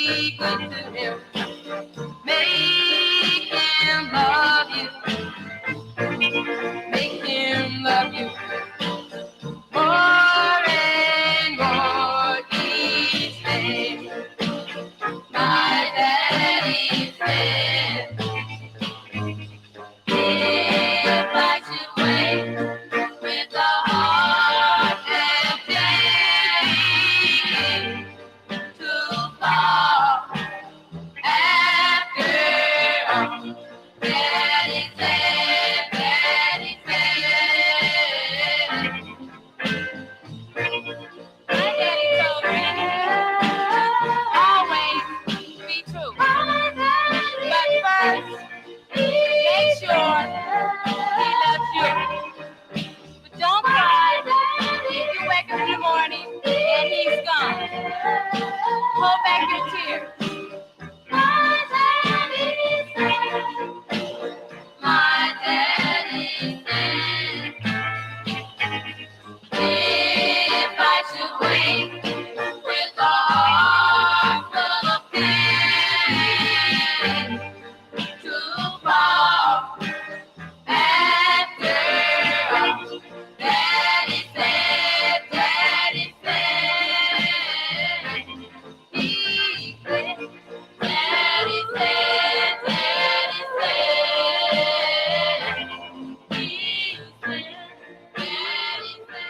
be good to him. Make him love you. Make him love you more and more each day. My daddy said, if I should wait with a heart that's aching to fall after all, Daddy said, Daddy said. My daddy told me, always be true. But first, make sure he loves you. But don't cry if you wake up in the morning and he's gone. Hold back your tears. My daddy said, my daddy said, if I should wait with a heart full of pain to fall after all, Daddy said, Daddy said, he said, Daddy said, Daddy said, he said, Daddy said.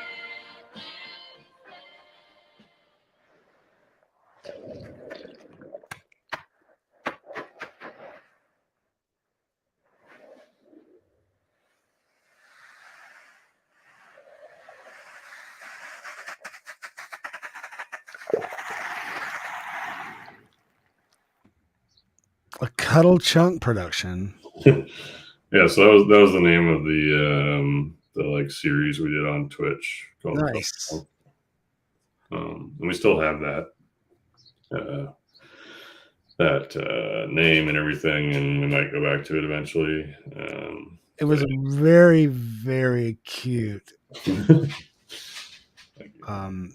A Cuddle Chunk production. Yeah, so that was the name of the like series we did on Twitch called Nice. And we still have that name and everything, and we might go back to it eventually. It was very, very cute.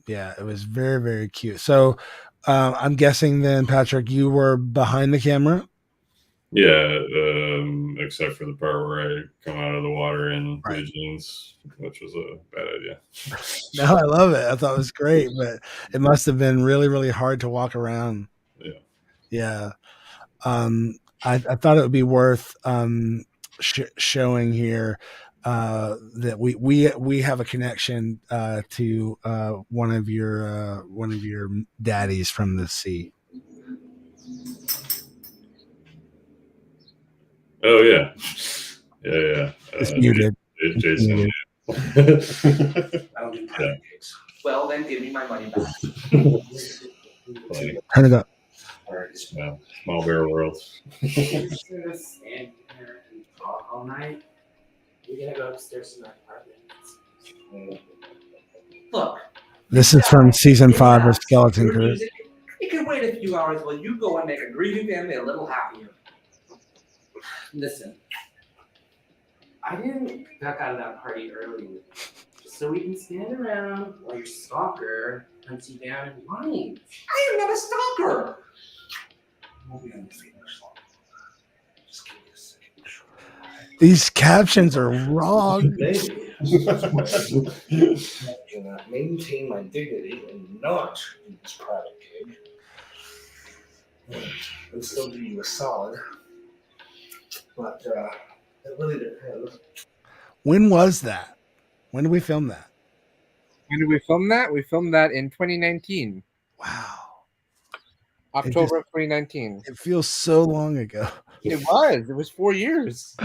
Yeah, it was very, very cute. So I'm guessing then, Patrick, you were behind the camera? Yeah, except for the part where I come out of the water in blue jeans, which was a bad idea. No, I love it. I thought it was great, but it must have been really, really hard to walk around. Yeah. Yeah. I thought it would be worth showing here that we have a connection to one of your daddies from the sea. Oh yeah. It's muted. It's Jason. I don't do private gigs. Well, then give me my money back. Turn it up. Yeah, small bear world. Instead of standing here and talk all night, we're gonna go upstairs to my apartment. Look. This is from season 5 of Skeleton Crew. It can wait a few hours while you go and make a grieving family a little happier. Listen, I didn't back out of that party early just so we can stand around while your stalker hunts you down and whines. I am not a stalker. We'll be on the finish line. Just give me a second. These captions are wrong. Maybe. I can maintain my dignity and not do this private gig. And still do you a solid. But it really depends. When was that? When did we film that? When did we film that? We filmed that in 2019. Wow. October of 2019. It feels so long ago. It was. It was 4 years.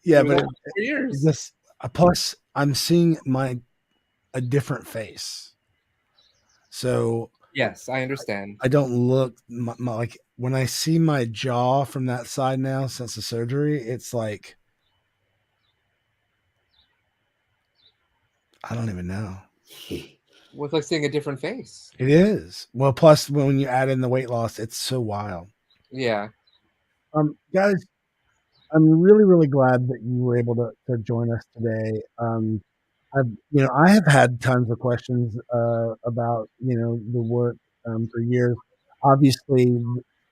Yeah, It was but almost 4 years. This, plus I'm seeing a different face. So yes, I understand. I don't look like when I see my jaw from that side now since the surgery, it's like I don't even know. Well, it's like seeing a different face. It is. Well, plus when you add in the weight loss, it's so wild. Yeah. Guys, I'm really, really glad that you were able to join us today. I have had tons of questions about the work for years. Obviously,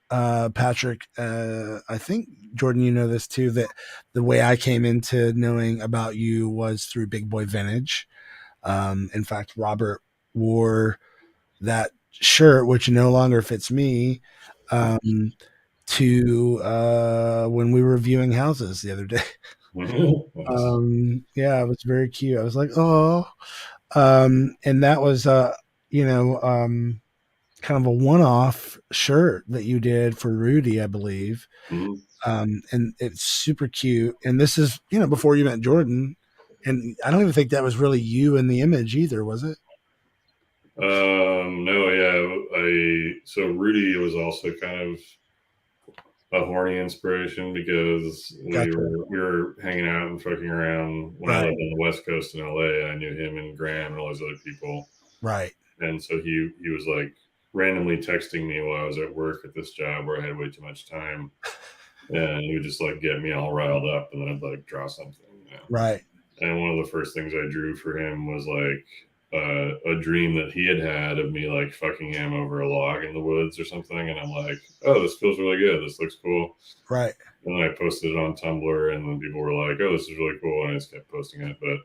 Patrick, I think Jordan, you know this too, that the way I came into knowing about you was through Big Boy Vintage. In fact, Robert wore that shirt, which no longer fits me, to when we were viewing houses the other day. Yeah, it was very cute. I was like, oh, and that was kind of a one-off shirt that you did for Rudy, I believe. And it's super cute. And this is, before you met Jordan. And I don't even think that was really you in the image either, was it? No, yeah. So Rudy was also kind of a horny inspiration because we were hanging out and fucking around when I lived on the West Coast in LA. I knew him and Graham and all those other people. Right. And so he was like randomly texting me while I was at work at this job where I had way too much time. And he would just like get me all riled up and then I'd like draw something. Right. And one of the first things I drew for him was like a dream that he had of me like fucking him over a log in the woods or something. And I'm like, oh, this feels really good. This looks cool. Right. And then I posted it on Tumblr and then people were like, oh, this is really cool. And I just kept posting it. But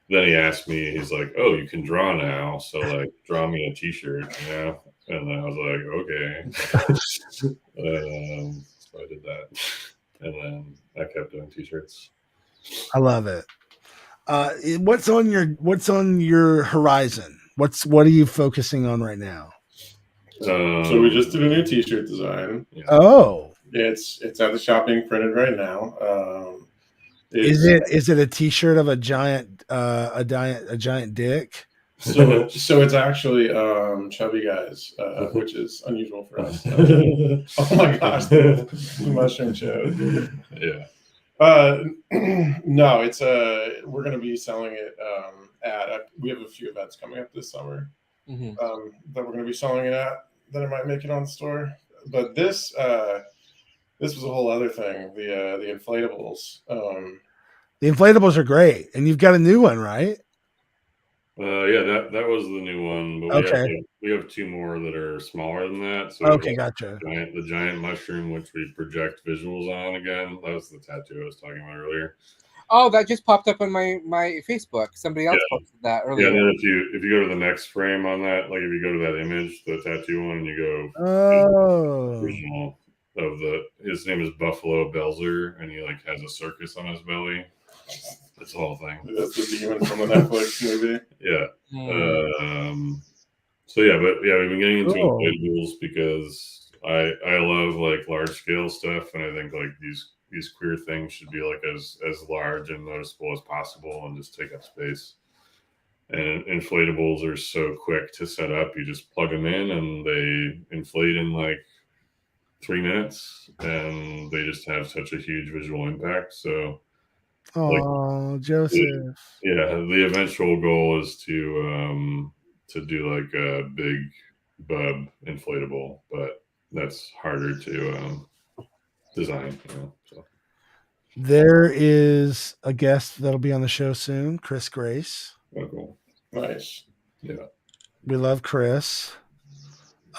then he asked me, he's like, oh, you can draw now. So like draw me a t-shirt, And I was like, okay. So I did that. And then I kept doing t-shirts. I love it. What's on your horizon? What are you focusing on right now? So we just did a new t-shirt design. Oh, it's at the shop being printed right now. Is it a t-shirt of a giant dick? So it's actually chubby guys, which is unusual for us. Oh my gosh, the mushroom show. Yeah. No, it's we're going to be selling it we have a few events coming up this summer that we're going to be selling it at. Then it might make it on the store. But this was a whole other thing. The inflatables. The inflatables are great, and you've got a new one, right? Yeah, that was the new one. But we have two more that are smaller than that. So gotcha. The giant mushroom, which we project visuals on again. That was the tattoo I was talking about earlier. Oh, that just popped up on my Facebook. Somebody else posted that earlier. Yeah, and then if you go to the next frame on that, like if you go to that image, the tattoo one, and you go original of his name is Buffalo Belzer, and he like has a circus on his belly. That's the whole thing. That's the demon from the Netflix movie. Yeah. So yeah, but yeah, we've been getting into inflatables because I love like large scale stuff, and I think like these queer things should be like as large and noticeable as possible and just take up space. And inflatables are so quick to set up. You just plug them in and they inflate in like 3 minutes, and they just have such a huge visual impact. So Joseph. The eventual goal is to do like a big bub inflatable, but that's harder to design. So. There is a guest that'll be on the show soon, Chris Grace. Oh, cool. Nice. Yeah. We love Chris.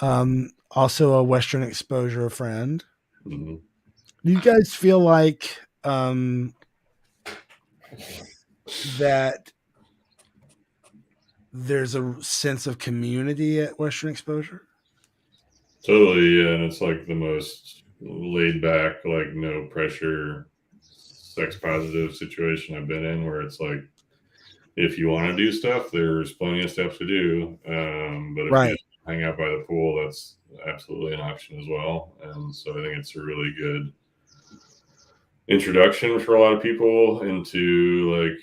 Also a Western Exposure friend. Mm-hmm. Do you guys feel like that there's a sense of community at Western Exposure? Totally, yeah. And it's like the most laid back, like no pressure, sex positive situation I've been in, where it's like, if you want to do stuff, there's plenty of stuff to do. But if you just hang out by the pool, that's absolutely an option as well. And so I think it's a really good introduction for a lot of people into like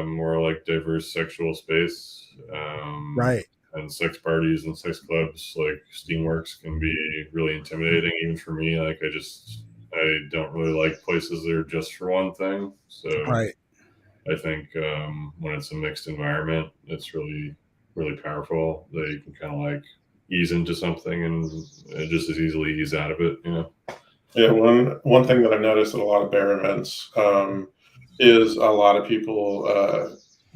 more like diverse sexual space. And sex parties and sex clubs like Steamworks can be really intimidating, even for me. Like I don't really like places that are just for one thing. So I think when it's a mixed environment, it's really, really powerful. They can kind of like ease into something and just as easily ease out of it, Yeah, one thing that I've noticed at a lot of bear events is a lot of people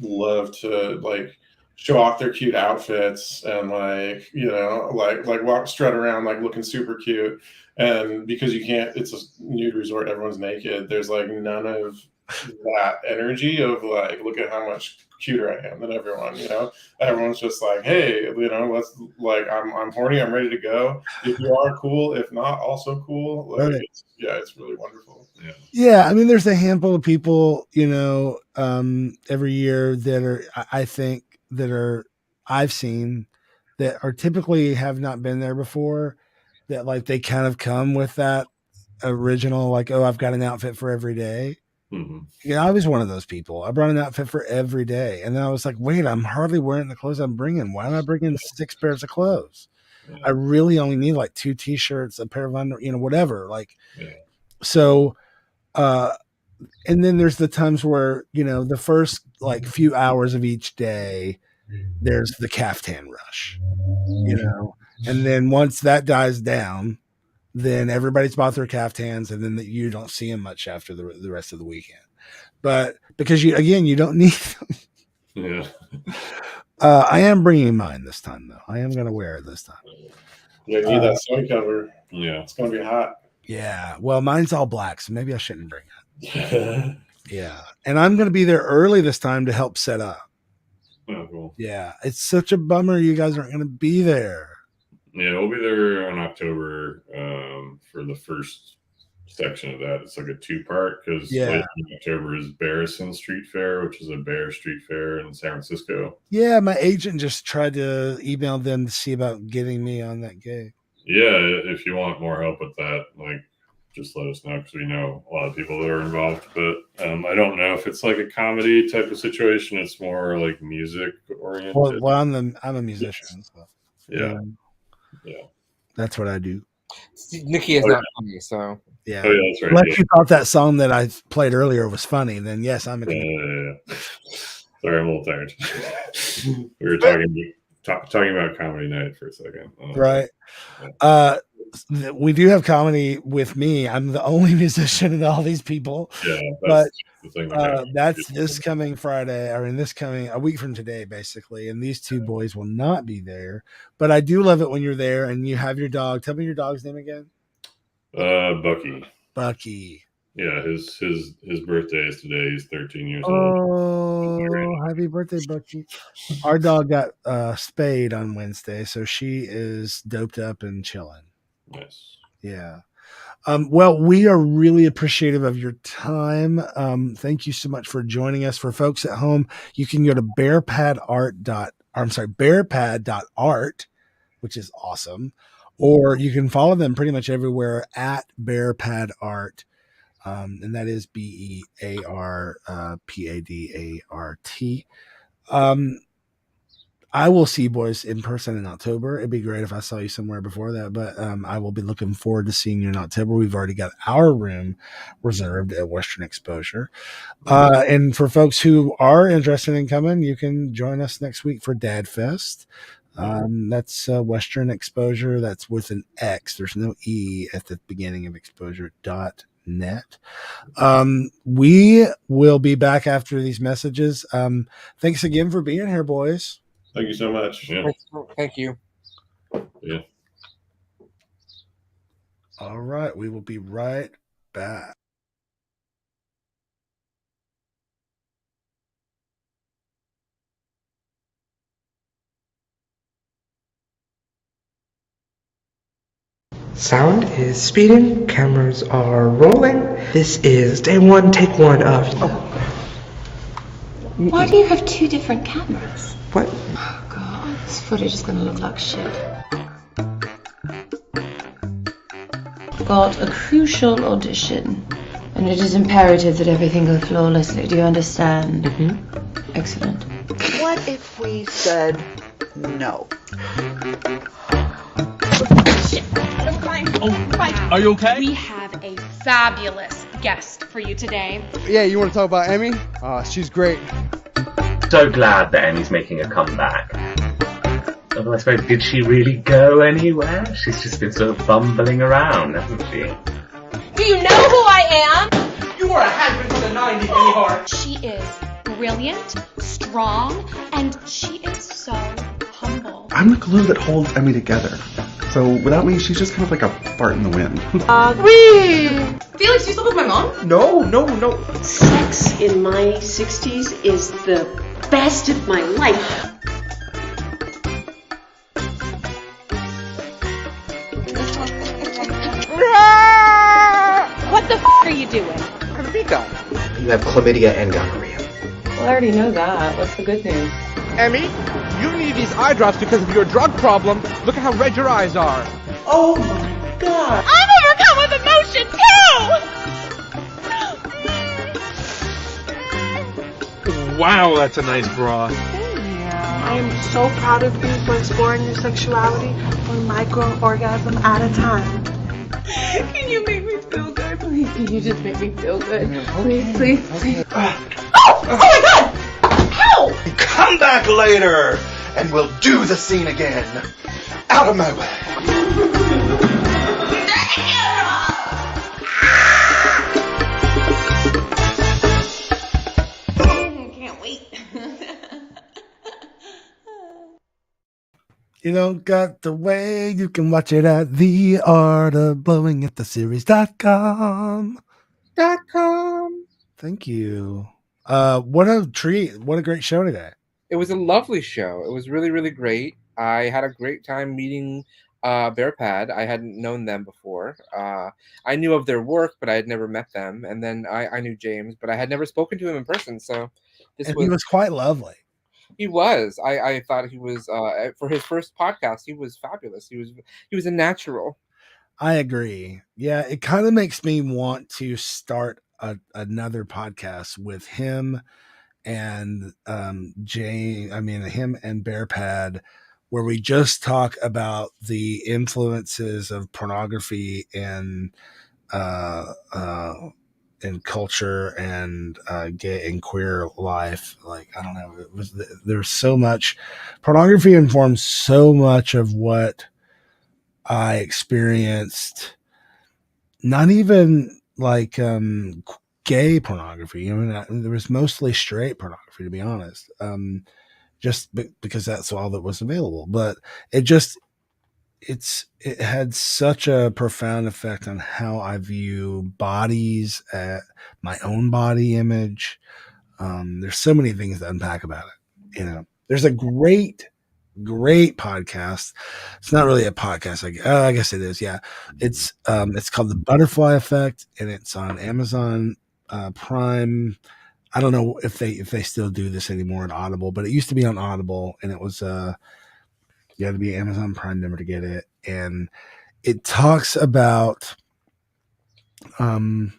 love to like show off their cute outfits and like, you know, like walk strut around like looking super cute. And because you can't, it's a nude resort, everyone's naked. There's like none of that energy of like, look at how much cuter I am than everyone, you know. Everyone's just like, hey, you know, let's like, I'm horny, I'm ready to go. If you are cool, if not, also cool. Like, Right. it's really wonderful. Yeah, I mean, there's a handful of people, you know, every year that are, I think, that are I've seen that are typically have not been there before. That like they kind of come with that original, like, oh, I've got an outfit for every day. Mm-hmm. Yeah, I was one of those people. I brought an outfit for every day, and then I was like, wait, I'm hardly wearing the clothes I'm bringing. Why am I bringing 6 pairs of clothes? I really only need like 2 t-shirts, a pair of under, you know, whatever. Like, so. And then there's the times where, you know, the first like few hours of each day, there's the caftan rush, you know, and then once that dies down, then everybody's bought their caftans, and then you don't see them much after the rest of the weekend. But because you don't need them. Yeah. I am bringing mine this time, though. I am going to wear it this time. Yeah, you need that sun cover. Yeah. It's going to be hot. Yeah. Well, mine's all black, so maybe I shouldn't bring it. Yeah. And I'm going to be there early this time to help set up. Oh, cool. Yeah. It's such a bummer you guys aren't going to be there. Yeah, we'll be there in October for the first section of that. It's like a 2-part because late in October is Barrison Street Fair, which is a bear street fair in San Francisco. Yeah, my agent just tried to email them to see about getting me on that gig. Yeah, if you want more help with that, like, just let us know because we know a lot of people that are involved. But I don't know if it's like a comedy type of situation. It's more like music oriented. Well, I'm a musician. So. Yeah. That's what I do. Nakia is not funny, so yeah. Oh, yeah, that's right. Unless you thought that song that I played earlier was funny, then yes, I'm a comedian. Sorry, I'm a little tired. We were talking about comedy night for a second. Right. We do have comedy with me. I'm the only musician in all these people. Yeah, but the thing that's this coming Friday, or in this coming a week from today, basically. And these two boys will not be there. But I do love it when you're there and you have your dog. Tell me your dog's name again. Bucky. Yeah, his birthday is today. He's 13 years old. Oh, happy birthday, Bucky. Our dog got spayed on Wednesday, so she is doped up and chilling. Nice. Yeah. Well, we are really appreciative of your time. Thank you so much for joining us. For folks at home, you can go to bearpad.art, which is awesome. Or you can follow them pretty much everywhere at Bearpad Art. And that is BEARPADART. I will see you boys in person in October. It'd be great if I saw you somewhere before that, but I will be looking forward to seeing you in October. We've already got our room reserved at Western Exposure. And for folks who are interested in coming, you can join us next week for Dad Fest. That's Western Exposure. That's with an X. There's no E at the beginning of exposure.net. We will be back after these messages. Thanks again for being here, boys. Thank you so much. Yeah. Thank you. Yeah. All right. We will be right back. Sound is speeding, cameras are rolling. This is day 1, take 1 of... Why do you have 2 different cameras? What? Oh god, this footage is gonna look like shit. I've got a crucial audition, and it is imperative that everything go flawlessly. Do you understand? Mm-hmm. Excellent. What if we said no? Are you okay? We have a fabulous guest for you today. Yeah, you want to talk about Emmy? She's great. So glad that Emmy's making a comeback. Although I suppose, did she really go anywhere? She's just been sort of bumbling around, hasn't she? Do you know who I am? You are a has-been from the 90s, Emmy Hart. She is brilliant, strong, and she is so humble. I'm the glue that holds Emmy together. So without me, she's just kind of like a fart in the wind. Agree! Felix, you slept with my mom? No. Sex in my 60s is the best of my life. What the are you doing? You have chlamydia and gonorrhea. Well, I already know that. What's the good news? Emmy, you need these eye drops because of your drug problem. Look at how red your eyes are. Oh my god. I'm overcome with emotion too! Wow, that's a nice bra. I am so proud of you for exploring your sexuality one micro-orgasm at a time. Can you make me feel good? Please, can you just make me feel good? Please. Oh my god! How? Come back later, and we'll do the scene again. Out of my way. Can't wait. You don't got the way, you can watch it at theartofblowingattheseries.com. Thank you. What a treat. What a great show today. It was a lovely show. It was really, really great. I had a great time meeting Bearpad. I hadn't known them before. I knew of their work, but I had never met them. And then I knew James, but I had never spoken to him in person. So He was quite lovely. He was. I thought he was for his first podcast. He was fabulous. He was a natural. I agree. Yeah, it kind of makes me want to start another podcast with him and him and Bearpad, where we just talk about the influences of pornography in culture and gay and queer life. Like, I don't know, there's so much pornography informs so much of what I experienced. Not even like gay pornography. There was mostly straight pornography, to be honest. Just because that's all that was available. But it had such a profound effect on how I view bodies, my own body image. There's so many things to unpack about it. There's a great podcast. It's not really a podcast. I guess it is. Yeah. It's called The Butterfly Effect, and it's on Amazon Prime. I don't know if they still do this anymore on Audible, but it used to be on Audible, and it was you had to be an Amazon Prime member to get it. And it talks about the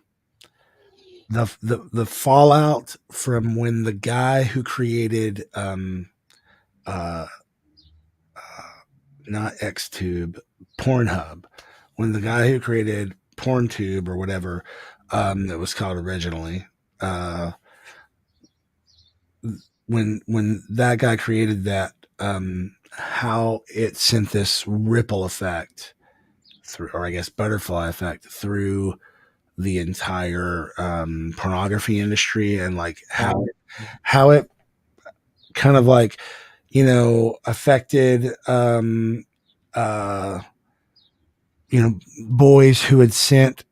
fallout from when the guy who created not XTube, Pornhub, when the guy who created PornTube or whatever that was called originally, when that guy created that, how it sent this ripple effect through, or I guess butterfly effect, through the entire pornography industry, and like how it kind of like, affected boys who had sent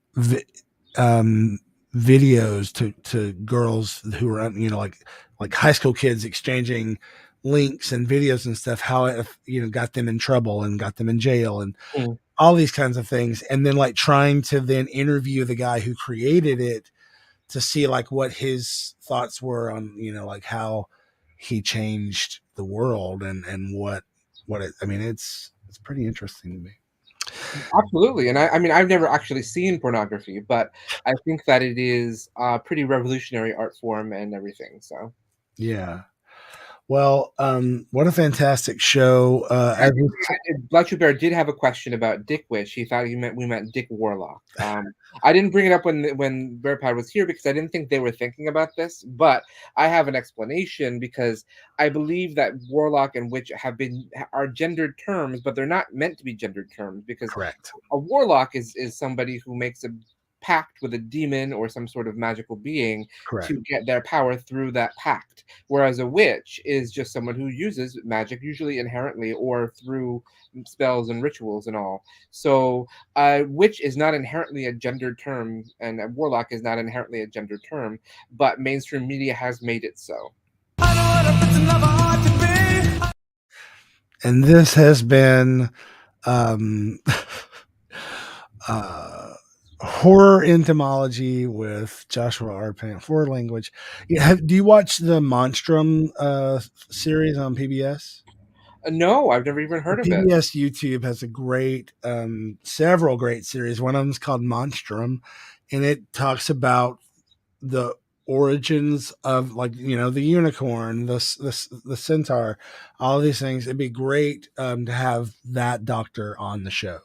videos to girls who were like high school kids exchanging links and videos and stuff, how it got them in trouble and got them in jail and all these kinds of things. And then like trying to then interview the guy who created it to see like what his thoughts were on like how he changed the world and what it, it's pretty interesting to me. Absolutely. And I've never actually seen pornography, but I think that it is a pretty revolutionary art form and everything. So yeah. Well, what a fantastic show. Black True Bear did have a question about Dick Wish. He thought we meant Dick Warlock. I didn't bring it up when Bearpad was here because I didn't think they were thinking about this, but I have an explanation because I believe that Warlock and Witch are gendered terms, but they're not meant to be gendered terms because correct. A Warlock is somebody who makes a pact with a demon or some sort of magical being Correct. to get their power through that pact. Whereas a witch is just someone who uses magic, usually inherently or through spells and rituals and all. So witch is not inherently a gendered term, and a warlock is not inherently a gendered term, but mainstream media has made it so. And this has been horror entomology with Joshua R. Horror language. Do you watch the Monstrum series on PBS? No, I've never even heard of it. PBS YouTube has a great, several great series. One of them is called Monstrum, and it talks about the origins of, like, you know, the unicorn, the centaur, all of these things. It'd be great to have that doctor on the show.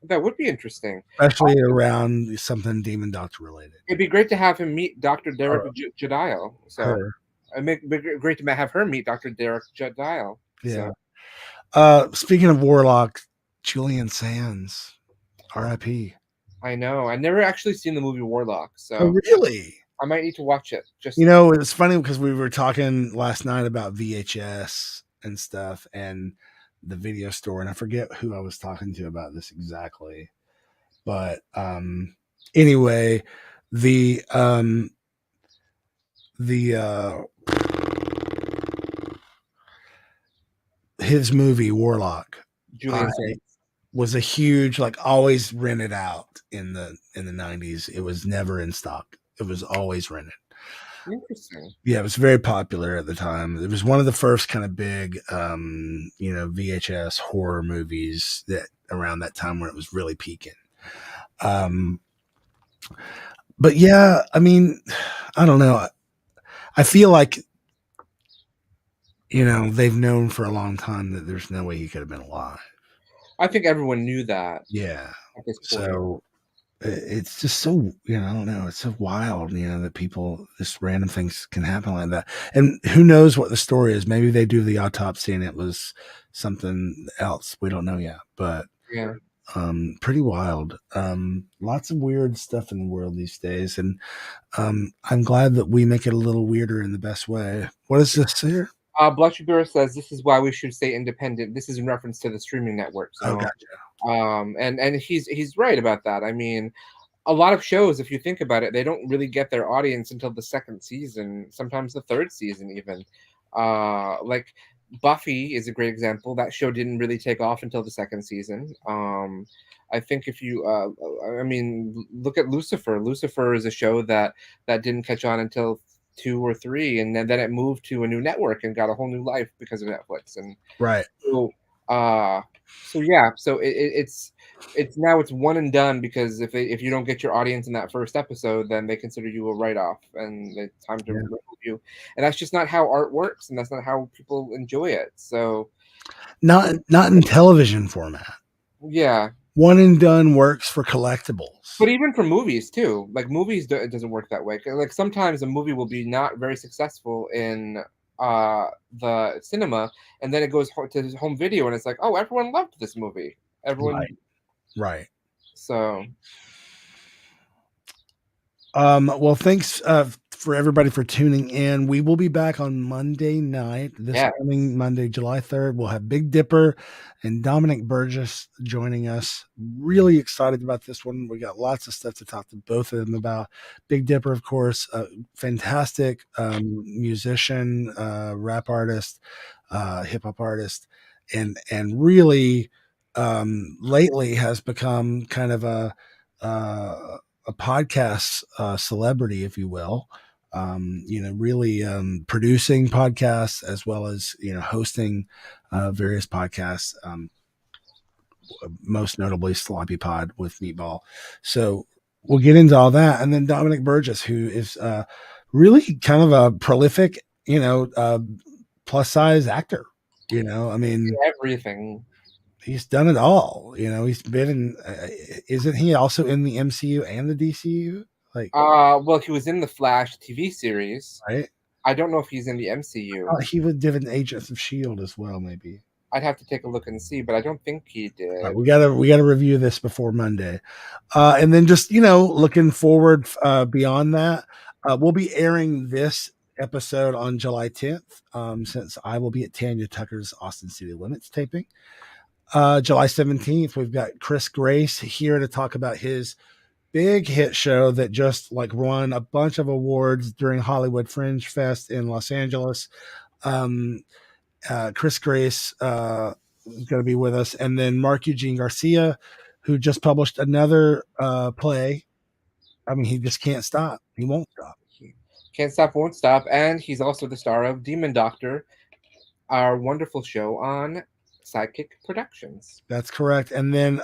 That would be interesting, especially around something demon doctor related. It'd be great to have him meet Dr. Derek Jedial. So Her. it'd be great to have her meet Dr. Derek Jedial. Yeah. So. Speaking of warlock, Julian Sands, R.I.P. I know. I never actually seen the movie Warlock. So Oh, really? I might need to watch it. Just, you know, it's funny because we were talking last night about VHS and stuff and the video store, and I forget who I was talking to about this exactly. But anyway, his movie Warlock was a huge, like, always rented out in the 90s. It was never in stock. It was always rented. Interesting. Yeah, it was very popular at the time. It was one of the first kind of big VHS horror movies that around that time when it was really peaking. But yeah, I mean, I don't know. I feel like, you know, they've known for a long time that there's no way he could have been alive. I think everyone knew that. Yeah. At this point. So it's just so, you know, I don't know. It's so wild, you know, that people, this random things can happen like that. And who knows what the story is? Maybe they do the autopsy and it was something else. We don't know yet, but yeah. Pretty wild. Lots of weird stuff in the world these days. And I'm glad that we make it a little weirder in the best way. What is this here? Blushy Bear says this is why we should stay independent. This is in reference to the streaming networks. So, oh, gotcha. And he's right about that. I mean, a lot of shows, if you think about it, they don't really get their audience until the second season, sometimes the third season even. Like Buffy is a great example. That show didn't really take off until the second season. I think if you, I mean, look at Lucifer. Lucifer is a show that didn't catch on until 2 or 3, and then it moved to a new network and got a whole new life because of Netflix. And right. So yeah, so it's now it's one and done, because if you don't get your audience in that first episode, then they consider you a write-off and it's time to remove you. And that's just not how art works, and that's not how people enjoy it. So not in television format. Yeah. One and done works for collectibles. But even for movies too, like movies, it doesn't work that way. Like sometimes a movie will be not very successful in the cinema, and then it goes to home video, and it's like, oh, everyone loved this movie. Everyone, right. So, well, thanks for everybody for tuning in. We will be back on Monday night. This coming Monday, July 3rd. We'll have Big Dipper and Dominic Burgess joining us. Really excited about this one. We got lots of stuff to talk to both of them about. Big Dipper, of course, fantastic musician, rap artist, hip hop artist, and really lately has become kind of a podcast celebrity, if you will. You know, really producing podcasts as well as, you know, hosting various podcasts, most notably Sloppy Pod with Meatball. So we'll get into all that. And then Dominic Burgess, who is really kind of a prolific, you know, plus size actor. You know, I mean, everything. He's done it all. You know, he's been in. Isn't he also in the MCU and the DCU? Like, well, he was in the Flash TV series, right? I don't know if he's in the MCU. He did an Agents of S.H.I.E.L.D. as well, maybe. I'd have to take a look and see, but I don't think he did. All right, we gotta review this before Monday, and then just looking forward beyond that, we'll be airing this episode on July 10th, since I will be at Tanya Tucker's Austin City Limits taping. July 17th, we've got Chris Grace here to talk about his big hit show that just won a bunch of awards during Hollywood Fringe Fest in Los Angeles. Chris Grace is going to be with us, and then Mark Eugene Garcia, who just published another play. I mean, he just can't stop. He won't stop. Can't stop, won't stop, and he's also the star of Demon Doctor, our wonderful show on SideKick Productions. That's correct. And then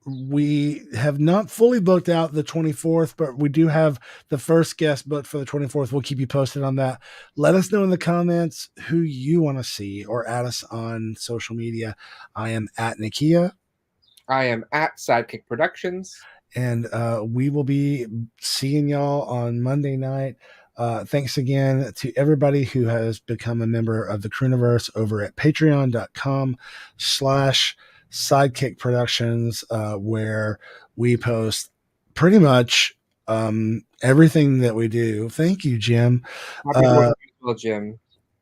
we have not fully booked out the 24th, but we do have the first guest booked for the 24th. We'll keep you posted on that. Let us know in the comments who you want to see, or add us on social media. I am at Nakia. I am at SideKick Productions. And we will be seeing y'all on Monday night. Thanks again to everybody who has become a member of the Crooniverse over at patreon.com/SideKick Productions, where we post pretty much everything that we do. Thank you, Jim. Jim.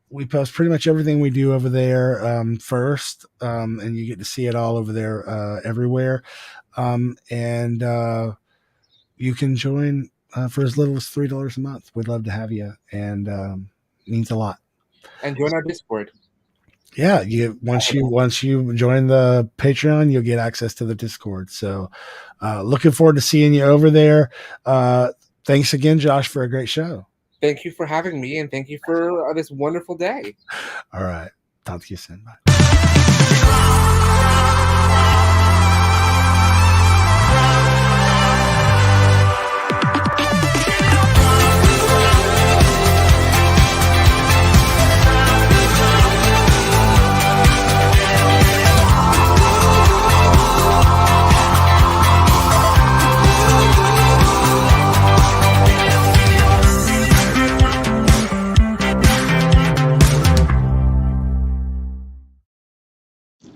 We post pretty much everything we do over there first, and you get to see it all over there everywhere. And you can join for as little as $3 a month. We'd love to have you, and it means a lot. And join our Discord. Yeah, once you join the Patreon, you'll get access to the Discord. So, looking forward to seeing you over there. Thanks again, Josh, for a great show. Thank you for having me, and thank you for this wonderful day. All right, talk to you soon. Bye.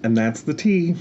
And that's the tea.